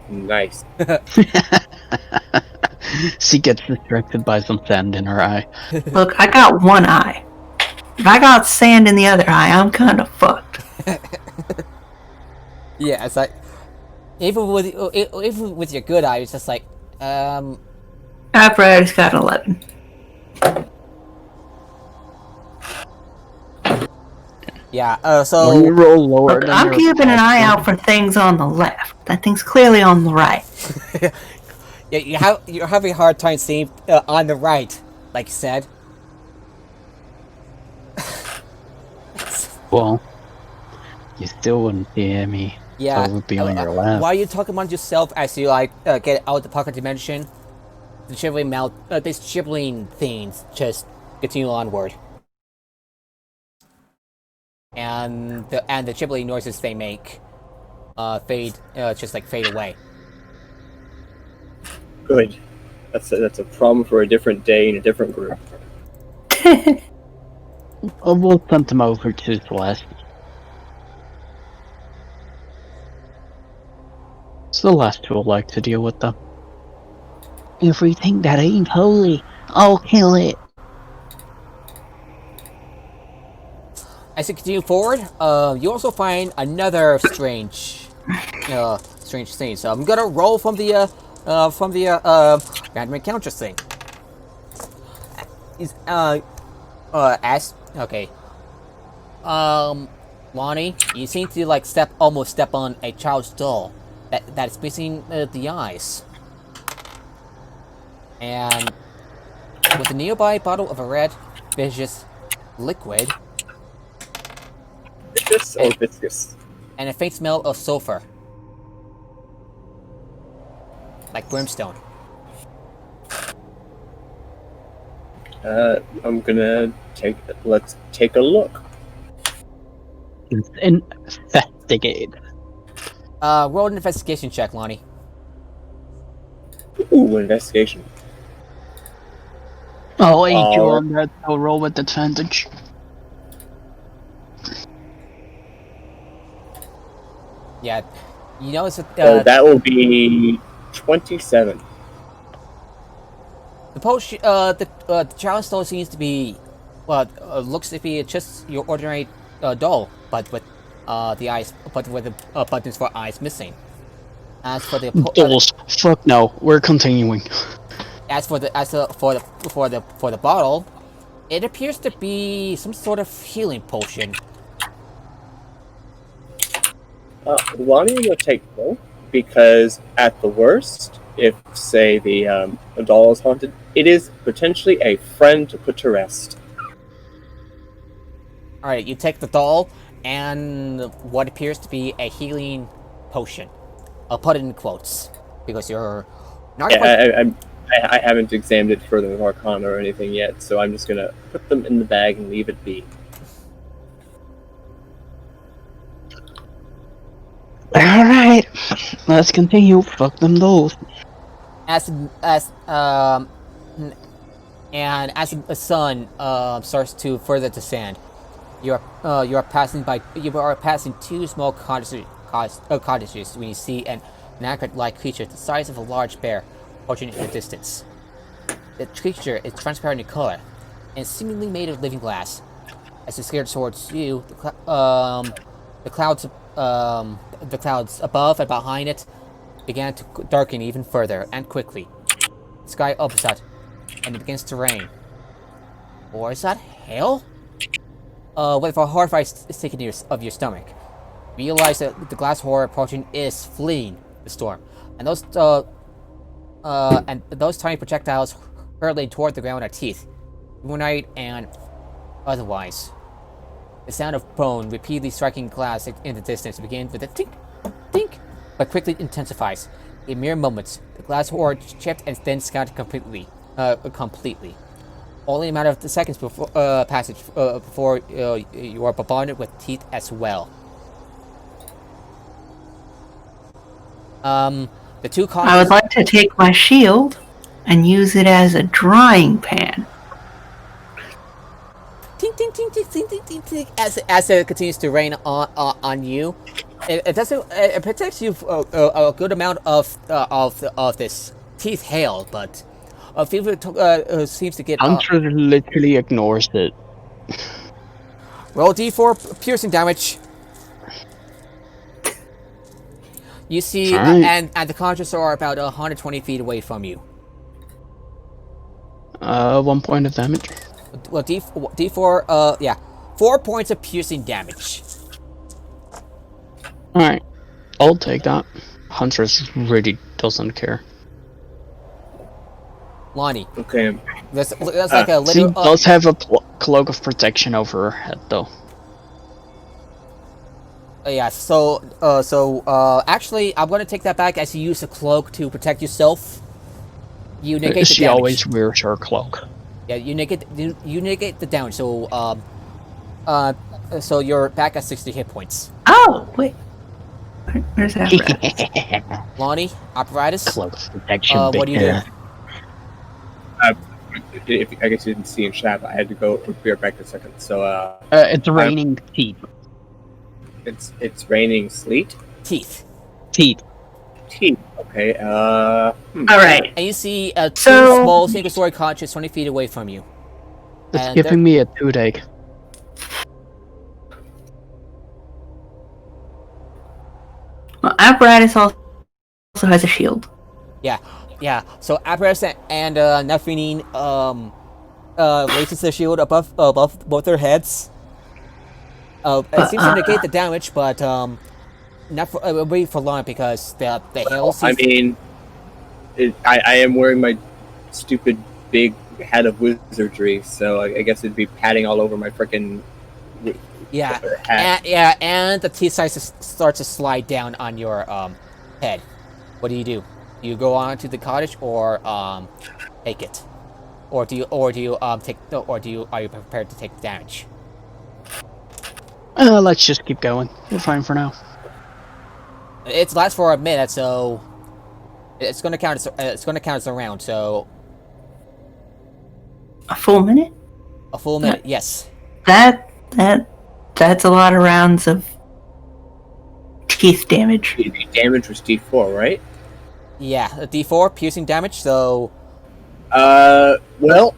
Nice. She gets distracted by some sand in her eye. Look, I got one eye. If I got sand in the other eye, I'm kind of fucked. yeah, it's like even with your good eye, it's just like Apparatus got 11. yeah. So When you roll lower Look, than I'm your keeping an eye attack out for things on the left. That thing's clearly on the right. yeah, you're having a hard time seeing on the right, like you said. Well, you still wouldn't see me. Yeah. So it would be on your left. Why are you talking about yourself as you get out the pocket dimension? The shivering these shivering things just continue onward, and the shivering noises they make fade away. Good. That's a problem for a different day in a different group. We'll send them over to Celeste. Celeste will like to deal with them. Everything that ain't holy, I'll kill it. As you continue forward, you also find another strange thing. So I'm gonna roll from the random encounter thing. Okay. Lonnie, you seem to almost step on a child's doll that's missing the eyes. And with a nearby bottle of a red viscous liquid Viscous or viscous? and a faint smell of sulfur. Like brimstone. Let's take a look. Investigate. Roll an investigation check, Lonnie. Ooh, investigation. I'll aid you on that. I'll roll with advantage. Yeah, you notice that So that will be 27. the potion, the challenge stone seems to be, looks to be just your ordinary doll, but with the eyes, but with the buttons for eyes missing. As for the Dolls. Fuck no. We're continuing. for the bottle, it appears to be some sort of healing potion. Lonnie will take both, because at the worst, if, say, the doll is haunted, it is potentially a friend to put to rest. Alright, you take the doll and what appears to be a healing potion. I'll put it in quotes, because you're not quite... I haven't examined it further with Arcana or anything yet, so I'm just gonna put them in the bag and leave it be. Alright. Let's continue. Fuck them dolls. As the sun starts to further descend, you are passing two small cottages when you see an anchor-like creature the size of a large bear approaching in the distance. The creature is transparent in color and seemingly made of living glass. As it scared towards you, the clouds above and behind it began to darken even further and quickly. The sky opens up, and it begins to rain. Or is that hail? With a horrified sinking of your stomach, realize that the glass horror approaching is fleeing the storm, and those tiny projectiles hurtling toward the ground are teeth, humanoid and otherwise. The sound of bone repeatedly striking glass in the distance begins with a tink, tink, but quickly intensifies. In mere moments, the glass horror chipped and then scattered completely. Only a matter of seconds before before you are bombarded with teeth as well. The two I would like to take my shield and use it as a drying pan. Tink, tink, tink, tink, tink, tink, tink, tink, as it continues to rain on you. It protects you a good amount of this teeth hail, but fever seems to get. Hunter literally ignores it. Roll D4 piercing damage. You see, right. and the conjurers are about 120 feet away from you. 1 point of damage. Well, D4, yeah, 4 points of piercing damage. Alright, I'll take that. Huntress really doesn't care. Lonnie. Okay. That's like a She little. does have a cloak of protection over her head, though. Yeah. So actually, I'm gonna take that back. As you use a cloak to protect yourself, you negate the damage. She always wears her cloak. Yeah, you negate the damage. So so you're back at 60 hit points. Oh, wait. Where's that? Lonnie, apparatus. Cloak of protection. What do you do? If I guess you didn't see in chat, I had to go be right back a second. So It's raining teeth. it's raining sleet. Teeth. Teeth. Teeth. Okay. All right. And you see two small single-story cottages 20 feet away from you. It's And giving me a toothache. Well, apparatus also has a shield. Yeah. So apparatus and Nephrine raises the shield above both their heads. It seems to negate the damage, but not for wait for long because the hail. I mean, I am wearing my stupid big hat of wizardry, so I guess it'd be patting all over my frickin' Yeah, hat. and the teeth starts to slide down on your head. What do? Do you go on to the cottage or take it, or do you are you prepared to take damage? Let's just keep going. We're fine for now. It lasts for a minute, so it's gonna count as a round. So A full minute? a full minute, yes. That's a lot of rounds of teeth damage. The damage was D4, right? Yeah, a D4 piercing damage. So Well,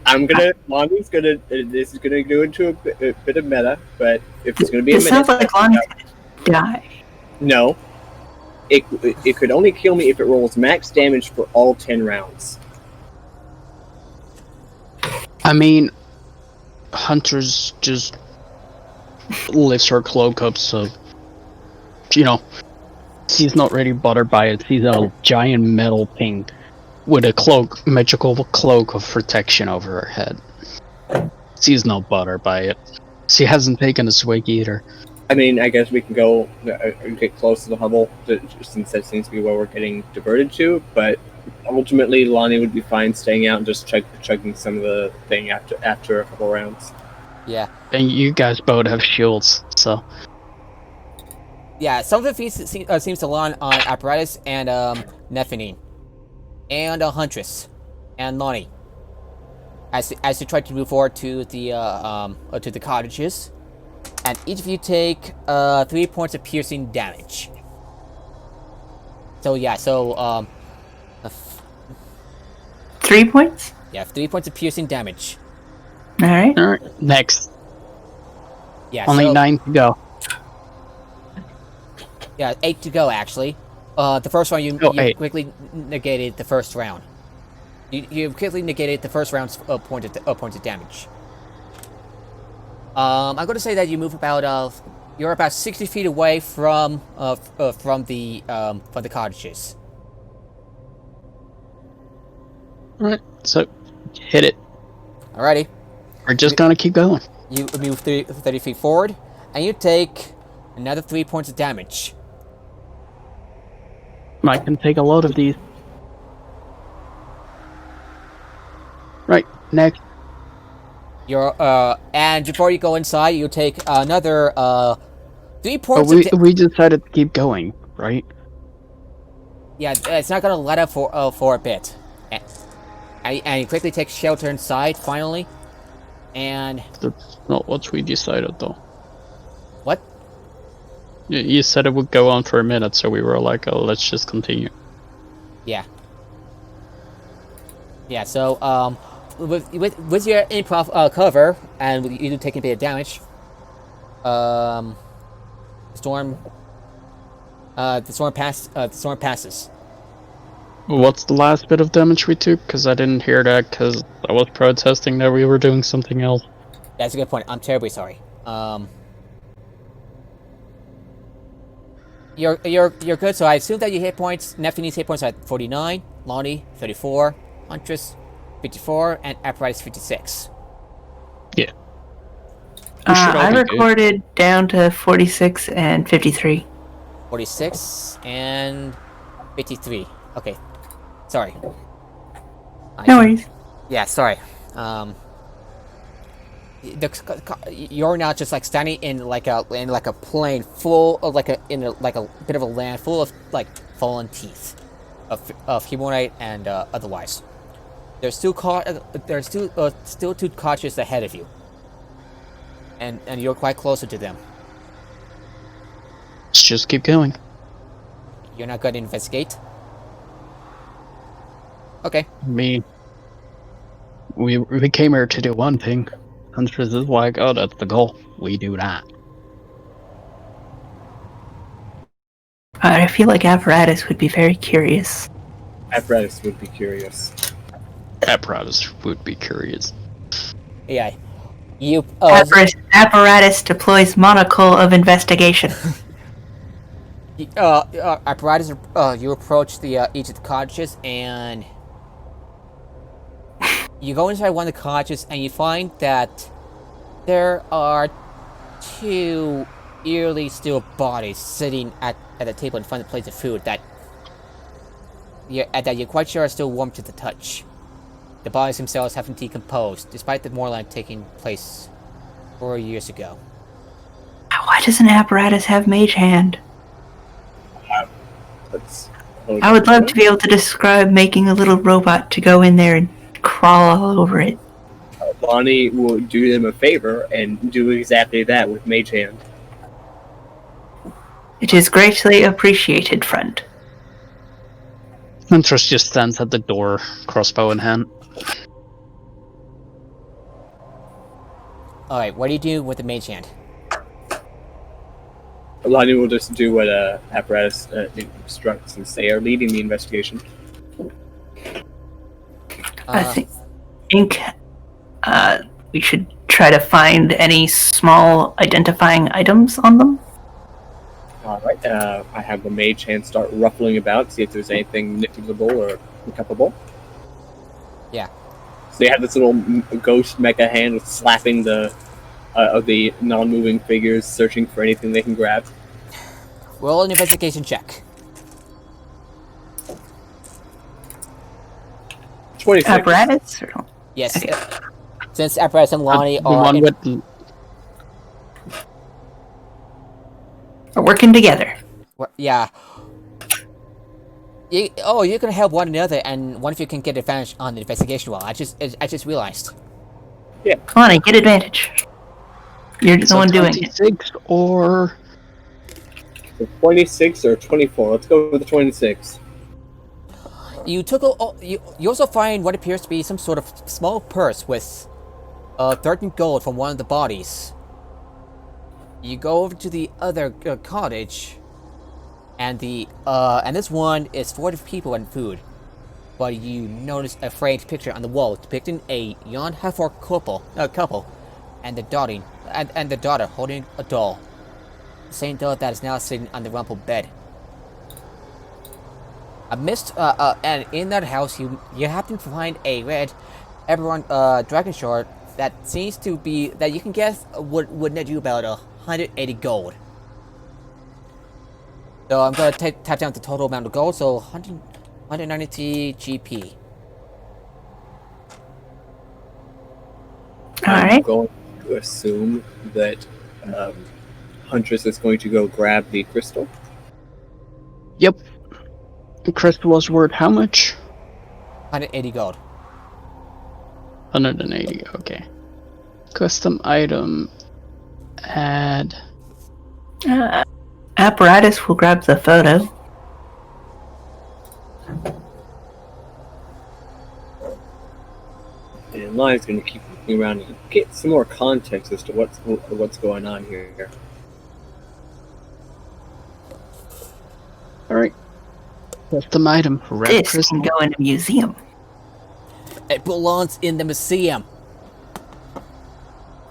Lonnie's gonna. This is gonna go into a bit of meta, but if it's gonna be a It minute, sounds like Lonnie's gonna die. no. It could only kill me if it rolls max damage for all 10 rounds. I mean, Hunter's just lifts her cloak up, so she's not really bothered by it. She's a giant metal thing with a magical cloak of protection over her head. She's not bothered by it. She hasn't taken a swig either. I mean, I guess we can go get close to the hovel, since that seems to be where we're getting diverted to. But ultimately, Lonnie would be fine staying out and just chugging some of the thing after a couple rounds. yeah, And you guys both have shields, so yeah. Some of the feats seems to land on Apparatus and Nephenine, and Huntress, and Lonnie. As you try to move forward to the cottages. And each of you take 3 points of piercing damage. So yeah, 3 points? yeah, 3 points of piercing damage. Alright. alright. Next. Yeah, Only 9 to go. Yeah, 8 to go actually. The first one you 8. quickly negated the first round. You quickly negated the first round's point of damage. I'm going to say that you move you're about 60 feet away from the cottages. Alright, so hit it. Alrighty. We're just gonna keep going. You move 30 feet forward, and you take another 3 points of damage. I can take a load of these. Right, next. And before you go inside, you take another 3 But points. we decided to keep going, right? Yeah, it's not gonna let up for a bit. And you quickly take shelter inside finally, and That's not what we decided, though. what? You said it would go on for a minute, so we were like, oh, let's just continue. Yeah. Yeah. So with your improv cover and with you taking a bit of damage, the storm passes. What's the last bit of damage we took? Because I didn't hear that, because I was protesting that we were doing something else. That's a good point. I'm terribly sorry. You're good. So I assume that your hit points, Neptune's hit points are at 49, Lonnie 34, Huntress 54, and Apparatus 56. Yeah. We should all I be good. recorded down to 46 and 53. 46 and 53. Okay. Sorry. No worries. Yeah, sorry. You're now just like standing in like a plain full of like a bit of a land full of like fallen teeth of humanoid and otherwise. There's still two cottages ahead of you, and you're quite closer to them. Let's just keep going. You're not going to investigate. Okay. We came here to do one thing. Huntress is like, oh, that's the goal. We do that. I feel like Apparatus would be very curious. Apparatus would be curious. Apparatus would be curious. Yeah. You. Apparatus deploys monocle of investigation. Apparatus. You approach each of the cottages and You go inside one of the cottages and you find that there are 2 eerily still bodies sitting at a table in front of plates of food that you're quite sure are still warm to the touch. The bodies themselves haven't decomposed, despite the moorland taking place 4 years ago. Why doesn't Apparatus have Mage Hand? I would love to be able to describe making a little robot to go in there and crawl all over it. Bonnie will do them a favor and do exactly that with Mage Hand. It is greatly appreciated, friend. Huntress just stands at the door, crossbow in hand. Alright, what do you do with the mage hand? Lonnie will just do what Apparatus instructs and they are leading the investigation. I think we should try to find any small identifying items on them. Alright, I have the Mage Hand start ruffling about, see if there's anything nibblable or pickupable. Yeah. So you have this little ghost mecha hand slapping the non-moving figures, searching for anything they can grab. Roll an investigation check. 26. Apparatus? Or... Yes. Okay. Since Apparatus and Lonnie The one with We're working together. yeah. You can help one another, and one of you can get advantage on the investigation roll. I just realized. Yeah. Lonnie, get advantage. You're the one doing it. 26 or 26 or 24. Let's go with the 26. You took you also find what appears to be some sort of small purse with 13 gold from one of the bodies. You go over to the other cottage, and this one is for the people and food. But you notice a framed picture on the wall depicting a young half-orc couple, and the daughter holding a doll. The same doll that is now sitting on the rumpled bed. And in that house, you happen to find a red Eberron dragon shard that seems to be that you can guess would net you about 180 gold. So I'm gonna tap down the total amount of gold. So 190 GP. Alright. I'm going to assume that Huntress is going to go grab the crystal. Yep. The crystal was worth how much? 180 gold. 180, okay. Custom item. Add. Apparatus will grab the photo. And Lion's going to keep looking around and get some more context as to what's going on here. Alright. Custom item. Red This crystal. can go in a museum. It belongs in the museum.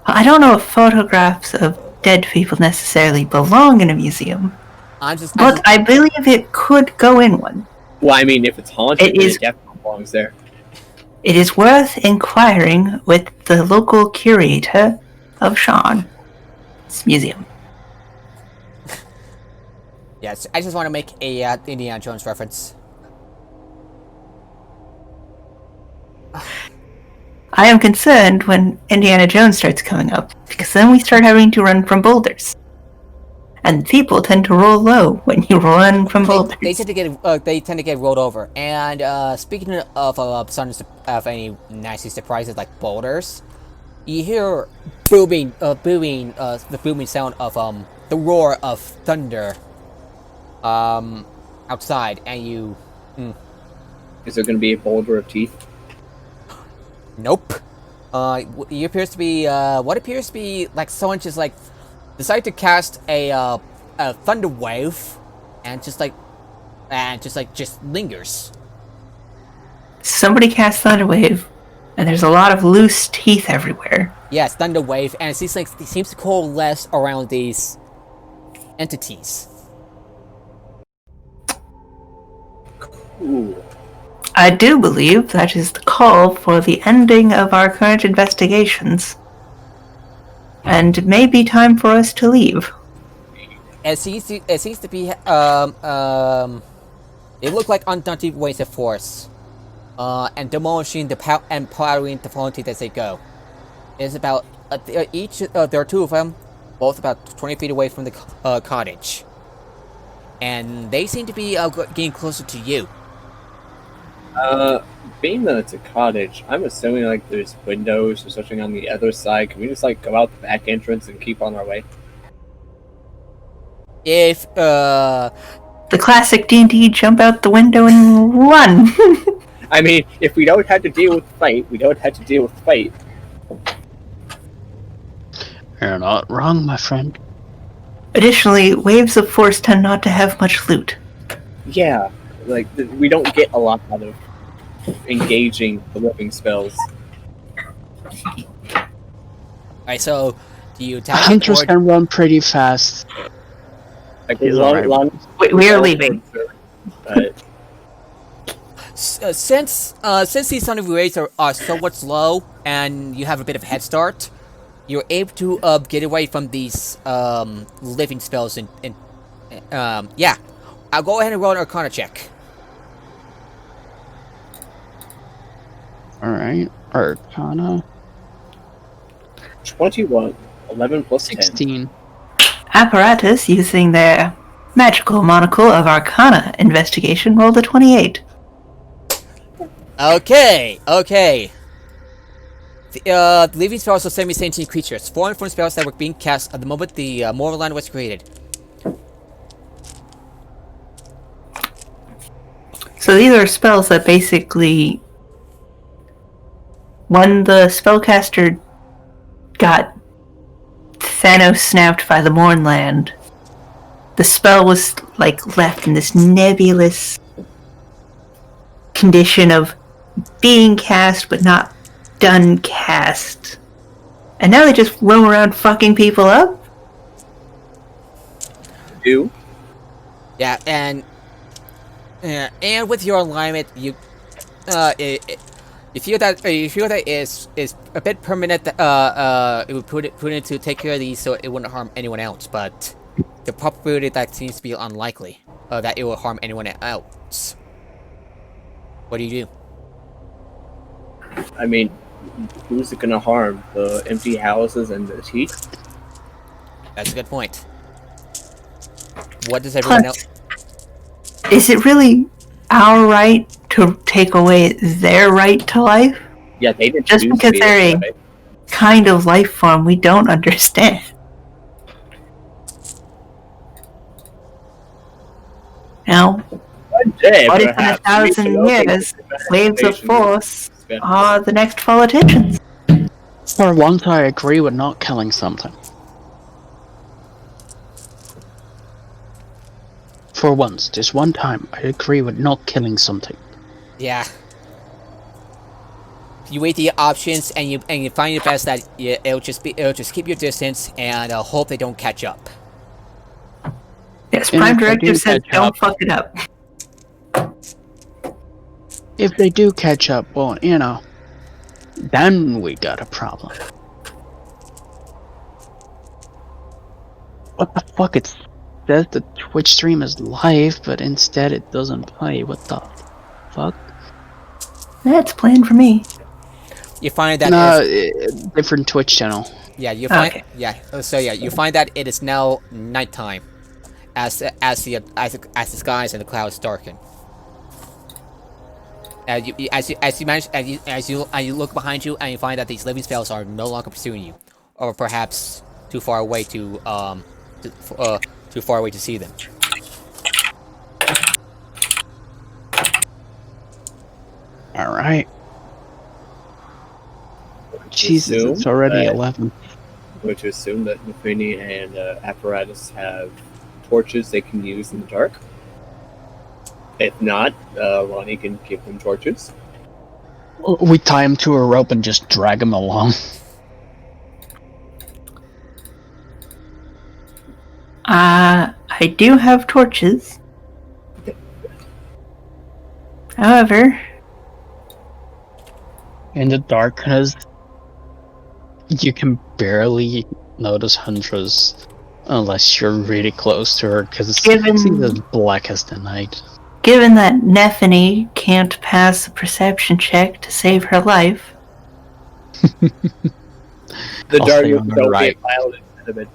I don't know if photographs of dead people necessarily belong in a museum, but I believe it could go in one. Well, I mean, if it's haunted, then it definitely belongs there. It is worth inquiring with the local curator of Sean's museum. Yes, I just want to make a Indiana Jones reference. I am concerned when Indiana Jones starts coming up, because then we start having to run from boulders. And people tend to roll low when you run from boulders. They tend to get rolled over. And speaking of any nasty surprises like boulders, you hear the booming sound of the roar of thunder outside, and you. Is there going to be a boulder of teeth? Nope. It appears to be what appears to be like someone just like decided to cast a thunder wave, and just lingers. Somebody cast Thunder Wave, and there's a lot of loose teeth everywhere. Yes, thunder wave, and it seems to coalesce around these entities. Ooh. I do believe that is the call for the ending of our current investigations. And it may be time for us to leave. It seems to be it looked like undaunted waves of force, and demolishing and powering the volunteers as they go. It's about each. There are two of them, both about 20 feet away from the cottage, and they seem to be getting closer to you. Being that it's a cottage, I'm assuming like there's windows or something on the other side. Can we just like go out the back entrance and keep on our way? If The classic D&D jump out the window and run. I mean, if we don't have to deal with fight, we don't have to deal with fight. You're not wrong, my friend. Additionally, waves of force tend not to have much loot. Yeah, like we don't get a lot out of engaging the living spells. alright, so do you attack it, Hunters or can run pretty fast. Like He's long, alright. long, We are leaving. But since these sonic waves are somewhat slow and you have a bit of a head start, you're able to get away from these living spells and yeah. I'll go ahead and roll an Arcana check. Alright. Arcana 21, 11 plus 10. 16. Apparatus, using their magical monocle of Arcana investigation, rolled a 28. Okay. The living spells are semi-sentient creatures, formed from spells that were being cast at the moment the Mortal Land was created. So these are spells that basically, when the spellcaster got Thanos snapped by the Mournland, the spell was like left in this nebulous condition of being cast but not done cast. And now they just roam around fucking people up? Do Yeah, and with your alignment, you feel that is a bit permanent. It would put it to take care of these, so it wouldn't harm anyone else. But the probability that seems to be unlikely that it will harm anyone else. What do you do? I mean, who's it gonna harm? The empty houses and the teeth? That's a good point. What does everyone else? Is it really our right to take away their right to life? Yeah, they didn't Just choose because to be they're this way. Kind of life form we don't understand. Now, One day, what if in perhaps, 1,000 we should open years, the waves of investigation. force are the next politicians? For once, I agree with not killing something. For once, just one time, I agree with not killing something. Yeah. You weigh the options, and you find it best that it'll just keep your distance and hope they don't catch up. Yes, And Prime if they Directive do says catch don't up- fuck it up. If they do catch up, well, then we got a problem. What the fuck? It says the Twitch stream is live, but instead it doesn't play. What the fuck? That's planned for me. You find that No, different Twitch channel. yeah, you find Okay. you find that it is now nighttime, as the skies and the clouds darken. As you look behind you, and you find that these living spells are no longer pursuing you, or perhaps too far away to see them. All right. Jesus, it's already 11. I'm going to assume that Nufini and Apparatus have torches they can use in the dark. If not, Lonnie can give them torches. We tie him to a rope and just drag him along. I do have torches. However, In the darkness, you can barely notice Huntress unless you're really close to her, because it's as black as the night. Given that Nephany can't pass a perception check to save her life. The I'll darkness stay on don't the right. be a pilot instead of it.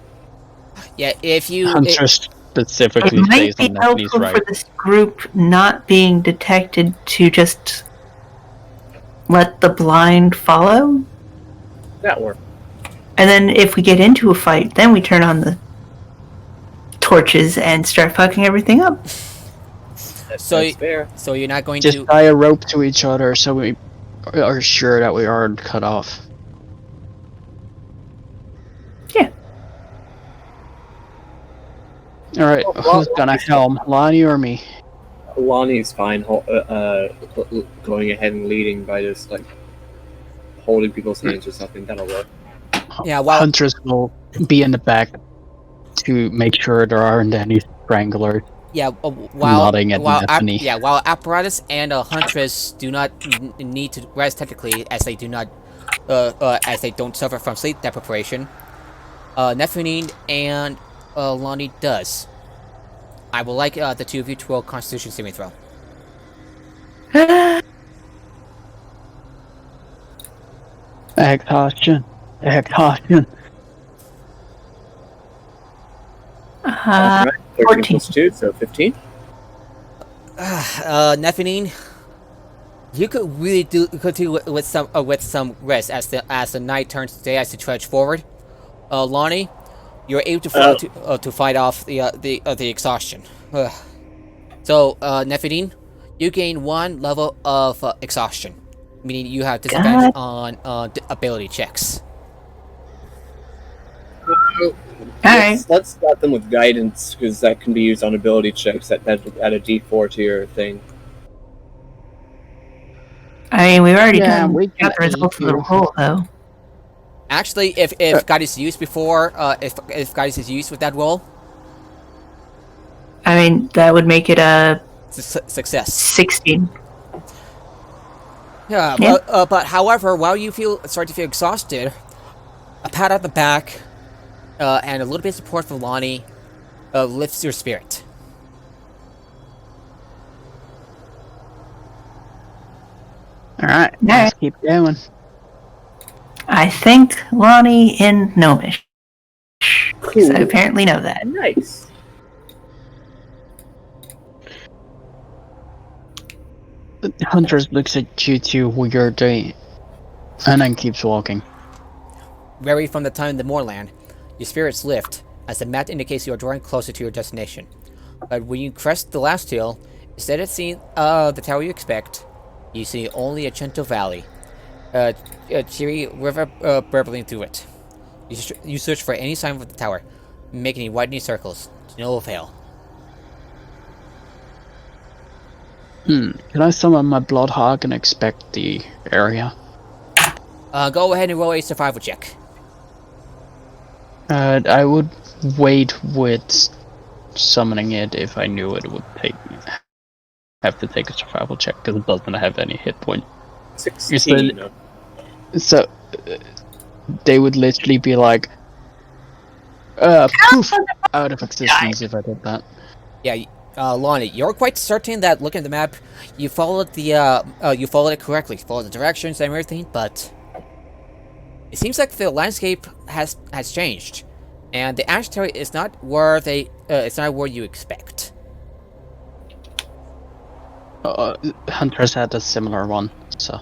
Yeah, if you... Huntress specifically It might stays be on Nephi's helpful right. for this group not being detected to just let the blind follow. That worked. And then if we get into a fight, then we turn on the torches and start fucking everything up. That's fair. So you're not going Just to... tie a rope to each other so we are sure that we aren't cut off. Yeah. Alright, who's gonna helm? Lonnie or me? Lonnie's fine going ahead and leading by just like holding people's hands or something. That'll work. Yeah, while... Huntress will be in the back to make sure there aren't any stranglers. Yeah, while Nephany. while Apparatus and Huntress do not need to rest technically, as they do not, as they don't suffer from sleep deprivation, Nephany and Lonnie does. I would like the two of you to roll Constitution saving throw. Exhaustion. 13 14. plus 2, so 15. Nephany, you could really do with some rest as the night turns to day as you trudge forward. Lonnie, you're able to fight off the exhaustion. So, Nephany, you gain 1 level of exhaustion, meaning you have disadvantage on ability checks. Let's start them with guidance, because that can be used on ability checks. That add a D4 to your thing. I mean, we've already Yeah, we got the can results of aid the you. roll, though. Actually, if guidance is used before, if guidance is used with that roll, I mean, that would make it a success. 16. Yeah, Yeah. but however, while you start to feel exhausted, a pat on the back, and a little bit of support from Lonnie, lifts your spirit. Alright, let's keep going. I think Lonnie in Gnomish. Because I Cool. apparently know that. Nice. Huntress looks at you two weirdly, and then keeps walking. Vary from the time in the moorland, your spirits lift, as the map indicates you are drawing closer to your destination. But when you crest the last hill, instead of seeing the tower you expect, you see only a gentle valley, a cheery river burbling through it. You search for any sign of the tower, making widening circles, to no avail. Can I summon my Bloodhog and expect the area? Go ahead and roll a survival check. I would wait with summoning it if I knew it would have to take a survival check, because it doesn't have any hit point. 16. So they would literally be like, poof, out of existence if I did that. Yeah, Lonnie, you're quite certain that looking at the map, you followed it correctly, followed the directions and everything, but it seems like the landscape has changed, and the ash tower is not where it's not where you expect. Huntress had a similar one, so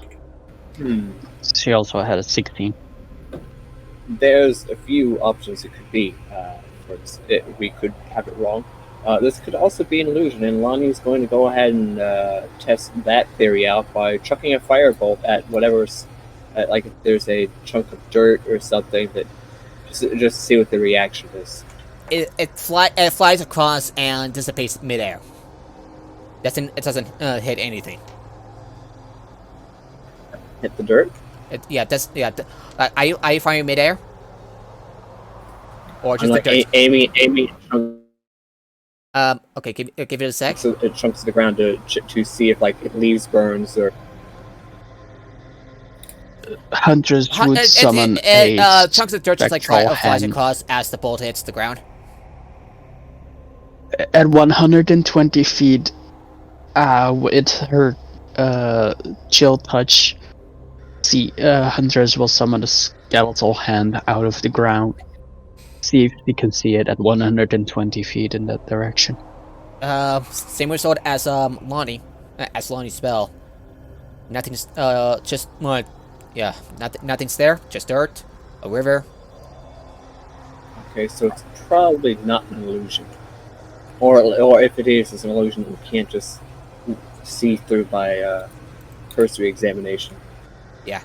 she also had a 16. There's a few options it could be. We could have it wrong. This could also be an illusion, and Lonnie's going to go ahead and test that theory out by chucking a firebolt at whatever's, like if there's a chunk of dirt or something, that just see what the reaction is. It flies across and dissipates midair. It doesn't hit anything. Hit the dirt? Are you firing midair? Or just like the dirt? aiming okay, give it a sec. so it chunks to the ground to see if like it leaves burns or. Hunters would summon a chunks of dirt just like spectral flies hand. across as the bolt hits the ground. At 120 feet, with her chill touch, Hunters will summon a skeletal hand out of the ground. See if you can see it at 120 feet in that direction. Same result as Lonnie's spell. Nothing's just yeah, nothing's there. Just dirt, a river. Okay, so it's probably not an illusion, or if it is, it's an illusion that we can't just see through by cursory examination. Yeah.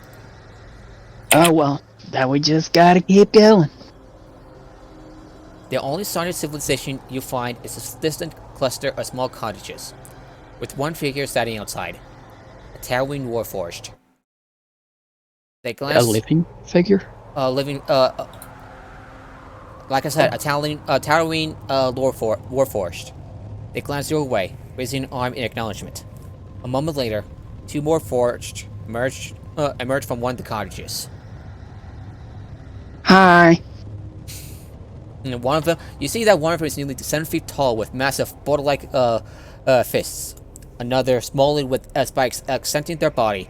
Oh well, then we just gotta keep going. The only sign of civilization you find is a distant cluster of small cottages, with one figure standing outside, a towering warforged. They glance. A living figure? Living. Like I said, a towering warforged. They glance your way, raising an arm in acknowledgement. A moment later, two more forged emerge from one of the cottages. Hi. And one of them, you see that one of them is nearly 7 feet tall with massive boulder-like fists. Another smaller with spikes accenting their body.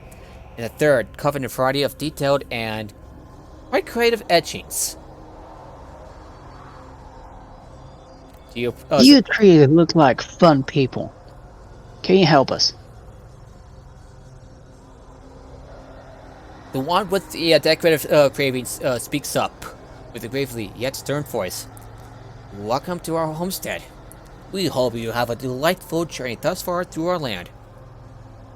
And a third covered in a variety of detailed and quite creative etchings. You three look like fun people. Can you help us? The one with the decorative cravings speaks up with a gravely yet stern voice. Welcome to our homestead. We hope you have a delightful journey thus far through our land.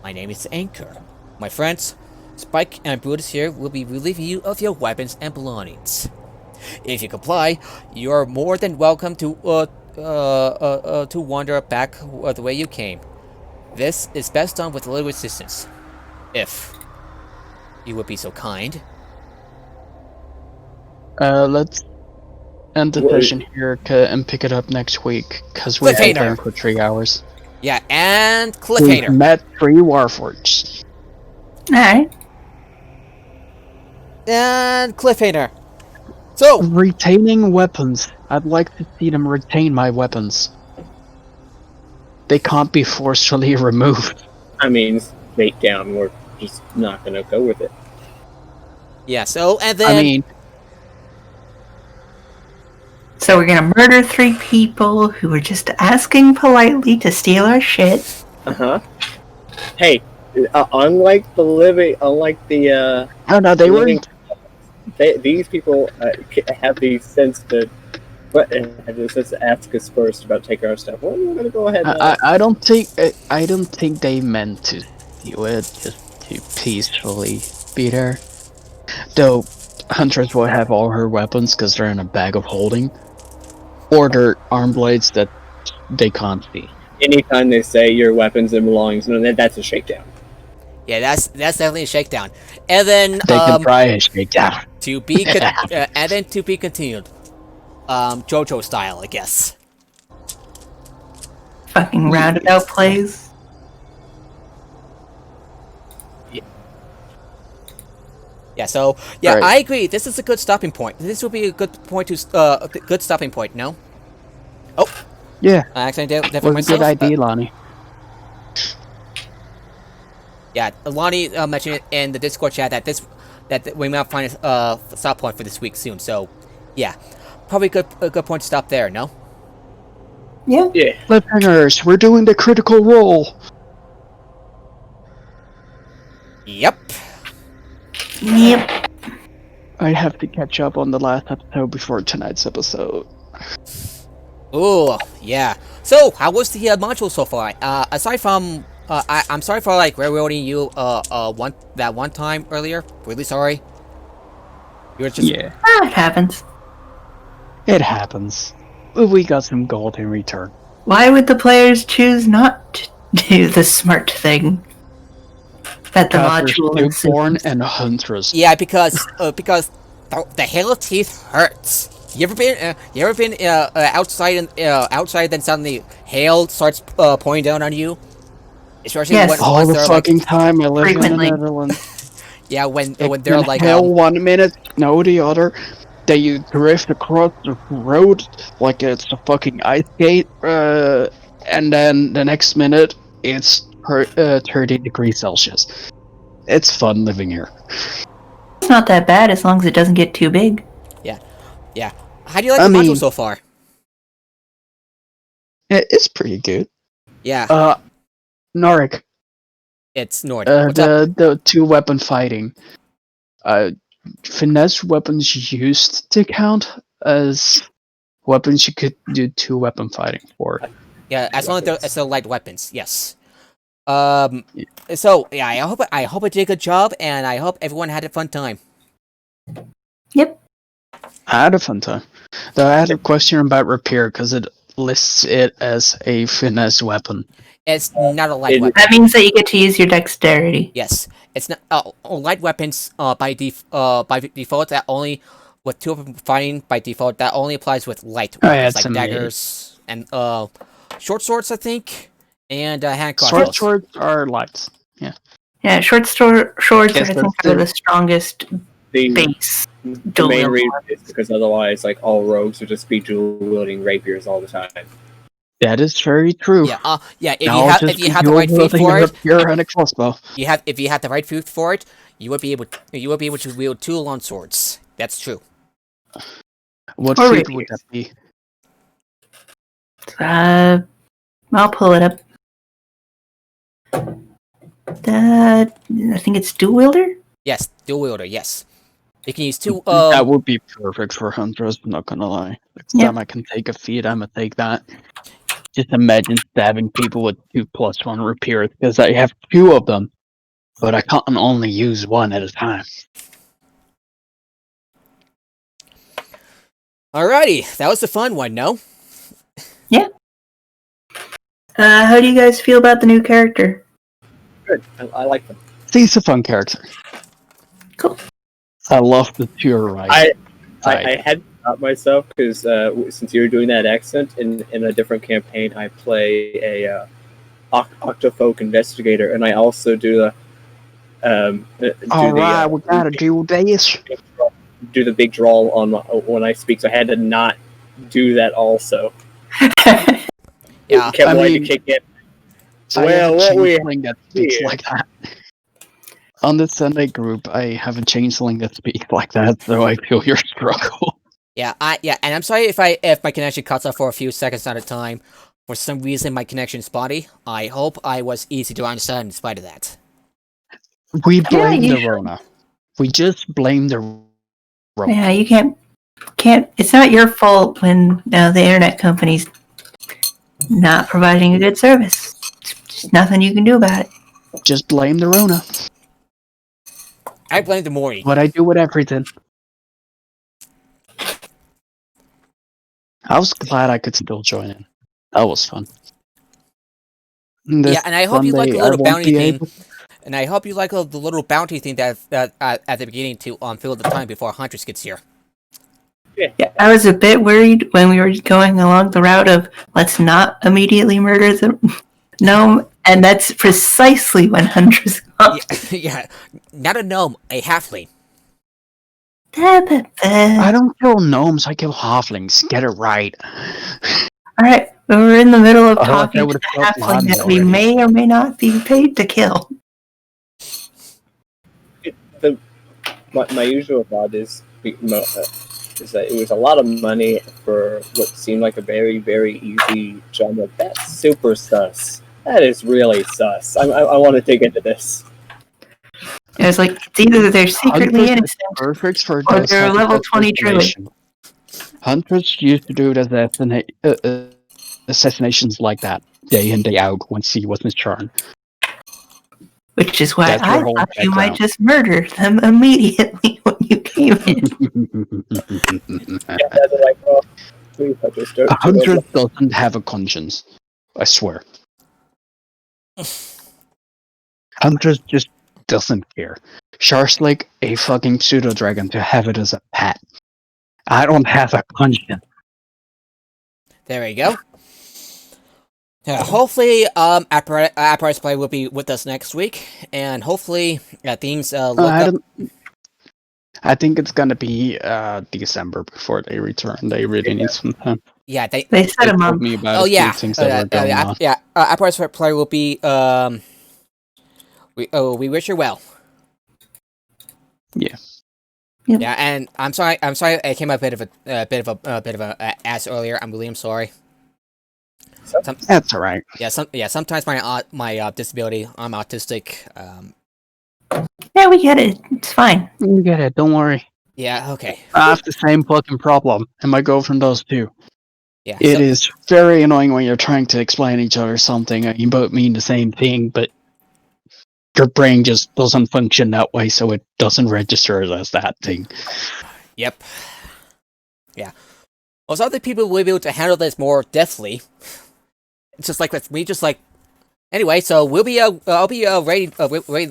My name is Anchor. My friends, Spike and Brutus here will be relieving you of your weapons and belongings. If you comply, you are more than welcome to wander back the way you came. This is best done with a little resistance. If you would be so kind. Let's end the session here and pick it up next week, because we've been playing for 3 hours. Yeah, and cliffhanger. We've met 3 warforged. Alright. And cliffhanger. So, retaining weapons. I'd like to see them retain my weapons. They can't be forcefully removed. I mean, bait down. We're just not gonna go with it. Yeah. So, and then. I mean. So we're gonna murder 3 people who were just asking politely to steal our shit. Hey, unlike the. Oh no, they weren't. These people have the sense to ask us first about taking our stuff. Well, we're gonna go ahead. I don't think they meant to do it just to peacefully beat her. Though Huntress will have all her weapons because they're in a bag of holding, or their arm blades that they can't see. Anytime they say your weapons and belongings, that's a shakedown. Yeah, that's definitely a shakedown. And then they can try a shakedown. To be and then to be continued. JoJo style, I guess. Fucking roundabout plays. Yeah, so yeah, right. I agree. This is a good stopping point. This would be a good point to good stopping point. No. Oh. Yeah. I actually did That's a good idea, Lonnie. Yeah, Lonnie mentioned it in the Discord chat that we might find a stop point for this week soon. So, yeah, probably a good point to stop there. No. Yeah. Yeah. Cliffhangers, we're doing the critical roll. Yep. Yep. I have to catch up on the last episode before tonight's episode. Ooh, yeah. So, how was the module so far? Aside from, I'm sorry for like railroading you that one time earlier. Really sorry. You were just Yeah. It happens. It happens. We got some gold in return. Why would the players choose not to do the smart thing? That the module is newborn and huntress. Yeah, because the hail of teeth hurts. You ever been outside outside, then suddenly hail starts pouring down on you? Especially yes. All the fucking time I live frequently. in the Netherlands. Yeah, when It they're can like hail 1 minute, no the other. Then you drift across the road like it's a fucking ice skate, and then the next minute it's 30 degrees Celsius. It's fun living here. It's not that bad as long as it doesn't get too big. yeah. How do you like I the module mean- so far? It's pretty good. Yeah, Norik, it's Nord. What's up? the 2-weapon fighting. Finesse weapons used to count as weapons you could do 2-weapon fighting for. Yeah, as long as they're light weapons, yes. Yeah. So yeah, I hope I did a good job, and I hope everyone had a fun time. Yep. I had a fun time. Though I had a question about repair because it lists it as a finesse weapon. It's not a light It- weapon. That means that you get to use your dexterity. Yes, it's not. Light weapons. By default, that only with 2-weapon fighting by default that only applies with light Oh, weapons yeah, it's like a mid. daggers and short swords, I think, and hand Short crossbows. swords are light. Yeah, swords are, Guess I think, that's are the- the strongest The, base. the dual main wield reason is because otherwise, like, all rogues would just be dual wielding rapiers all the time. That is very true. Yeah, yeah. If Now you have just if you have the right food dual-wielding for a it, rapier and a crossbow. if you have the right food for it, you would be able to wield 2 long swords. That's true. What Or feat would that be? I'll pull it up. I think it's dual wielder. Yes, dual wielder. Yes, you can use 2. That would be perfect for hunters, not gonna lie. Next Yeah. time I can take a feat, I'm gonna take that. Just imagine stabbing people with 2+1 rapiers, because I have 2 of them, but I can't only use 1 at a time. Alrighty, that was a fun one. No. How do you guys feel about the new character? Good. I like them. He's a fun character. Cool. I love the pure right. I had to stop myself because since you were doing that accent in a different campaign, I play a Octofolk investigator, and I also do the Alright, we gotta do this. do the big drawl on when I speak. So I had to not do that also. Yeah. Kept I wanting mean- to kick in. I have Well, a what we changeling that speaks here- like that. On the Sunday group, I have a changeling that speaks like that, so I feel your struggle. Yeah, and I'm sorry if my connection cuts off for a few seconds at a time. For some reason, my connection's spotty. I hope I was easy to understand in spite of that. We blame you the Rona. We just blame the Rona. Yeah, you can't. It's not your fault when the internet company's not providing a good service. It's just nothing you can do about it. Just blame the Rona. I blame the Mori. What I do with everything. I was glad I could still join in. That was fun. Yeah, and I hope you like the Sunday, I little won't bounty be thing. able- And I hope you like the little bounty thing that at the beginning to fill the time before Huntress gets here. Yeah, I was a bit worried when we were going along the route of let's not immediately murder the gnome, and that's precisely when Huntress comes. Yeah, yeah, not a gnome, a halfling. I don't kill gnomes, I kill halflings. Get it right. Alright, we're in the middle of Oh, talking I to would've the felt halfling bad that we already. may or may not be paid to kill. My usual thought is that it was a lot of money for what seemed like a very, very easy job. Like, that's super sus. That is really sus. I want to dig into this. It was like, it's either they're secretly 100% innocent, Perfect for or those they're a type of level 20 druid. assassination. Hunters used to do assassinations like that, day in, day out, when she wasn't charmed. Which is why That's I your whole thought you might background. just murder them immediately when you came in. Yeah, they're like, oh, please, I just don't. A hunter doesn't have a conscience. I swear. Hunters just doesn't care. Sharks like a fucking pseudo dragon to have it as a pet. I don't have a conscience. There we go. Hopefully, Apparatus Play will be with us next week, and hopefully, things look up. I think it's gonna be December before they return. They really need some time. Yeah, They said They a told month. me about Oh a few yeah, things that were going on. Apparatus Play will be. We wish her well. Yeah. Yeah, and I'm sorry. I came up a bit of a ass earlier. I'm really sorry. That's all right. Yeah. Sometimes my disability. I'm autistic. Yeah, we get it. It's fine. You get it. Don't worry. Yeah. Okay. I have the same fucking problem, and my girlfriend does too. Yeah. It is very annoying when you're trying to explain each other something, and you both mean the same thing, but your brain just doesn't function that way, so it doesn't register as that thing. Yep. Yeah. Also, other people will be able to handle this more deftly. It's just like with me, just like. Anyway, so I'll be rating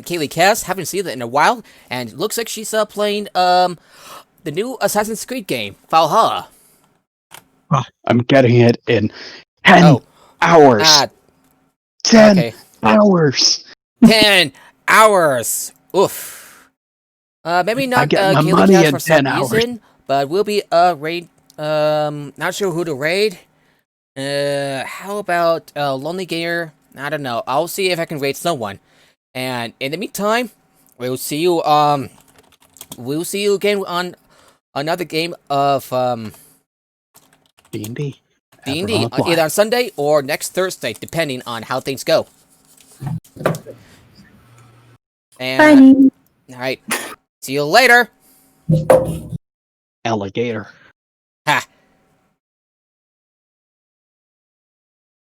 Kaylee Cass. Haven't seen it in a while, and it looks like she's playing the new Assassin's Creed game, Valhalla. I'm getting it in 10 hours. 10 okay. hours. 10 hours. Oof. Maybe not I get my Kaylee money Cass in for 10 some hours. reason, but we'll be raid. Not sure who to raid. How about Lonely Gator? I don't know. I'll see if I can raid someone. And in the meantime, we'll see you again on another game of D&D. D&D, either on Sunday or next Thursday, depending on how things go. And Bye. all right, see you later. Alligator.